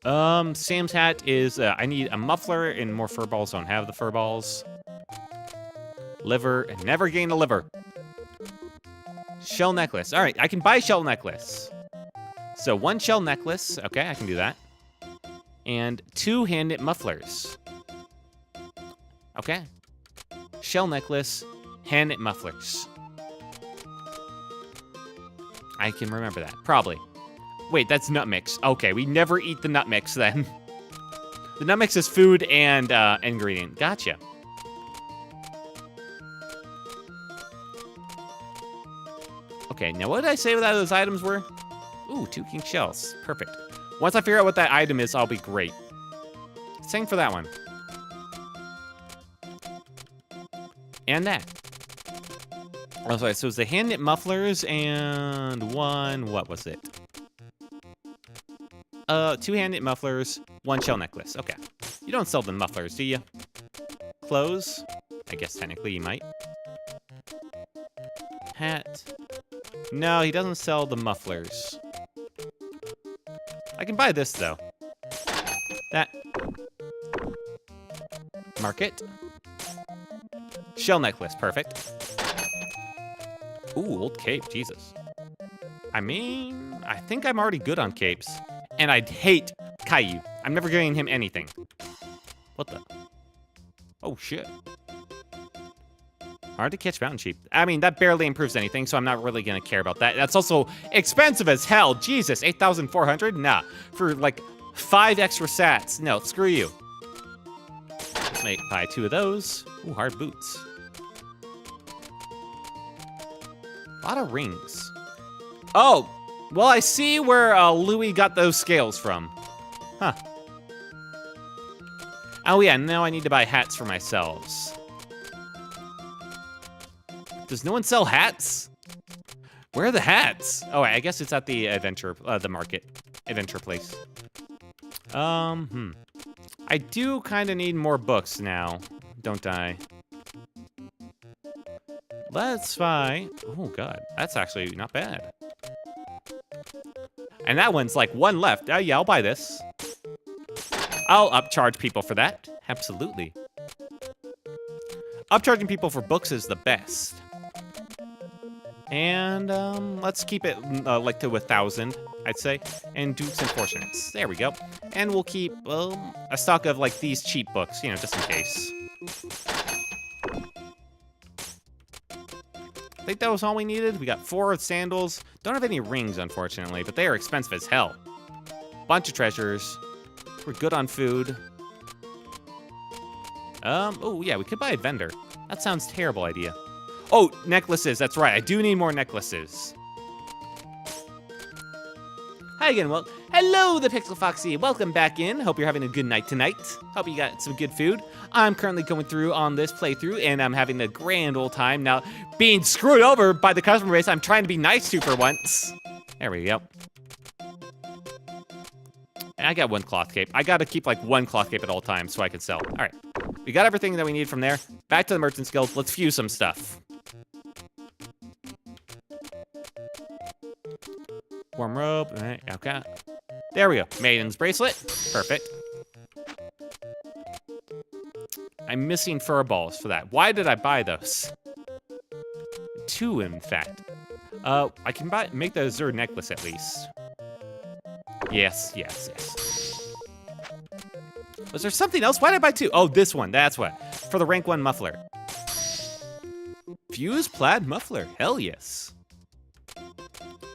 Sam's hat is, I need a muffler and more fur balls. Don't have the fur balls. Liver, never gain a liver. Shell necklace. All right, I can buy shell necklace. So 1 shell necklace. Okay, I can do that. And 2 hand-knit mufflers. Okay. Shell necklace, hand-knit mufflers. I can remember that, probably. Wait, that's nut mix. Okay, we never eat the nut mix then. The nut mix is food and ingredient. Gotcha. Okay, now what did I say that those items were? Ooh, 2 king shells. Perfect. Once I figure out what that item is, I'll be great. Same for that one. And that. Oh, sorry, so it's the hand-knit mufflers and 1, what was it? 2 hand-knit mufflers, 1 shell necklace. Okay. You don't sell the mufflers, do you? Clothes? I guess technically you might. Hat. No, he doesn't sell the mufflers. I can buy this, though. That. Market. Shell necklace, perfect. Ooh, old cape, Jesus. I mean, I think I'm already good on capes. And I'd hate Caillou. I'm never getting him anything. What the? Oh, shit. Hard to catch mountain sheep. I mean, that barely improves anything, so I'm not really gonna care about that. That's also expensive as hell. Jesus, 8,400? Nah. For like 5 extra sats. No, screw you. Let's buy 2 of those. Ooh, hard boots. A lot of rings. Oh, well, I see where Louis got those scales from. Huh. Oh yeah, now I need to buy hats for myself. Does no one sell hats? Where are the hats? Oh, I guess it's at the adventure, the market, adventure place. I do kind of need more books now, don't I? Let's buy. Oh god, that's actually not bad. And that one's like one left. Oh yeah, I'll buy this. I'll upcharge people for that. Absolutely. Upcharging people for books is the best. And let's keep it like to 1,000, I'd say, and Dukes and Fortunates. There we go. And we'll keep a stock of like these cheap books, you know, just in case. I think that was all we needed. We got 4 sandals. Don't have any rings, unfortunately, but they are expensive as hell. Bunch of treasures. We're good on food. Oh yeah, we could buy a vendor. That sounds terrible idea. Oh, necklaces, that's right. I do need more necklaces. Hi again, well, hello, the Pixel Foxy. Welcome back in. Hope you're having a good night tonight. Hope you got some good food. I'm currently going through on this playthrough, and I'm having a grand old time. Now, being screwed over by the customer base, I'm trying to be nice to for once. There we go. And I got 1 cloth cape. I gotta keep like 1 cloth cape at all times so I can sell. All right, we got everything that we need from there. Back to the Merchant's Guild. Let's fuse some stuff. Warm robe, all right, okay. There we go, Maiden's Bracelet, perfect. I'm missing fur balls for that. Why did I buy those? 2, in fact. I can make the Azure necklace at least. Yes. Was there something else? Why did I buy 2? Oh, this one, that's what. For the rank 1 muffler. Fuse plaid muffler, hell yes.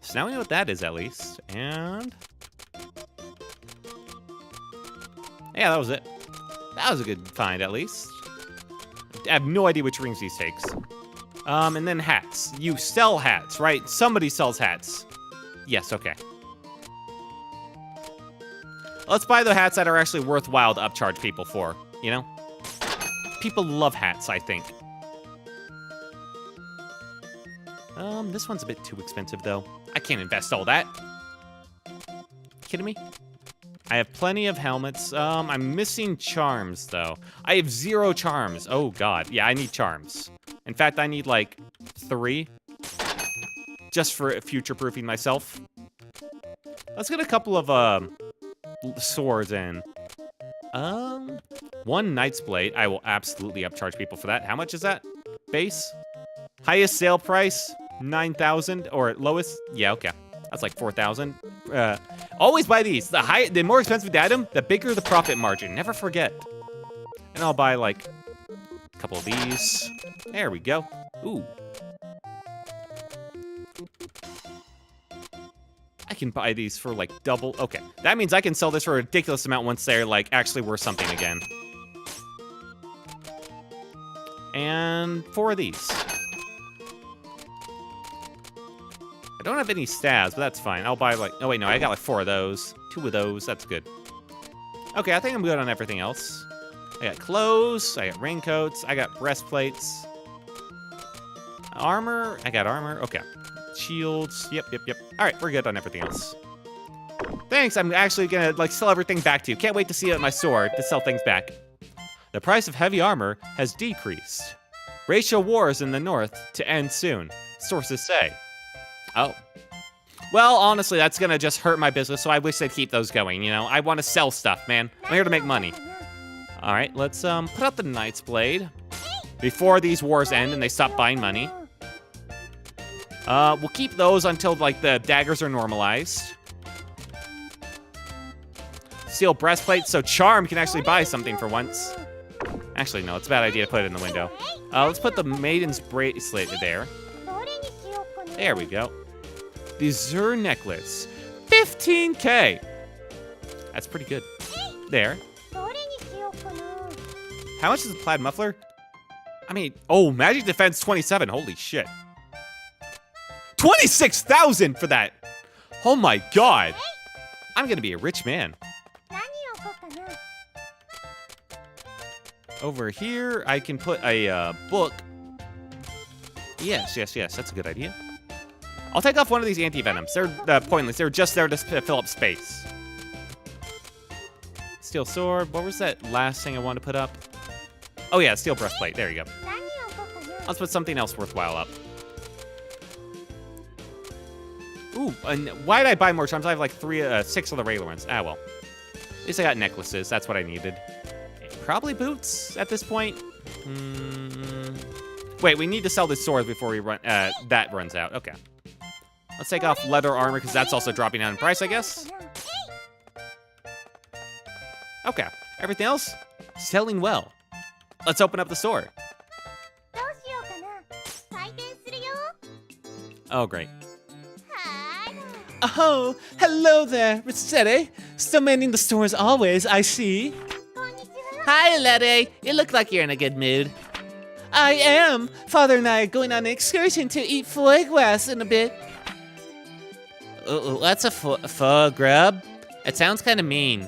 So now we know what that is, at least. And yeah, that was it. That was a good find, at least. I have no idea which rings these takes. And then hats. You sell hats, right? Somebody sells hats. Yes, okay. Let's buy the hats that are actually worthwhile to upcharge people for, you know? People love hats, I think. This one's a bit too expensive, though. I can't invest all that. Kidding me? I have plenty of helmets. I'm missing charms, though. I have 0 charms. Oh, God. Yeah, I need charms. In fact, I need, like, 3. Just for future-proofing myself. Let's get a couple of, swords in. 1 Knight's Blade. I will absolutely upcharge people for that. How much is that? Base? Highest sale price? 9,000, or lowest? Yeah, okay. That's like 4,000. Always buy these. The more expensive the item, the bigger the profit margin. Never forget. And I'll buy like a couple of these. There we go. Ooh. I can buy these for like double. Okay, that means I can sell this for a ridiculous amount once they're like actually worth something again. And 4 of these. I don't have any stabs, but that's fine. I'll buy like, oh wait, no, I got like 4 of those. 2 of those, that's good. Okay, I think I'm good on everything else. I got clothes, I got raincoats, I got breastplates. Armor, I got armor, okay. Shields, yep. All right, we're good on everything else. Thanks, I'm actually gonna like sell everything back to you. Can't wait to see it with my sword to sell things back. The price of heavy armor has decreased. Racial wars in the north to end soon, sources say. Oh. Well, honestly, that's gonna just hurt my business, so I wish they'd keep those going, you know? I want to sell stuff, man. I'm here to make money. All right, let's put out the Knight's Blade before these wars end and they stop buying money. We'll keep those until, like, the daggers are normalized. Steel breastplate, so Charm can actually buy something for once. Actually, no, it's a bad idea to put it in the window. Let's put the Maiden's Bracelet there. There we go. The Zur necklace. 15K. That's pretty good. There. How much is the plaid muffler? I mean, oh, magic defense 27. Holy shit. 26,000 for that. Oh my god. I'm gonna be a rich man. Over here, I can put a book. Yes, that's a good idea. I'll take off one of these anti-venoms. They're pointless. They're just there to fill up space. Steel sword. What was that last thing I wanted to put up? Oh yeah, steel breastplate. There you go. 何をこうかな Let's put something else worthwhile up. Ooh, and why did I buy more charms? I have like 6 of the regular ones. Ah, well. At least I got necklaces. That's what I needed. Probably boots at this point. Wait, we need to sell this sword before we run. That runs out. Okay. Let's take off leather armor because that's also dropping down in price, I guess. Okay. Everything else selling well. Let's open up the store. どうしようかな採点するよ Oh, great. はーい Oh, hello there, Recettear. Still manning the store as always, I see. こんにちは Hi, Letty. You look like you're in a good mood. I am. Father and I are going on an excursion to eat foie gras in a bit. What's a foie gras? It sounds kind of mean.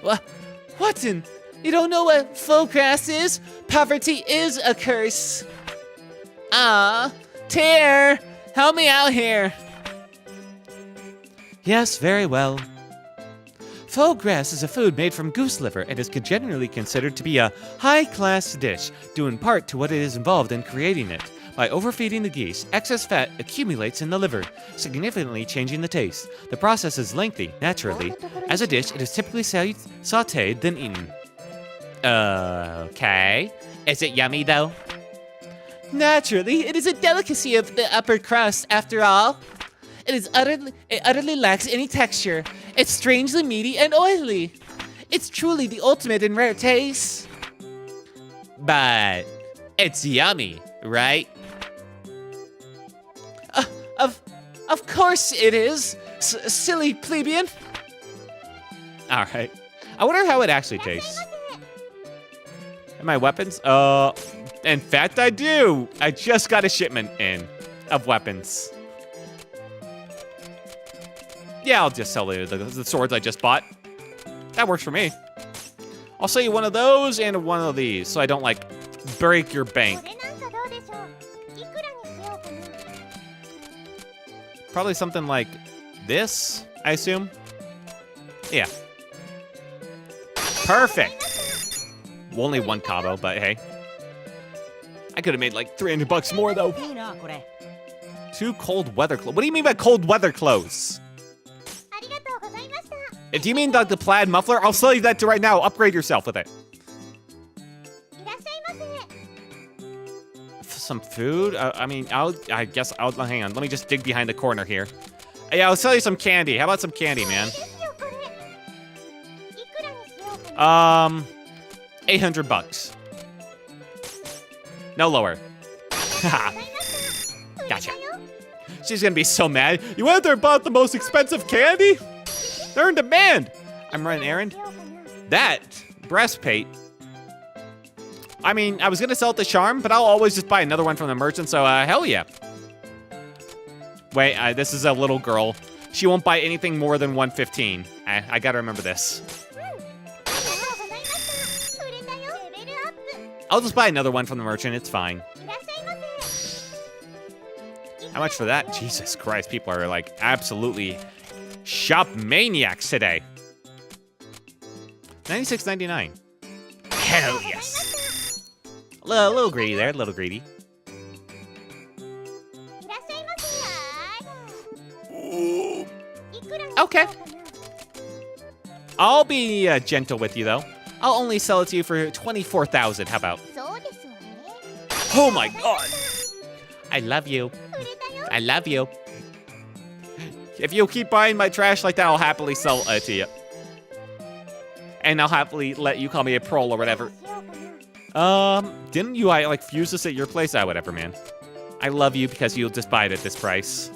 What in? You don't know what foie gras is? Poverty is a curse. Ah, Tear, help me out here. Yes, very well. Foie gras is a food made from goose liver and is generally considered to be a high-class dish, due in part to what it is involved in creating it. By overfeeding the geese, excess fat accumulates in the liver, significantly changing the taste. The process is lengthy, naturally. As a dish, it is typically sautéed, then eaten. Okay. Is it yummy, though? Naturally, it is a delicacy of the upper crust, after all. It utterly lacks any texture. It's strangely meaty and oily. It's truly the ultimate in rare taste. But it's yummy, right? Of course it is. Silly plebeian. All right. I wonder how it actually tastes. And my weapons? In fact, I do. I just got a shipment in of weapons. Yeah, I'll just sell the swords I just bought. That works for me. I'll sell you one of those and one of these, so I don't, like, break your こ bank. れなんかどうでしょういくらにしようかな Probably something like this, I assume. Yeah. Perfect. Well, only one combo, but hey. I could have made like $300 more, though. いいなこれ Two cold weather clothes. What do you mean by cold weather clothes? ありがとうございました Do you mean like the plaid muffler? I'll sell you that right now. Upgrade yourself with it. いらっしゃいませ Some food? I guess I'll hang on. Let me just dig behind the corner here. Yeah, I'll sell you some candy. How about some candy, man? ですよこれいくらにしようかな $800. No lower. Haha. 売れ Gotcha. たよ She's gonna be so mad. You went there and bought the most expensive candy? They're in demand. I'm running an errand. しようかな That breastplate. I mean, I was gonna sell it to Charm, but I'll always just buy another one from the merchant, so hell yeah. Wait, this is a little girl. She won't buy anything more than 115. I gotta remember this. ありがとうございました売れたよレベルアップ I'll just buy another one from the merchant, it's fine. いらっしゃいませ How much for that? Jesus Christ, people are like absolutely shop maniacs today. $96.99. Hell yes. A little greedy there, a little greedy. いらっしゃいませいくらにしよう Okay. かな I'll be gentle with you though. I'll only sell it to you for 24,000. How about? そうですわね Oh my god. I love you. 売れたよ I love you. If you keep buying my trash like that, I'll happily sell it to you. And I'll happily let you call me a prole or whatever. しようかな Didn't you like fuse this at your place? Whatever, man. I love you because you'll just buy it at this price.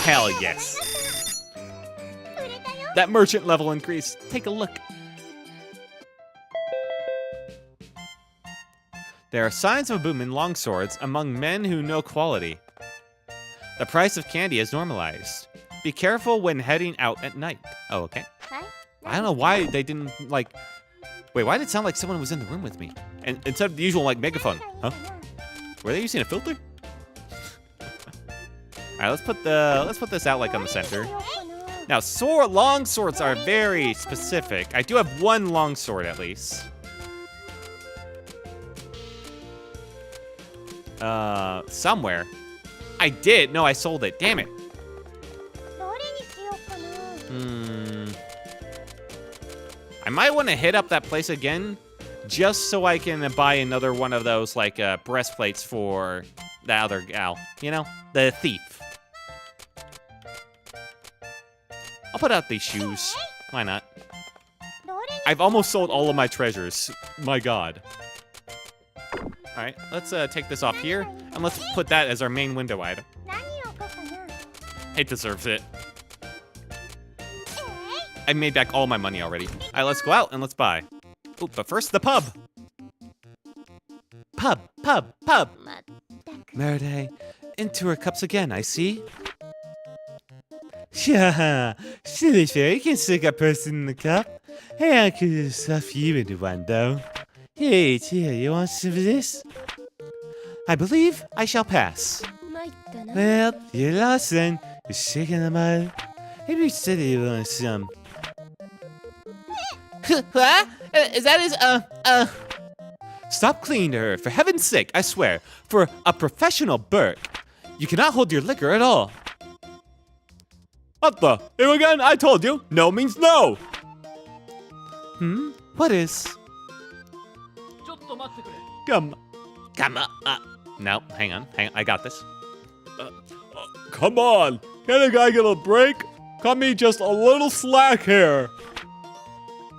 Hell yes. 売れたよ That merchant level increase. Take a look. There are signs of a boom in longswords among men who know quality. The price of candy is normalized. Be careful when heading out at night. Oh, okay. はい I don't know why they didn't like. Wait, why did it sound like someone was in the room with me? And instead of the usual like megaphone, huh? Were they using a filter? All right, let's put this out like on the center. Now, long swords are very specific. I do have one long sword at least. Somewhere. I did. No, I sold it. Damn it. どれにしようかな。 I might want to hit up that place again, just so I can buy another one of those, like, breastplates for the other gal. You know? The thief. I'll put out these shoes. Why not? どれに I've almost sold all of my treasures. My god. Alright, let's take this off here, and let's put that as our main window item. 何を置こうかな。It deserves it. I made back all my money already. Alright, let's go out and let's buy. Ooh, but first, the pub. Pub. まったく。 Merde, into her cups again, I see. Yeah, silly fairy can stick a person in the cup. Hey, I could stuff you into one, though. Hey, here, you want some of this? I believe I shall pass. 参ったな。 Well, you're lost then. You're shaking the mud. Maybe you said you wanted some. Huh? Is that his, Stop clinging to her, for heaven's sake, I swear. For a professional Burke, you cannot hold your liquor at all. What the? You again? I told you. No means no. What is? Come. Come on. No, hang on. I got this. Come on. Can a guy get a break? Cut me just a little slack here.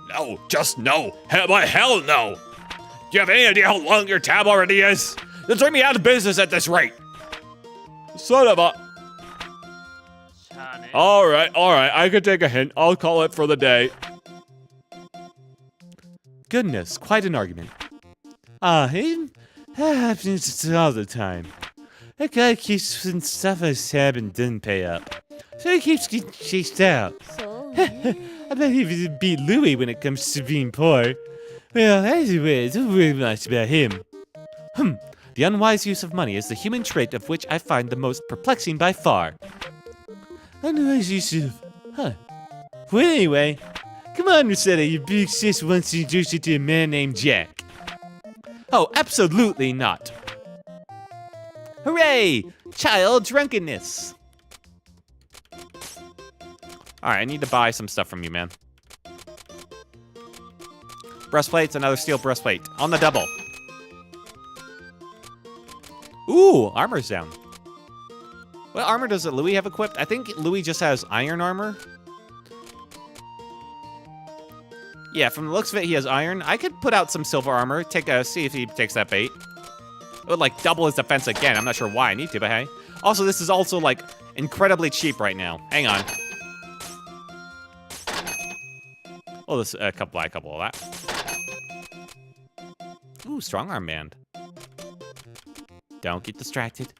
No, just no. Hell no. Do you have any idea how long your tab already is? You'll turn me out of business at this rate. Son of a... Alright, I could take a hint. I'll call it for the day. Goodness, quite an argument. That happens all the time. That guy keeps putting stuff on his tab and doesn't pay up. So he keeps getting chased out. そうね。 I bet he would beat Louis when it comes to being poor. Well, anyway, don't worry much about him. The unwise use of money is the human trait of which I find the most perplexing by far. Unwise use of... Well, anyway, come on, Recettear, your big sis wants to introduce you to a man named Jack. Oh, absolutely not. Hooray! Child drunkenness. Alright, I need to buy some stuff from you, man. Breastplates, another steel breastplate. On the double. Ooh, armor's down. What armor does Louis have equipped? I think Louis just has iron armor. Yeah, from the looks of it, he has iron. I could put out some silver armor, see if he takes that bait. It would, like, double his defense again. I'm not sure why I need to, but hey. Also, this is also, like, incredibly cheap right now. Hang on. Oh, this a couple of that. Ooh, strong arm band. Don't get distracted.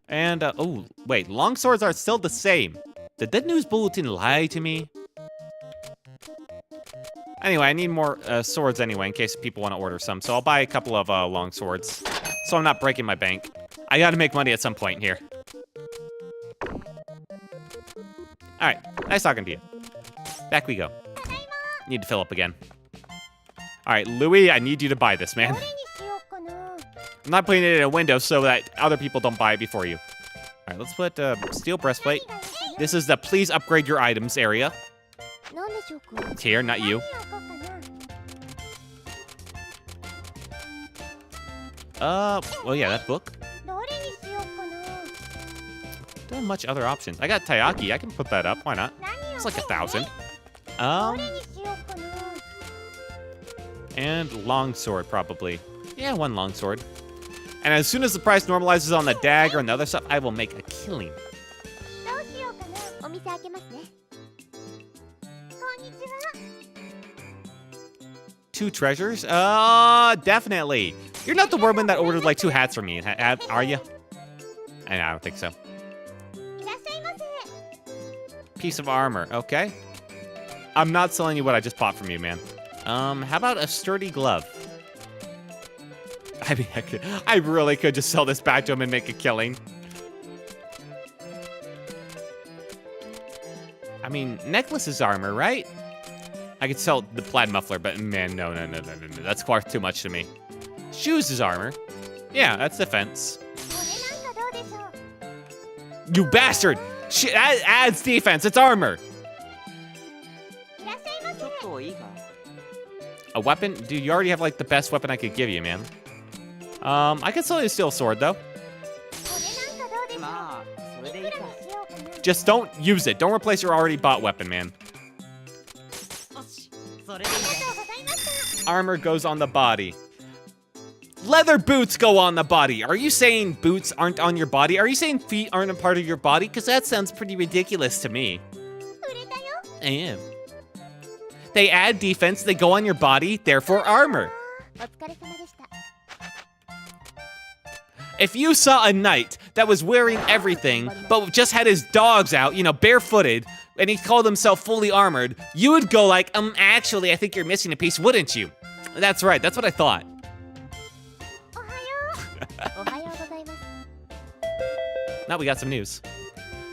And, oh, wait, long swords are still the same. Did that news bulletin lie to me? Anyway, I need more swords anyway, in case people want to order some. So I'll buy a couple of long swords, so I'm not breaking my bank. I gotta make money at some point here. Alright, nice talking to you. Back we go. Need to fill up again. Alright, Louis, I need you to buy this, man. どれにしようかな。 I'm not putting it in a window so that other people don't buy it before you. Alright, let's put steel breastplate. This is the please upgrade your items area. 何でしょうか。 It's here, not you. 何を置こうかな。 Well, yeah, that book. どれにしようかな。 Don't have much other options. I got Taiyaki. I can put that up. Why not? 何を It's like 1,000. どれにしようかな。 And longsword, probably. Yeah, one longsword. And as soon as the price normalizes on the dagger and the other stuff, I will make a killing. どうしようかな。お店開けますね。こんにちは。 2 treasures? Definitely. You're not the woman that ordered like 2 hats from me, are you? I don't think so. いらっしゃいませ。 Piece of armor, okay. I'm not selling you what I just bought from you, man. How about a sturdy glove? I mean, I really could just sell this back to him and make a killing. I mean, necklace is armor, right? I could sell the plaid muffler, but man, no. That's far too much to me. Shoes is armor. Yeah, that's defense. これなんかどうでしょう。 You bastard! That adds defense, it's armor! いらっしゃいませ。ちょっといいか A weapon? Dude, you already have like the best weapon I could give you, man. I could sell you a steel sword, though. これなんかどうでしょう。まあそれでいいかいくらにしようかな。 Just don't use it. Don't replace your already bought weapon, man. よしそれでいいねありがとうございました。 Armor goes on the body. Leather boots go on the body. Are you saying boots aren't on your body? Are you saying feet aren't a part of your body? Because that sounds pretty ridiculous to me. 売れたよ。 I am. They add defense, they go on your body, therefore armor. お疲れ様でした。 If you saw a knight that was wearing everything, but just had his dogs out, you know, barefooted, and he called himself fully armored, you would go like, actually, I think you're missing a piece, wouldn't you? That's right, that's what I thought. おはよう。おはようございます。 Now we got some news.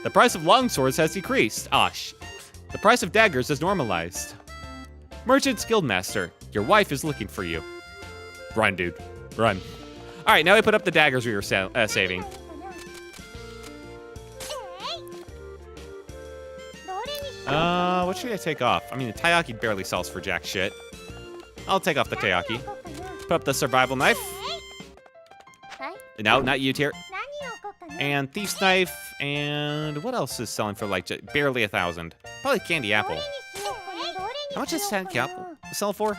The price of longswords has decreased. The price of daggers is normalized. Merchant's Guildmaster, your wife is looking for you. Run, dude. Run. All right, now we put up the daggers we were saving. どれにしよう。 What should I take off? I mean, the Taiyaki barely sells for jack shit. I'll take off the 何を Taiyaki. 置こうかな。 Put up the survival knife. はい。 No, not you, tier. 何を置こうかな。 And thief's knife. And what else is selling for like barely 1,000? Probably candy ど apple. れにしようかな。どれに How much し does ようか candy な。 apple sell for?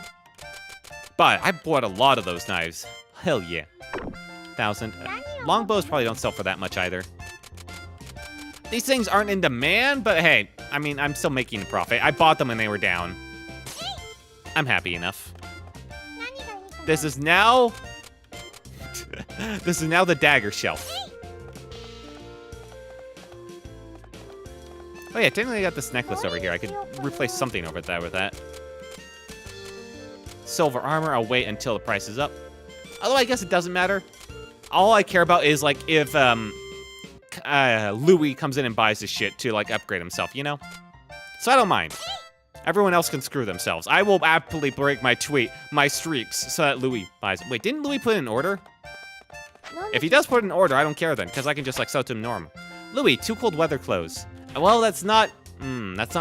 But I bought a lot of those knives. Hell yeah. 1,000. Longbows probably don't sell for that much either. These things aren't in demand, but hey, I mean, I'm still making a profit. I bought them when they were down. I'm happy enough. 何がいいかな。 This is now... this is now the dagger shelf. Oh yeah, technically I got this necklace over here. I could replace something over there with that. Silver armor, I'll wait until the price is up. Although I guess it doesn't matter. All I care about is like if Louis comes in and buys this shit to like upgrade himself, you know? So I don't mind. Everyone else can screw themselves. I will happily break my streaks so that Louis buys it. Wait, didn't Louis put in an order? なんで If he does put in an order, I don't care then, because I can just like sell it to him normal. Louis, 2 cold weather clothes. Well, that's not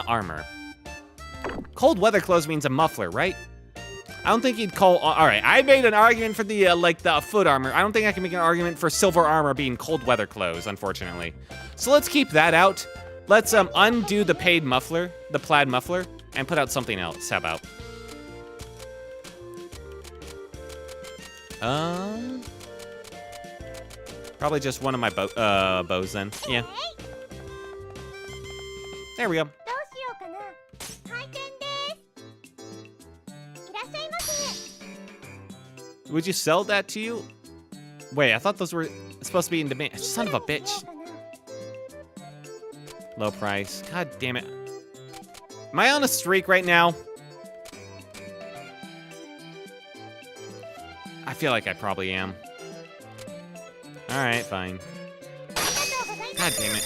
armor. Cold weather clothes means a muffler, right? I don't think he'd call. All right, I made an argument for the like the foot armor. I don't think I can make an argument for silver armor being cold weather clothes, unfortunately. So let's keep that out. Let's undo the paid muffler, the plaid muffler, and put out something else. How about? Probably just one of my bows then. Yeah. There we go. どうしようかな。開店です。いらっしゃいませ。 Would you sell that to you? Wait, I thought those were supposed to be in demand. Son of a いくらに bitch. しようかな。 Low price. God damn it. Am I on a streak right now? I feel like I probably am. Alright, fine. ありがとうございま God す。 damn it.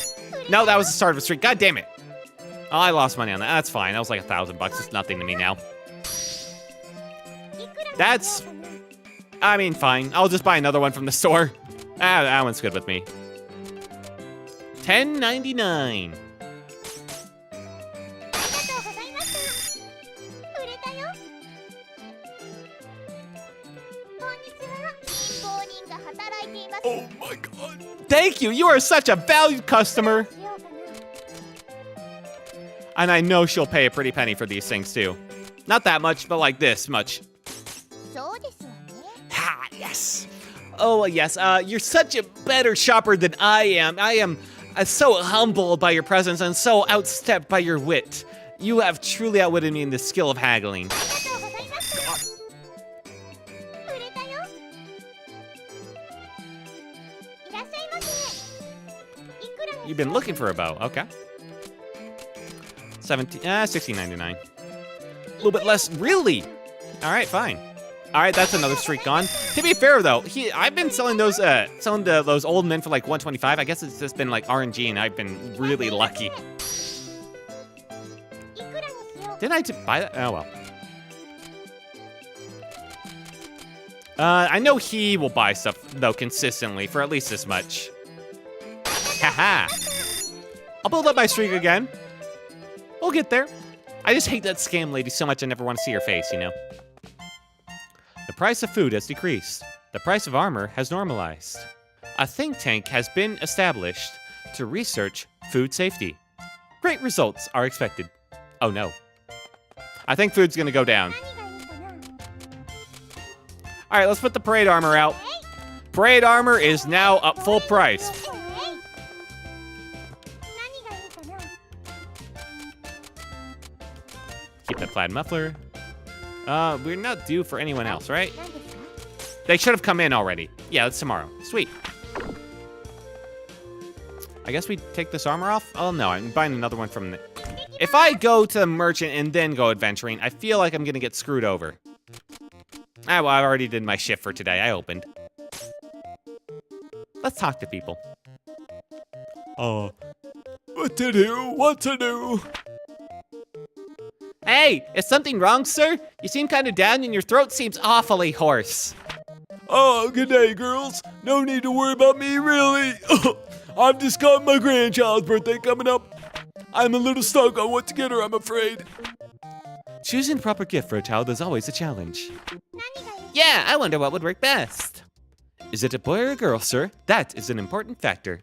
No, that was the start of a streak. God damn it. Oh, I lost money on that. That's fine. That was like $1,000 bucks. It's nothing to me now. いくらに That's- しようかな。 I mean, fine. I'll just buy another one from the store. That one's good with me. $10.99. ありがとうございました。売れたよ。こんにちは。貧乏人が働いています。 Oh my god. Thank you. You are such a valued customer. しようかな。 And I know she'll pay a pretty penny for these things too. Not that much, but like this much. そうですわね。 Ha, yes. Oh, yes. You're such a better shopper than I am. I am so humbled by your presence and so outstepped by your wit. You have truly outwitted me in the skill of haggling. ありがとうございました。売れたよ。いらっしゃいませ。いくらに You've been looking for a bow. Okay. 16.99. A little bit less. Really? All right, fine. All right, that's another streak gone. To be fair though, I've been selling those those old men for like 125. I guess it's just been like RNG, and I've been really lucky. Didn't I buy that? Oh, well. I know he will buy stuff, though, consistently for at least this much. Haha. I'll build up my streak again. We'll get there. I just hate that scam lady so much I never want to see her face, you know? The price of food has decreased. The price of armor has normalized. A think tank has been established to research food safety. Great results are expected. Oh no. I think food's gonna go down. 何がいいかな？ All right, let's put the parade armor out. Parade armor is now up full price. 何がいいかな？ Keep that plaid muffler. We're not due for anyone else, right? 何ですか？ They should have come in already. Yeah, that's tomorrow. Sweet. I guess we take this armor off? Oh no, I'm buying another one from the... If I go to the merchant and then go adventuring, I feel like I'm gonna get screwed over. Ah, well, I already did my shift for today. I opened. Let's talk to people. What to do? What to do? Hey, is something wrong, sir? You seem kind of down and your throat seems awfully hoarse. Oh, good day, girls. No need to worry about me, really. I've just got my grandchild's birthday coming up. I'm a little stuck on what to get her, I'm afraid. Choosing a proper gift for a child is always a challenge. 何がいい？ Yeah, I wonder what would work best. Is it a boy or a girl, sir? That is an important factor.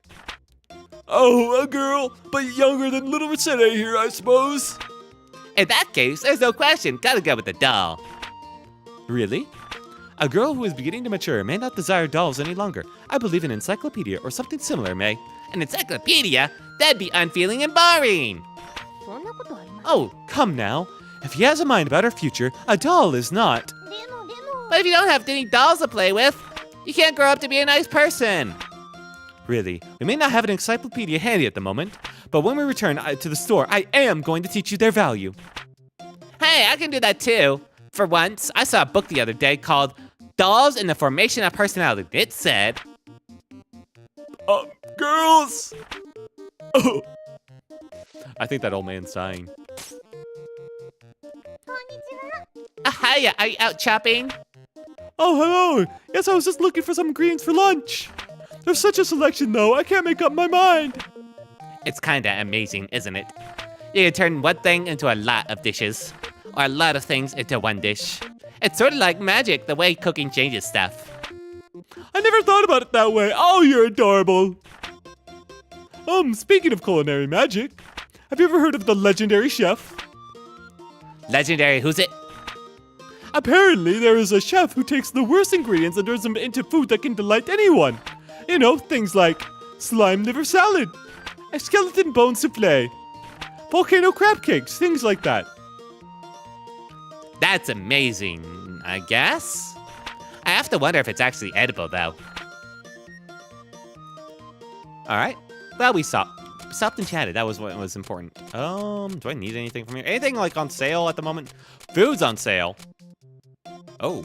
Oh, a girl, but younger than little Recettear here, I suppose. In that case, there's no question. Gotta go with the doll. Really? A girl who is beginning to mature may not desire dolls any longer. I believe an encyclopedia or something similar may. An encyclopedia? That'd be unfeeling and boring. そんなことあります？ Oh, come now. If he has a mind about her future, a doll is not. でも。 But if you don't have any dolls to play with, you can't grow up to be a nice person. Really, we may not have an encyclopedia handy at the moment, but when we return to the store, I am going to teach you their value. Hey, I can do that too. For once, I saw a book the other day called Dolls and the Formation of Personality. It said, Girls! Oh, I think that old man's dying. こんにちは。 hiya, are you out shopping? oh, hello. Yes, I was just looking for some greens for lunch. There's such a selection, though. I can't make up my mind. It's kinda amazing, isn't it? You can turn one thing into a lot of dishes, or a lot of things into one dish. It's sort of like magic, the way cooking changes stuff. I never thought about it that way. Oh, you're adorable. Speaking of culinary magic, have you ever heard of the legendary chef? Legendary, who's it? Apparently, there is a chef who takes the worst ingredients and turns them into food that can delight anyone. You know, things like slime liver salad, a skeleton bone souffle, volcano crab cakes, things like that. That's amazing, I guess? I have to wonder if it's actually edible, though. All right. Well, we stopped and chatted. That was what was important. Do I need anything from here? Anything like on sale at the moment? Food's on sale. Oh.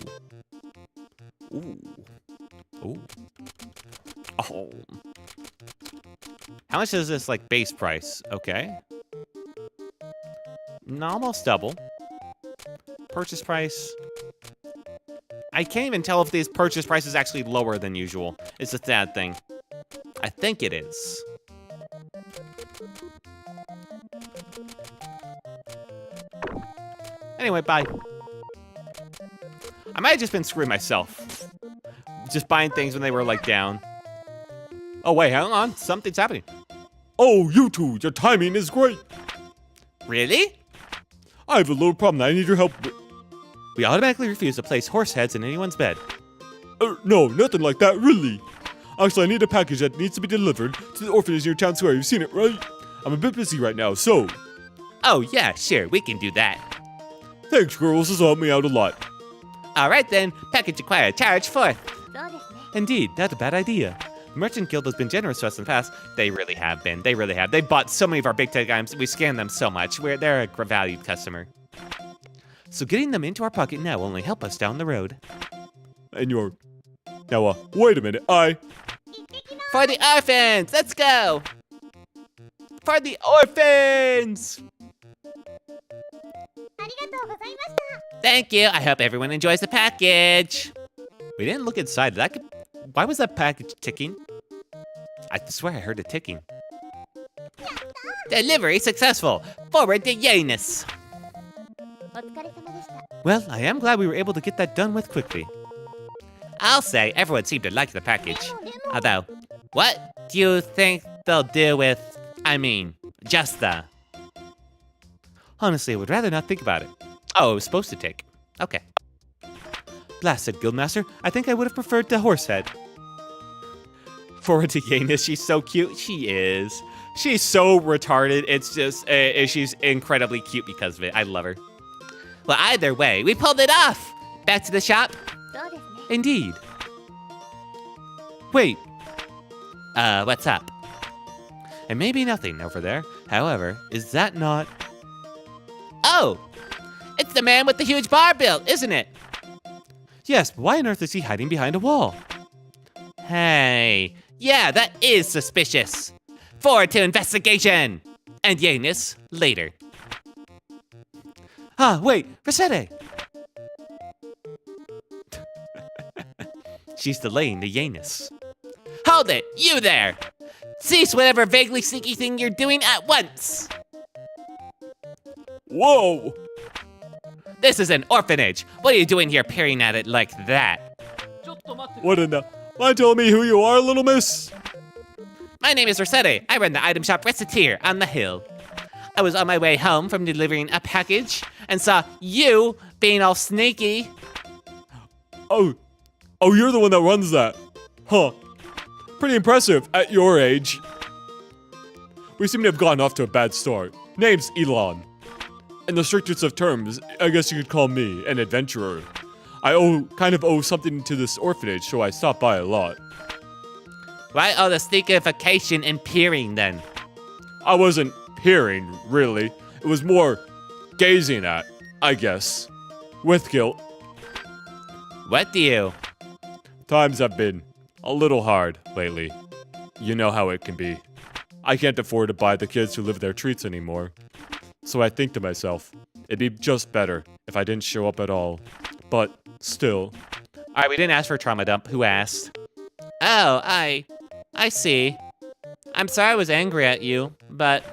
Ooh. Ooh. Oh. How much is this, like, base price? Okay. Almost double. Purchase price. I can't even tell if this purchase price is actually lower than usual. It's a sad thing. I think it is. Anyway, bye. I might have just been screwing myself. Just buying things when they were, like, down. Oh, wait, hang on. Something's happening. Oh, you two, your timing is great. Really? I have a little problem that I need your help with. We automatically refuse to place horse heads in anyone's bed. No, nothing like that, really. Actually, I need a package that needs to be delivered to the orphanage near town square. You've seen it, right? I'm a bit busy right now, so... Oh, yeah, sure. We can do that. Thanks, girls. This will help me out a lot. All right, then. Package acquired. Charge forth. そうですね。 Indeed, not a bad idea. The Merchant Guild has been generous to us in the past. They really have been. They really have. They bought so many of our big tech items. We scan them so much. They're a valued customer. So getting them into our pocket now will only help us down the road. And you're... Now, wait a minute. For the orphans! Let's go! For the orphans! がとうございました。 Thank you. I hope everyone enjoys the package. We didn't look inside. Why was that package ticking? I swear I heard it ticking. Delivery successful. Forward to Yanus. お疲れ様でした。 Well, I am glad we were able to get that done with quickly. I'll say everyone seemed to like the package. Although, what do you think they'll do with, just the... Honestly, I would rather not think about it. Oh, it was supposed to tick. Okay. Blasted Guildmaster, I think I would have preferred the horse head. Forward to Yanus, she's so cute. She is. She's so retarded. It's just, she's incredibly cute because of it. I love her. Well, either way, we pulled it off. Back to the shop? そうですね。 Indeed. Wait, What's up? it may be nothing over there. However, is that not... Oh, it's the man with the huge bar bill, isn't it? Yes, but why on earth is he hiding behind a wall? Hey, yeah, that is suspicious. Forward to investigation. And Yanus later. Ah, wait, Recettear! She's delaying the Yanus. Hold it, you there! Cease whatever vaguely sneaky thing you're doing at once! Whoa! This is an orphanage. What are you doing here peering at it like that? ちょっと待って。 What in the... Mind telling me who you are, little miss? My name is Recettear. I run the item shop Recettear on the hill. I was on my way home from delivering a package and saw you being all sneaky. Oh, you're the one that runs that. Huh. Pretty impressive at your age. We seem to have gotten off to a bad start. Name's Elon. In the strictest of terms, I guess you could call me an adventurer. I kind of owe something to this orphanage, so I stop by a lot. Why all the sneakification and peering then? I wasn't peering, really. It was more gazing at, I guess. With guilt. What do you? Times have been a little hard lately. You know how it can be. I can't afford to buy the kids who live there treats anymore. So I think to myself, it'd be just better if I didn't show up at all. But still. Alright, we didn't ask for a trauma dump. Who asked? Oh, I see. I'm sorry I was angry at you, but...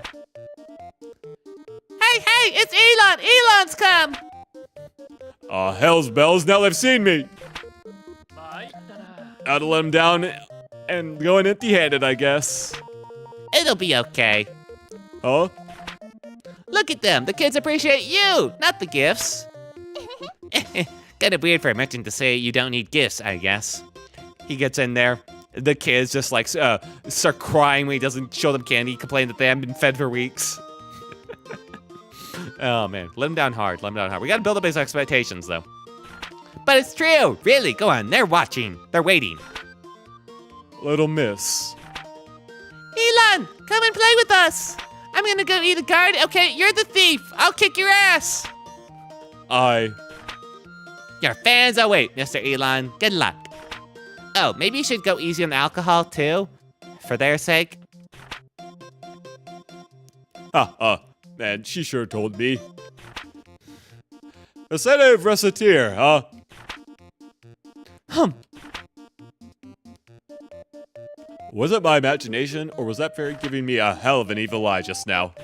Hey, it's Elon! Elon's come! Hell's bells, now they've seen me! 参ったな。 Gotta let them down and going empty-handed, I guess. It'll be okay. Huh? Look at them. The kids appreciate you, not the gifts. Kinda weird for a merchant to say you don't need gifts, I guess. He gets in there. The kids just like start crying when he doesn't show them candy, complain that they haven't been fed for weeks. Oh man, let him down hard, let him down hard. We gotta build up his expectations though. But it's true. Really, go on. They're watching. They're waiting. Little miss. Elon, come and play with us. I'm gonna go eat a guard. Okay, you're the thief. I'll kick your ass. Your fans await, Mr. Elon. Good luck. Oh, maybe you should go easy on alcohol too, for their sake. Man, she sure told me. Recettear of Recettear, huh? Was it my imagination, or was that fairy giving me a hell of an evil eye just now?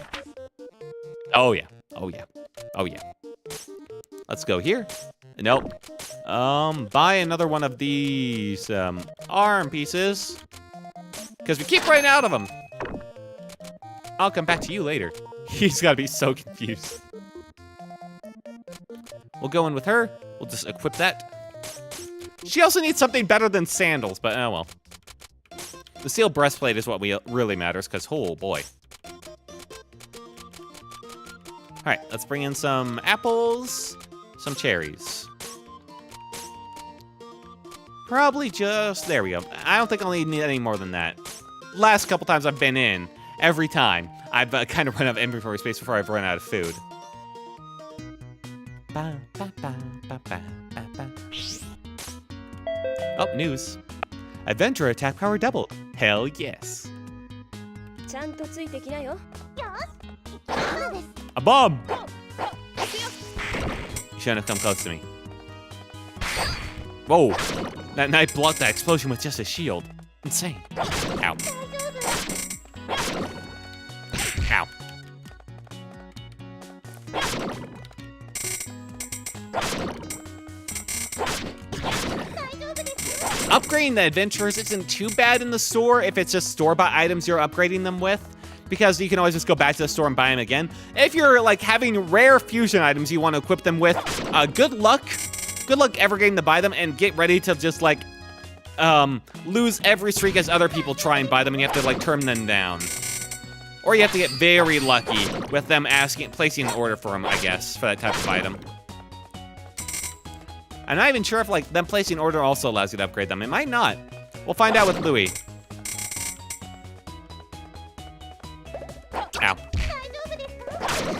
Oh yeah, oh yeah, oh yeah. Let's go here. Nope. Buy another one of these arm pieces, because we keep running out of them. I'll come back to you later. He's gotta be so confused. We'll go in with her. We'll just equip that. She also needs something better than sandals, but oh well. The steel breastplate is what really matters, because oh boy. All right, let's bring in some apples, some cherries. Probably just, there we go. I don't think I'll need any more than that. Last couple times I've been in, every time, I've kind of run out of inventory space before I've run out of food. Oh, news. Adventurer attack power doubled. Hell yes. ちゃんとついてきなよ。よし。そうです。A bomb! Shouldn't have come close to me. Whoa. That knight blocked that explosion with just a shield. Insane. Ow. Ow. Upgrading the adventurers isn't too bad in the store if it's just store-bought items you're upgrading them with, because you can always just go back to the store and buy them again. If you're like having rare fusion items you want to equip them with, good luck. Good luck ever getting to buy them, and get ready to just like lose every streak as other people try and buy them and you have to like turn them down. Or you have to get very lucky with them placing an order for them, I guess, for that type of item. I'm not even sure if like them placing an order also allows you to upgrade them. It might not. We'll find out with Louis. Ow.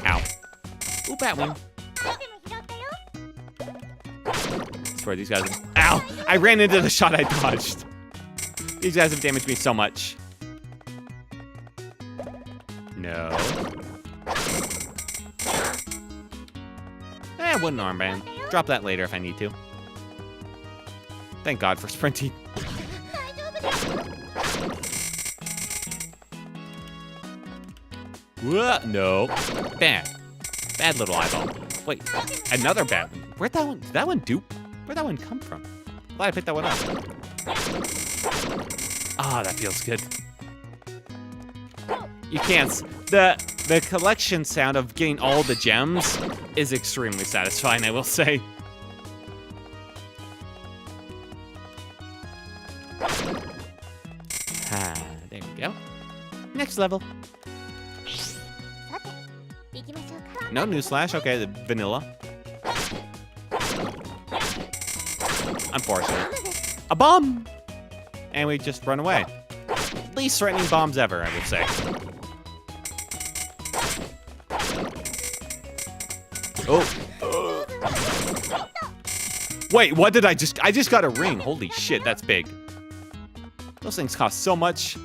Ow. Ooh, Batwing. I swear these guys. Ow! I ran into the shot I dodged. These guys have damaged me so much. No. Wooden armband. Drop that later if I need to. Thank God for sprinting. Whoa, no. Bad. Bad little eyeball. Wait, another bad one. Where'd that one, did that one dupe? Where'd that one come from? Glad I picked that one up. Ah, that feels good. You can't, the collection sound of getting all the gems is extremely satisfying, I will say. Ah, there we go. Next level. No newsflash, okay, the vanilla. Unfortunate. A bomb! And we just run away. Least threatening bombs ever, I would say. Oh. Wait, what did I just got a ring. Holy shit, that's big. Those things cost so much.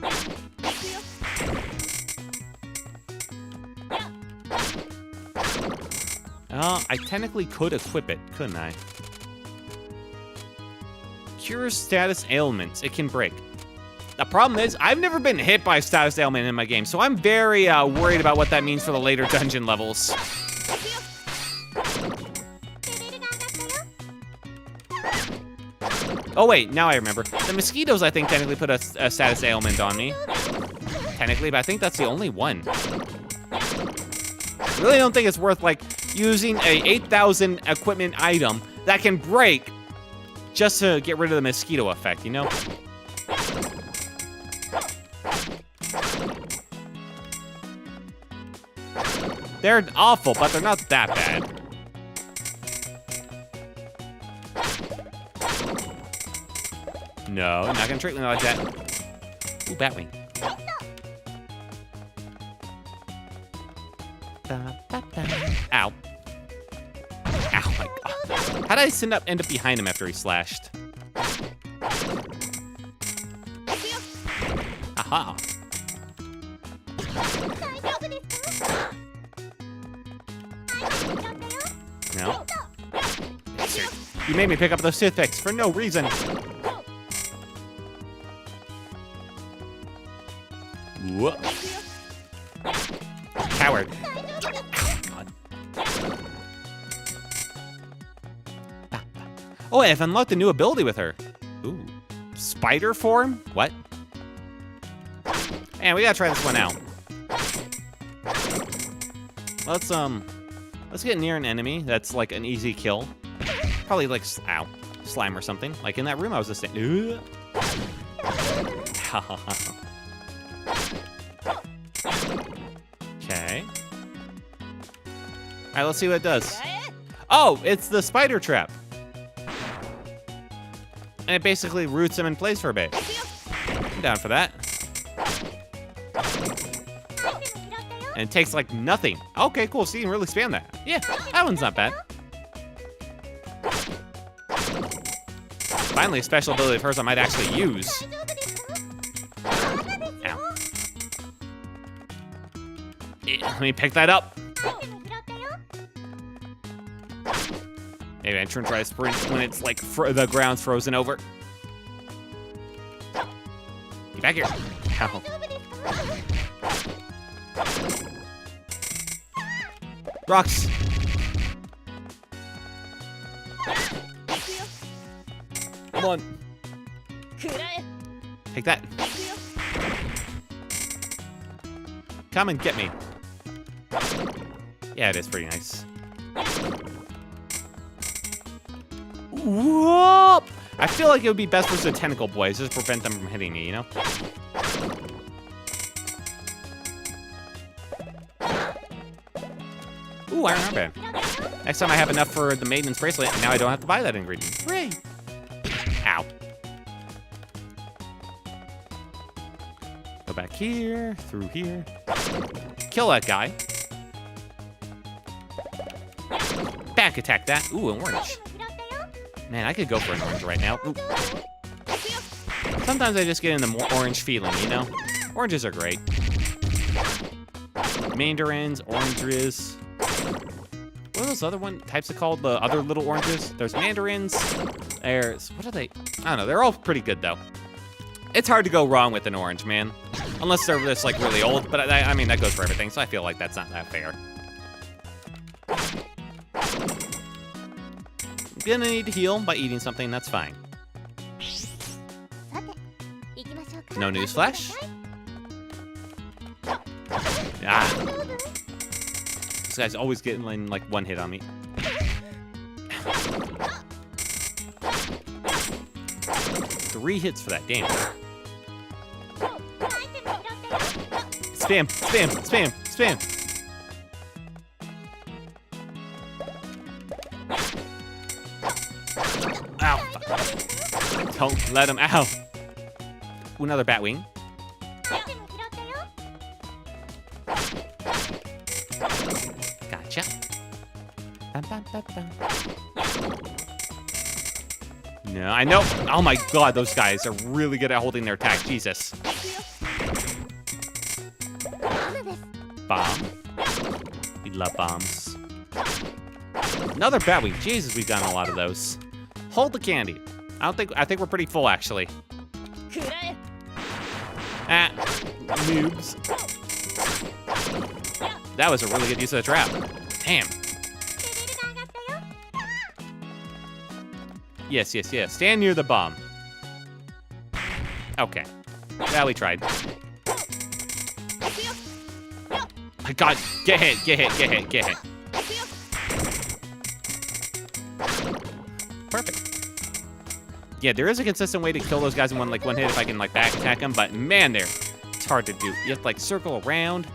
I technically could equip it, couldn't I? Cures status ailments. It can break. The problem is, I've never been hit by a status ailment in my game, so I'm very worried about what that means for the later dungeon levels. Oh wait, now I remember. The mosquitoes, I think, technically put a status ailment on me. Technically, but I think that's the only one. I really don't think it's worth, like, using a 8,000 equipment item that can break just to get rid of the mosquito effect, you know? They're awful, but they're not that bad. No, not gonna treat me like that. Ooh, Batwing. Ow. Ow, my God. How did I end up behind him after he slashed? Aha. No. You made me pick up those Sith picks for no reason. Whoa. Coward. Oh, I've unlocked a new ability with her. Ooh. Spider form? What? Man, we gotta try this one out. Let's get near an enemy that's like an easy kill. Probably like, ow, slime or something. Like in that room I was just saying. Okay. All right, let's see what it does. Oh, it's the spider trap. And it basically roots him in place for a bit. I'm down for that. And it takes like nothing. Okay, cool, so you can really spam that. Yeah, that one's not bad. Finally, a special ability of hers I might actually use. Ow. Let me pick that up. Maybe I turn try to sprint when it's like the ground's frozen over. Get back here. Ow. Rocks. Come on. Take that. Come and get me. Yeah, it is pretty nice. Whoop! I feel like it would be best versus the tentacle boys, just to prevent them from hitting me, you know? Ooh, iron armband. Next time I have enough for the maiden's bracelet, and now I don't have to buy that ingredient. Hooray! Ow. Go back here, through here. Kill that guy. Back attack that. Ooh, an orange. Man, I could go for an orange right now. Ooh. Sometimes I just get in the orange feeling, you know? Oranges are great. Mandarins, oranges. What are those other types called? The other little oranges? There's mandarins. There's, what are they? I don't know. They're all pretty good, though. It's hard to go wrong with an orange, man. Unless they're just, like, really old. But, I mean, that goes for everything, so I feel like that's not that fair. Gonna need to heal by eating something, that's fine. No newsflash. Ah. This guy's always getting like one hit on me. 3 hits for that, damn. Spam, spam, spam, spam. Ow. Fuck. Don't let him out. Ooh, another Batwing. Gotcha. Bum, bum, bum, bum. No, I know. Oh my god, those guys are really good at holding their attack. Jesus. Bomb. We love bombs. Another Batwing. Jesus, we've done a lot of those. Hold the candy. I think we're pretty full, actually. Ah, noobs. That was a really good use of the trap. Damn. Yes, yes, yes. Stand near the bomb. Okay. Yeah, we tried. My god, get hit, get hit, get hit, get hit. Perfect. Yeah, there is a consistent way to kill those guys in one hit if I can like back attack them, but man, it's hard to do. You have to like circle around,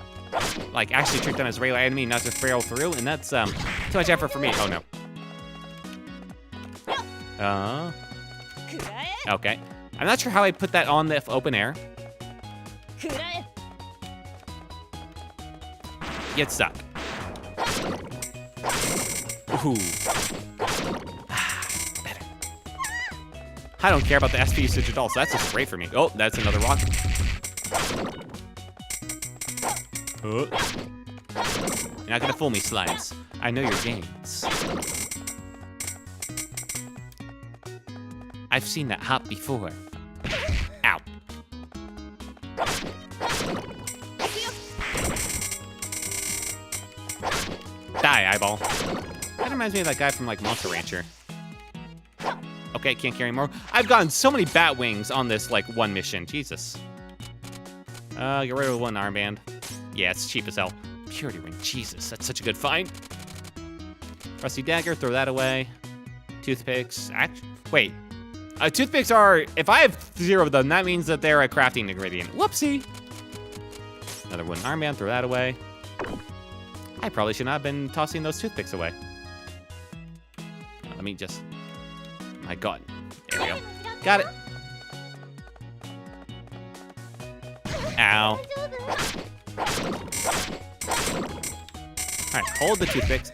like actually trick them as a regular enemy, not just barrel through, and that's too much effort for me. Oh no. Okay. I'm not sure how I put that on the open air. Get stuck. Ooh. Better. I don't care about the SP usage at all, so that's just great for me. Oh, that's another rock. You're not gonna fool me, slimes. I know your games. I've seen that hop before. Ow. Die, eyeball. That reminds me of that guy from like Monster Rancher. Okay, can't carry more. I've gotten so many bat wings on this like one mission. Jesus. Get rid of one armband. Yeah, it's cheap as hell. Purity ring. Jesus, that's such a good find. Rusty dagger, throw that away. Toothpicks. Wait. Toothpicks are, if I have 0 of them, that means that they're a crafting ingredient. Whoopsie. Another wooden armband, throw that away. I probably should not have been tossing those toothpicks away. Let me just, my god. There we go. Got it. Ow. All right, hold the toothpicks.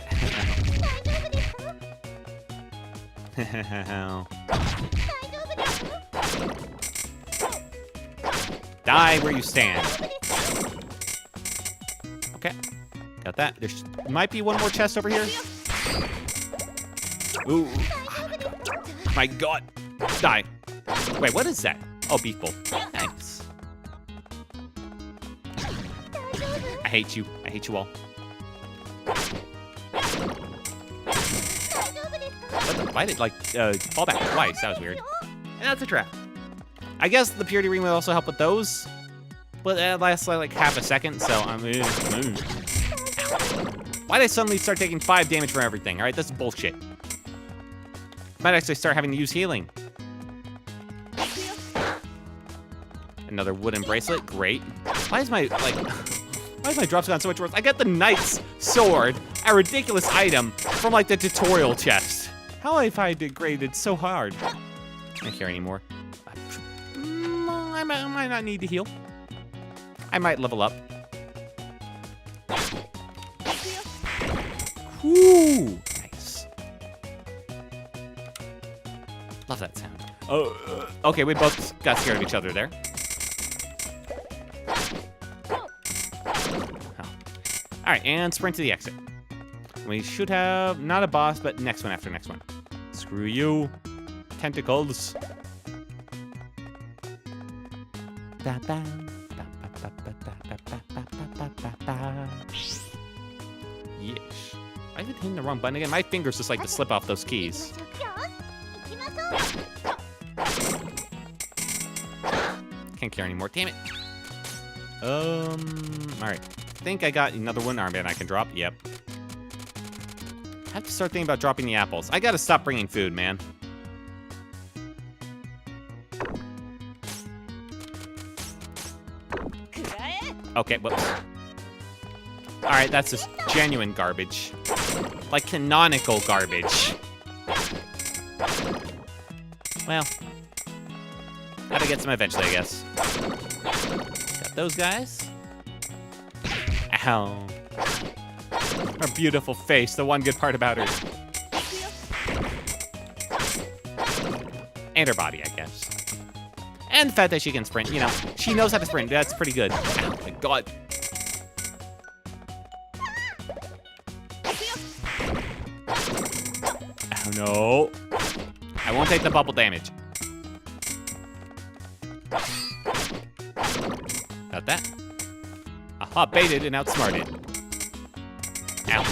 Die where you stand. Okay, got that. There might be one more chest over here. Ooh. My God. Die. Wait, what is that? Oh, beef bowl. Nice. I hate you. I hate you all. Why did like fall back twice? That was weird. And that's a trap. I guess the purity ring would also help with those, but that lasts like half a second. So I'm. Why did I suddenly start taking 5 damage from everything? All right, that's bullshit. Might actually start having to use healing. Another wooden bracelet. Great. Why is my drops gone so much worse? I got the knight's sword, a ridiculous item from like the tutorial chest. How have I degraded so hard? Can't care anymore. I might not need to heal. I might level up. Whoo! Nice. Love that sound. Oh, okay, we both got scared of each other there. Oh. All right, and sprint to the exit. We should have not a boss, but next one after next one. Screw you, tentacles. Yes. I've been hitting the wrong button again. My fingers just like to slip off those keys. Can't care anymore. Damn it. All right. I think I got another one armband I can drop. Yep. I have to start thinking about dropping the apples. I gotta stop bringing food, man. Okay, whoops. All right, that's just genuine garbage. Like canonical garbage. Well, gotta get some eventually, I guess. Got those guys. Ow. Her beautiful face, the one good part about her. And her body, I guess. And the fact that she can sprint, you know. She knows how to sprint, that's pretty good. Oh my God. Oh no. I won't take the bubble damage. Got that. Aha, baited and outsmarted. Ow.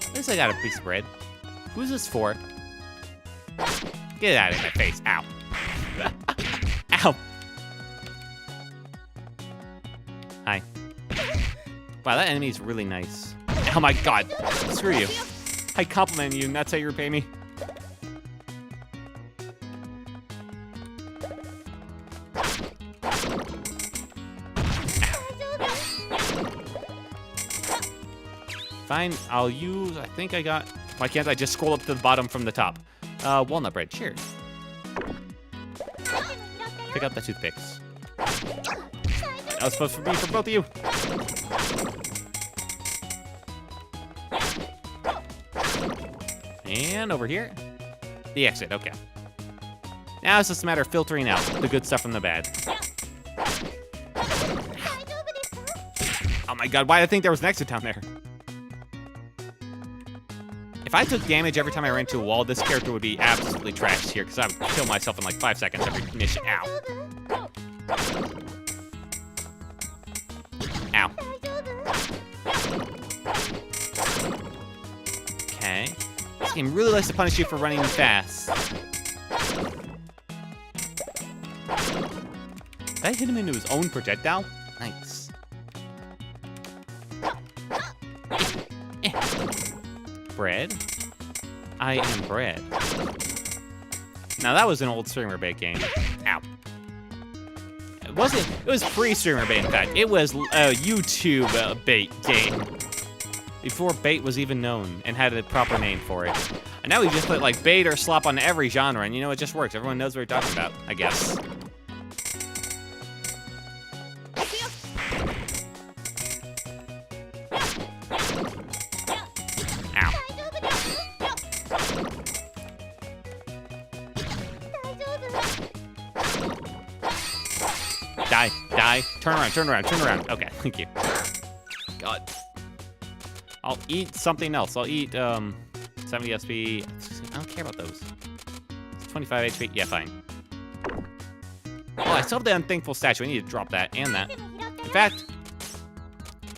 At least I got a piece of bread. Who's this for? Get out of my face. Ow. Ow. Hi. Wow, that enemy is really nice. Oh my God. Screw you. I compliment you and that's how you repay me. Fine, I'll use, I think I got, why can't I just scroll up to the bottom from the top? Walnut bread, cheers. Pick up the toothpicks. That was supposed to be for both of you. And over here, the exit, okay. Now it's just a matter of filtering out the good stuff from the bad. Oh my God, why did I think there was an exit down there? If I took damage every time I ran into a wall, this character would be absolutely trashed here because I would kill myself in like 5 seconds every mission. Ow. Ow. Okay. This game really likes to punish you for running fast. Did I hit him into his own projectile? Nice. Bread. I am bread. Now that was an old streamer bait game. Ow. It wasn't. It was pre-streamer bait. In fact, it was a YouTube bait game before bait was even known and had a proper name for it. And now we just put like bait or slop on every genre, and you know it just works. Everyone knows what we're talking about, I guess. Die, die, turn around, turn around, turn around. Okay, thank you. God. I'll eat something else. I'll eat 70 SP. I don't care about those. It's 25 HP. Yeah, fine. Oh, I still have the unthankful statue. I need to drop that and that. In fact,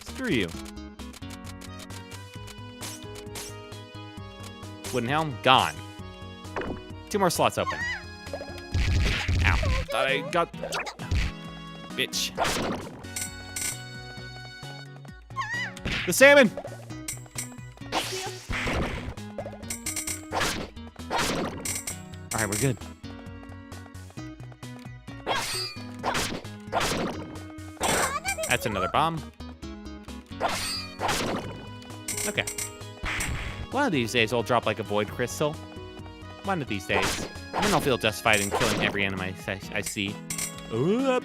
screw you. Wooden helm, gone. 2 more slots open. Ow. Thought I got that. Bitch. The salmon! Alright, we're good. That's another bomb. Okay. One of these days, I'll drop like a void crystal. One of these days. And then I'll feel justified in killing every enemy I see. Ooh,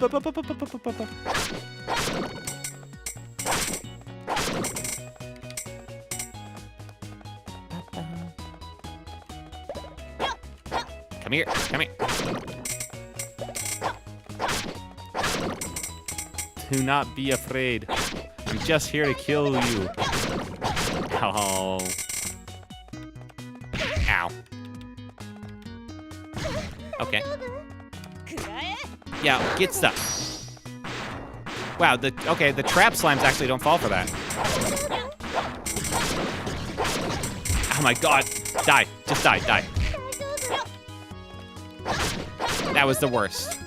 Come here, come here. Do not be afraid. I'm just here to kill you. Ow. Ow. Okay. Yeah, get stuff. Wow, the trap slimes actually don't fall for that. Oh my god. Die. Just die, die. That was the worst.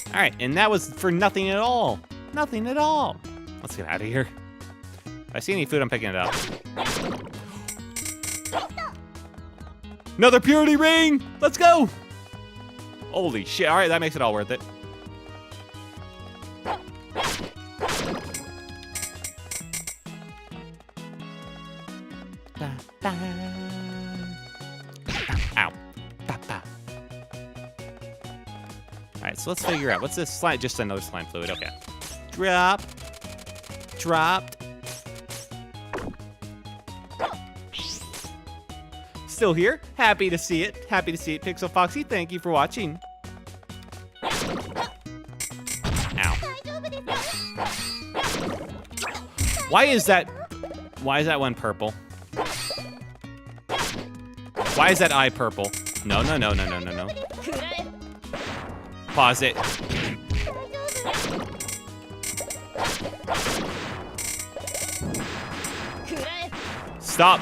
Alright, and that was for nothing at all. Nothing at all. Let's get out of here. If I see any food, I'm picking it up. Another purity ring! Let's go! Holy shit, alright, that makes it all worth it. Ow. Alright, so let's figure out. What's this slime? Just another slime fluid. Okay. Drop. Dropped. Still here. Happy to see it. Happy to see it. Pixel Foxy, thank you for watching. Ow. Why is that one purple? Why is that eye purple? No. Pause it. Stop.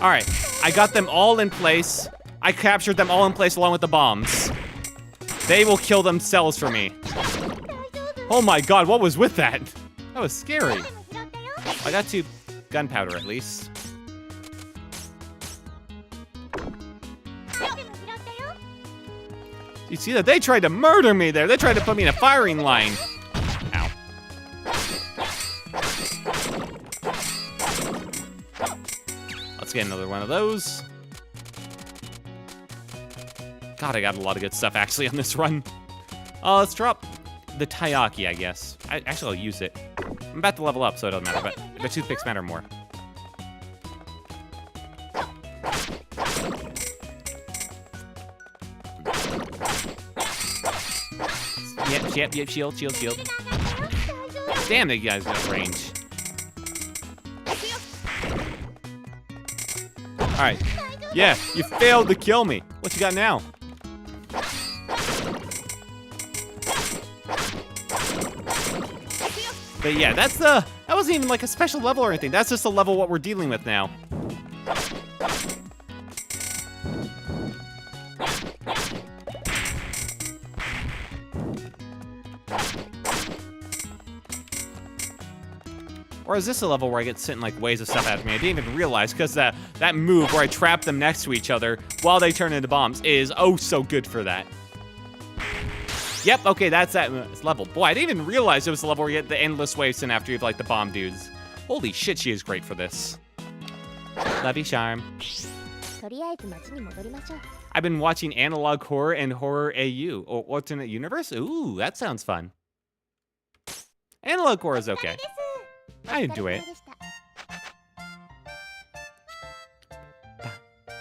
All right, I got them all in place. I captured them all in place along with the bombs. They will kill themselves for me. Oh my god, what was with that? That was scary. I got 2 gunpowder at least. You see that? They tried to murder me there. They tried to put me in a firing line. Ow. Let's get another one of those. God, I got a lot of good stuff actually on this run. Let's drop the taiyaki, I guess. Actually, I'll use it. I'm about to level up, so it doesn't matter, but the toothpicks matter more. Yep, shield. Damn, that guy's got range. Alright. Yeah, you failed to kill me. What you got now? But yeah, that wasn't even like a special level or anything. That's just a level what we're dealing with now. Or is this a level where I get sent like waves of stuff at me? I didn't even realize because that move where I trap them next to each other while they turn into bombs is oh so good for that. Yep, okay, that's that level. Boy, I didn't even realize it was the level where you get the endless waves sent after you have like the bomb dudes. Holy shit, she is great for this. Love you, Charm. I've been watching Analog Horror and Horror AU, or Alternate Universe. Ooh, that sounds fun. Analog Horror is okay. I enjoy it.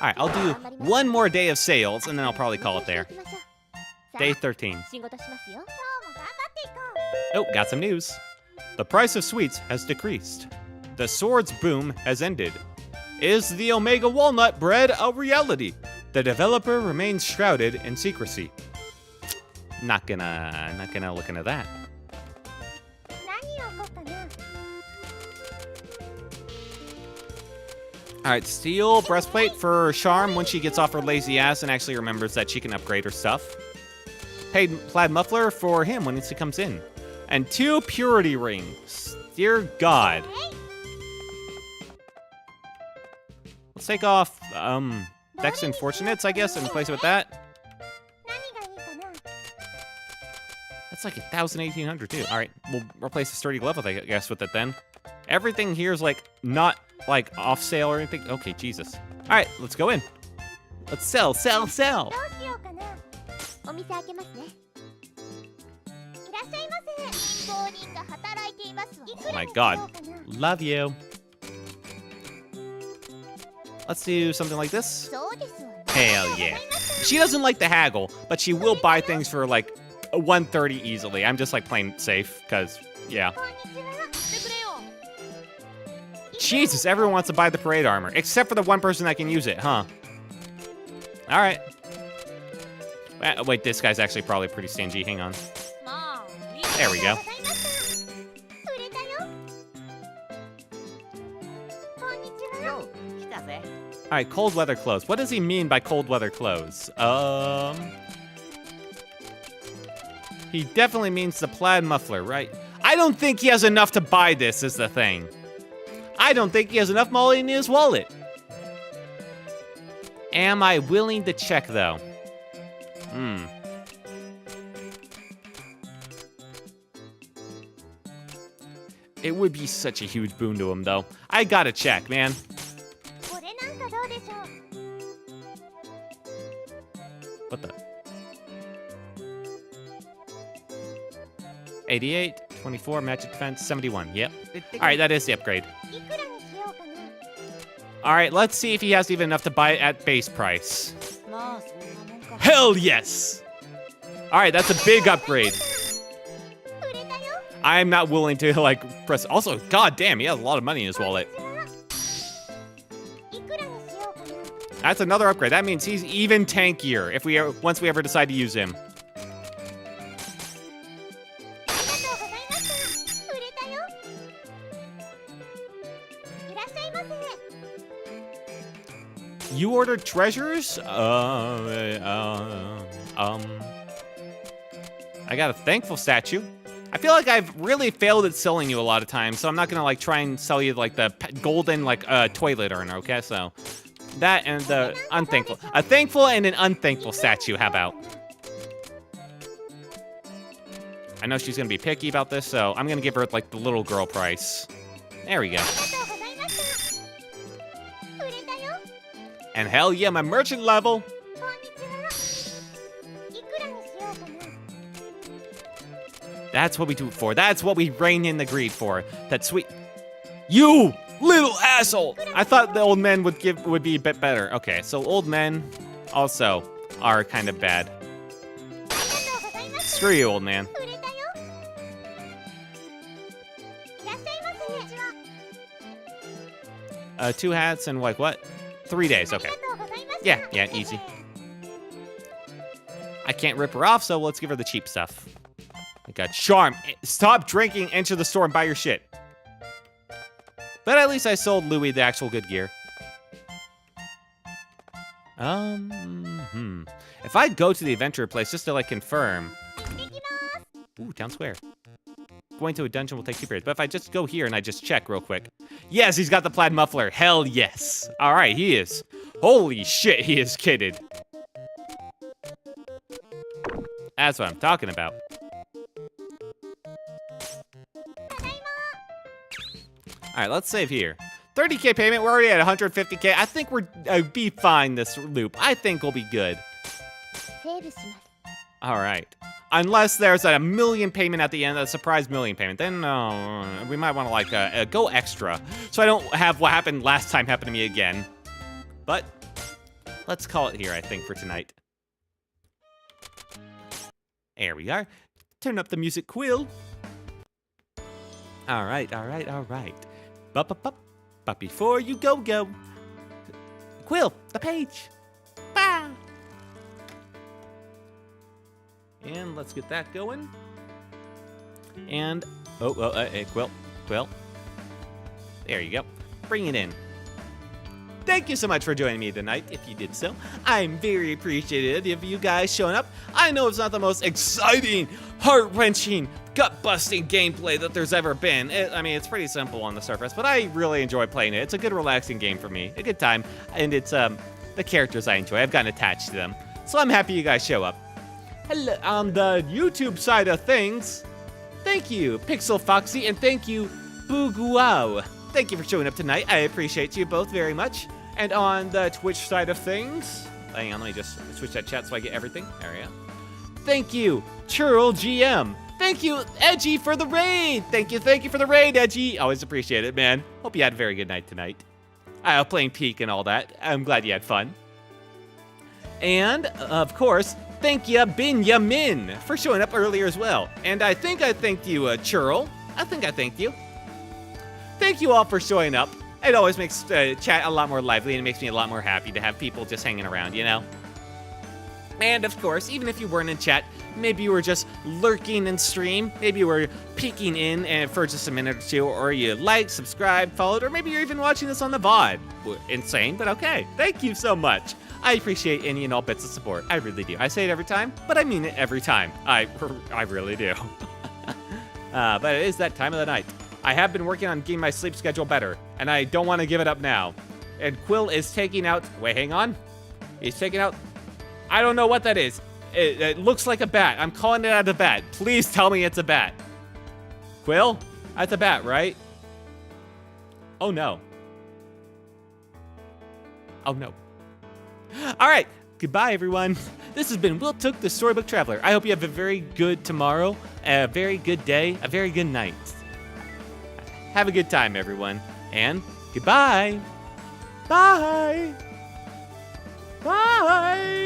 All right, I'll do one more day of sales, and then I'll probably call it there. Day 13. 仕事しますよ。今日も頑張っていこう。 Oh, got some news. The price of sweets has decreased. The sword's boom has ended. Is the Omega Walnut bread a reality? The developer remains shrouded in secrecy. Not gonna look into that. 何を起こったな。 All right, steel breastplate for Charm when she gets off her lazy ass and actually remembers that she can upgrade her stuff. Plaid muffler for him when he comes in. And 2 purity rings. Dear God. Let's take off Dex and Fortunates, I guess, and replace it with that. 何がいいかな。 That's like 1,800 too. All right, we'll replace the sturdy glove, I guess, with it then. Everything here is like not like off sale or anything. Okay, Jesus. All right, let's go in. Let's sell. どうしようかな。お店開けますね。いらっしゃいませ。商人が働いていますわ。いくら My にしよ God. うかな。 Love you. Let's do something like this. そうですわね。 Hell yeah. She doesn't like the haggle, but she will buy things for like 130 easily. I'm just like playing safe, because, yeah. こんにちは。してくれよ。 Jesus, everyone wants to buy the parade armor, except for the one person that can use it, huh? All right. Wait, this guy's actually probably pretty stingy. Hang on. まあ、いい There we go. ございました。売れたよ。こんにちは。来たぜ。 All right, cold weather clothes. What does he mean by cold weather clothes? He definitely means the plaid muffler, right? I don't think he has enough to buy this, is the thing. I don't think he has enough money in his wallet. Am I willing to check, though? It would be such a huge boon to him, though. I gotta check, man. これなんかどうでしょう。 What the? 88, 24, magic defense, 71. Yep. All right, that is the upgrade. いくらにしようかな。 All right, let's see if he has even enough to buy it at base price. まあ、そんなもんか。 Hell yes! All right, that's a big upgrade. 売れたよ。 I'm not willing to, like, press... Also, god damn, he has a lot of money in his wallet. いくらにしようかな。 That's another upgrade. That means he's even tankier if we once we ever decide to use him. ありがとうございました。売れたよ。いらっしゃいませ。 You ordered treasures? I got a thankful statue. I feel like I've really failed at selling you a lot of times, so I'm not gonna like try and sell you like the golden like toilet urn, okay? So that and the unthankful, a thankful and an unthankful statue. How about? I know she's gonna be picky about this, so I'm gonna give her like the little girl price. There we go. ありがとうございました。売れたよ。 And hell yeah, my merchant level. こんにちは。いくらにしようかな。 That's what we do it for. That's what we rein in the greed for. That sweet. You little asshole! I thought the old men would be a bit better. Okay, so old men also are kind of bad. ありがとうございました。 Screw you, old man. 売れたよ。いらっしゃいませ。こんにちは。 2 hats and like what? 3 days. あり Okay. がとうございました。 Yeah, easy. I can't rip her off, so let's give her the cheap stuff. I got Charm. Stop drinking, enter the store, and buy your shit. But at least I sold Louis the actual good gear. If I go to the adventure place just to like confirm. できます。 Ooh, town square. Going to a dungeon will take 2 periods, but if I just go here and I just check real quick. Yes, he's got the plaid muffler. Hell yes. All right, he is. Holy shit, he is kitted. That's what I'm talking about. All right, let's save here. 30K payment, we're already at 150K. I think we're be fine this loop. I think we'll be good. セーブします。 All right. Unless there's a million payment at the end, a surprise million payment, then we might want to like go extra, so I don't have what happened last time happen to me again. But let's call it here, I think, for tonight. There we are. Turn up the music, Quill. All right. But before you go. Quill, the page. Bah! And let's get that going. And, hey, Quill. There you go. Bring it in. Thank you so much for joining me tonight, if you did so. I'm very appreciative of you guys showing up. I know it's not the most exciting, heart-wrenching, gut-busting gameplay that there's ever been. I mean, it's pretty simple on the surface, but I really enjoy playing it. It's a good, relaxing game for me. A good time. And it's the characters I enjoy. I've gotten attached to them. So I'm happy you guys show up. Hello, on the YouTube side of things, thank you, Pixel Foxy, and thank you, Booguao. Thank you for showing up tonight. I appreciate you both very much. And on the Twitch side of things, hang on, let me just switch that chat so I get everything. There we go. Thank you, Churl GM. Thank you, Edgy, for the raid. Thank you for the raid, Edgy. Always appreciate it, man. Hope you had a very good night tonight. Playing Peak and all that. I'm glad you had fun. And, of course, thank you, Binyamin, for showing up earlier as well. And I think I thanked you, Churl. I think I thanked you. Thank you all for showing up. It always makes chat a lot more lively, and it makes me a lot more happy to have people just hanging around, you know? And of course, even if you weren't in chat, maybe you were just lurking in stream, maybe you were peeking in for just a minute or two, or you liked, subscribed, followed, or maybe you're even watching this on the VOD. Insane, but okay. Thank you so much. I appreciate any and all bits of support. I really do. I say it every time, but I mean it every time. I really do. But it is that time of the night. I have been working on getting my sleep schedule better, and I don't want to give it up now. And Quill is taking out... Wait, hang on. He's taking out... I don't know what that is. It looks like a bat. I'm calling it out a bat. Please tell me it's a bat. Quill? That's a bat, right? Oh, no. Oh, no. All right. Goodbye, everyone. This has been Will Took, the Storybook Traveler. I hope you have a very good tomorrow, a very good day, a very good night. Have a good time, everyone. And goodbye. Bye. Bye.